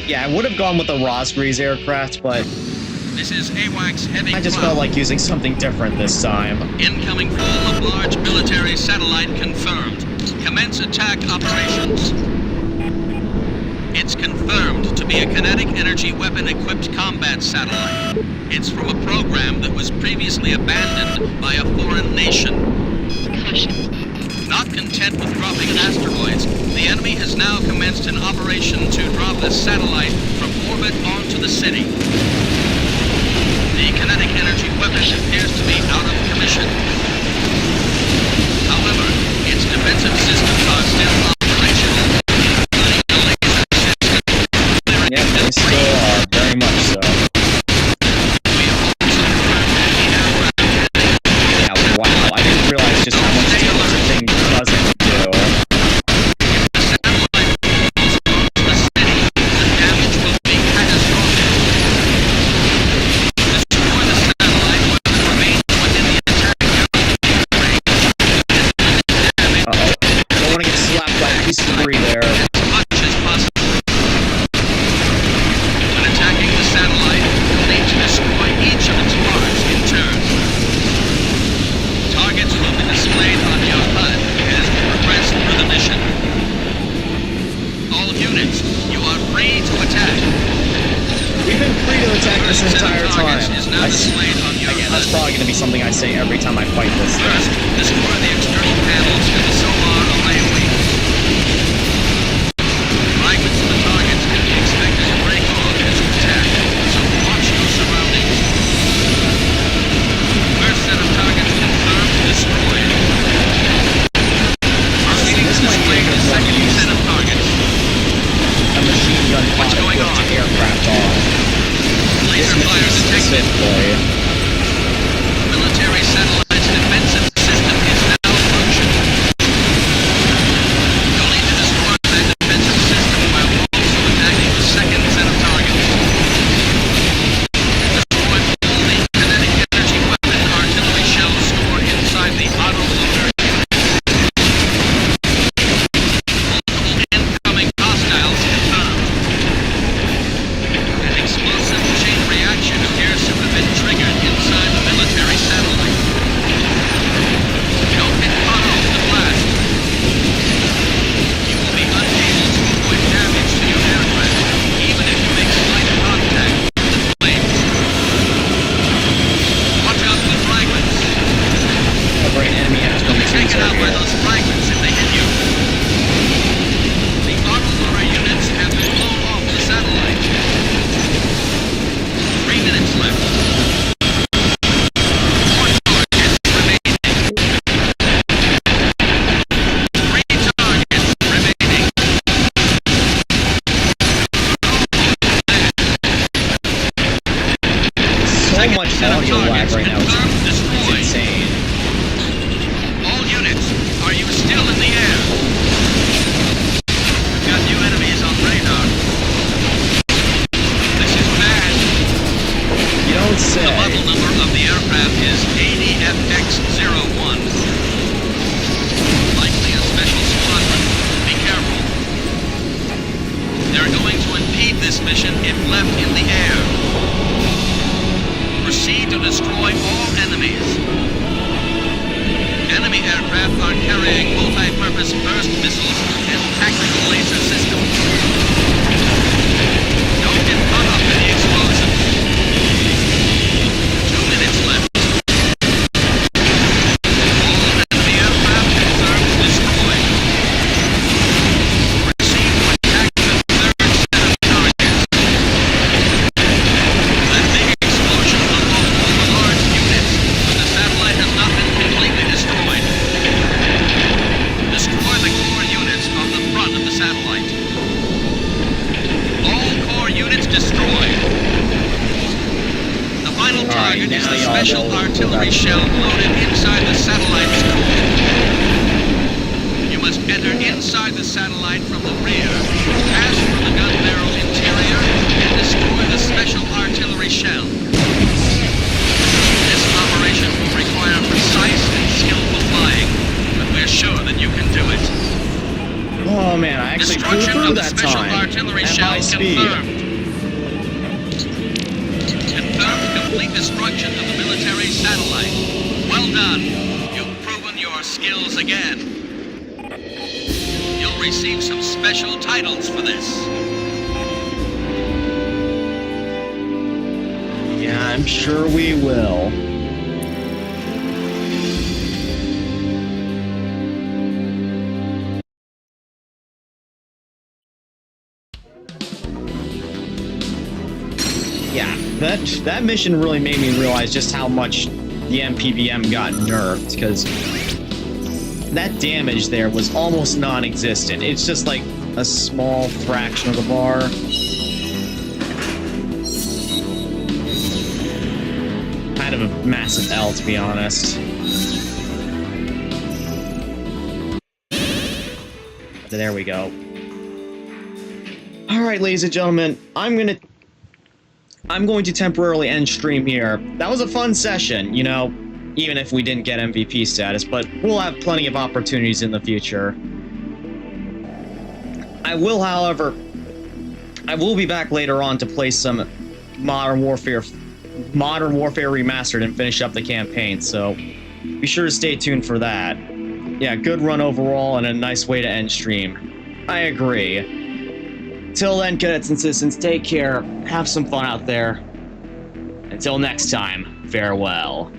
Yeah, I would have gone with the Rosgrea's aircraft, but This is AWACS Heavy I just Cloud. felt like using something different this time. Incoming fall of large military satellite confirmed. Commence attack operations. It's confirmed to be a kinetic energy weapon-equipped combat satellite. It's from a program that was previously abandoned by a foreign nation. Not content with dropping asteroids, the enemy has now commenced an operation to drop a satellite from orbit onto the city. The kinetic energy weapon appears to be out of commission. However, its defensive systems are still operational, including the laser system. Yeah, they still are, very much so. We have also confirmed anti-aircraft. Yeah, wow, I didn't realize just how much damage the thing doesn't do. The satellite falls onto the city. The damage will be catastrophic. Destroy the satellite while it remains within the attack range. Uh-oh, don't want to get slapped by a piece of debris there. As much as possible. When attacking the satellite, you'll need to destroy each of its parts in turn. Targets will be displayed on your HUD as you progress through the mission. All units, you are free to attack. We've been free to attack this First set of entire targets time. is now displayed on your Again, HUD. that's probably going to be something I say every time I fight this thing. First, destroy the external panels and the solar array wings. Fragments of the targets can be expected to break off as you attack, so watch your surroundings. First set of targets confirmed destroyed. Proceeding to This might display be a the good one to second use. set of targets. A machine gun What's pod going equipped on? aircraft on. Laser This fire mission detected. specifically. Military satellite's defensive system is now functional. You'll need to destroy that defensive system while also attacking the second set of targets. Destroy all the kinetic energy weapon artillery shells stored inside the autoloader unit. Multiple incoming hostiles confirmed. An explosive chain reaction appears to have been triggered inside the military satellite. Don't get caught off the blast. You will be unable to avoid damage to your aircraft, even if you make slight contact with the flames. Watch out for fragments. A great enemy has You'll be been taken out by here. those fragments if they hit you. The autoloader units have been blown off the satellite. 3 minutes left. 4 targets remaining. 3 targets remaining. So Second much set of audio lag targets right now. confirmed It's destroyed. insane. All units, are you still in the air? We've got new enemies on radar. This is bad. You don't say. The model number of the aircraft is ADFX-01. Likely a special squadron. Be careful. They're going to impede this mission if left in the air. Proceed to destroy all enemies. Enemy aircraft are carrying multi-purpose burst missiles and tactical laser systems. Don't get caught up in the explosives. 2 minutes left. All enemy aircraft confirmed destroyed. Proceed to attack the third set of targets. That big explosion will blow all the large units, but the satellite has not been completely destroyed. Destroy the core units on the front of the satellite. special they'll- artillery that's- shell loaded inside the satellite's core. You must enter inside the satellite from the rear, pass through the gun barrel interior, and destroy the special artillery shell. This operation will require precise and skillful flying, but we're sure that you can do it. Oh man, I actually flew Destruction through of the that special time artillery at shell high speed. confirmed. Confirmed complete destruction of the military satellite. Well done. You've proven your skills again. You'll receive some special titles for this. Yeah, I'm sure we will. Yeah, that mission really made me realize just how much the MPVM got nerfed, because that damage there was almost non-existent. It's just like a small fraction of the bar. Kind of a massive L, to be honest. There we go. Alright, ladies and gentlemen, I'm going to temporarily end stream here. That was a fun session, you know, even if we didn't get MVP status, but we'll have plenty of opportunities in the future. I will, however, be back later on to play some Modern Warfare Remastered and finish up the campaign, so be sure to stay tuned for that. Yeah, good run overall and a nice way to end stream. I agree. Till then, cadets and citizens, take care, have some fun out there. Until next time, farewell.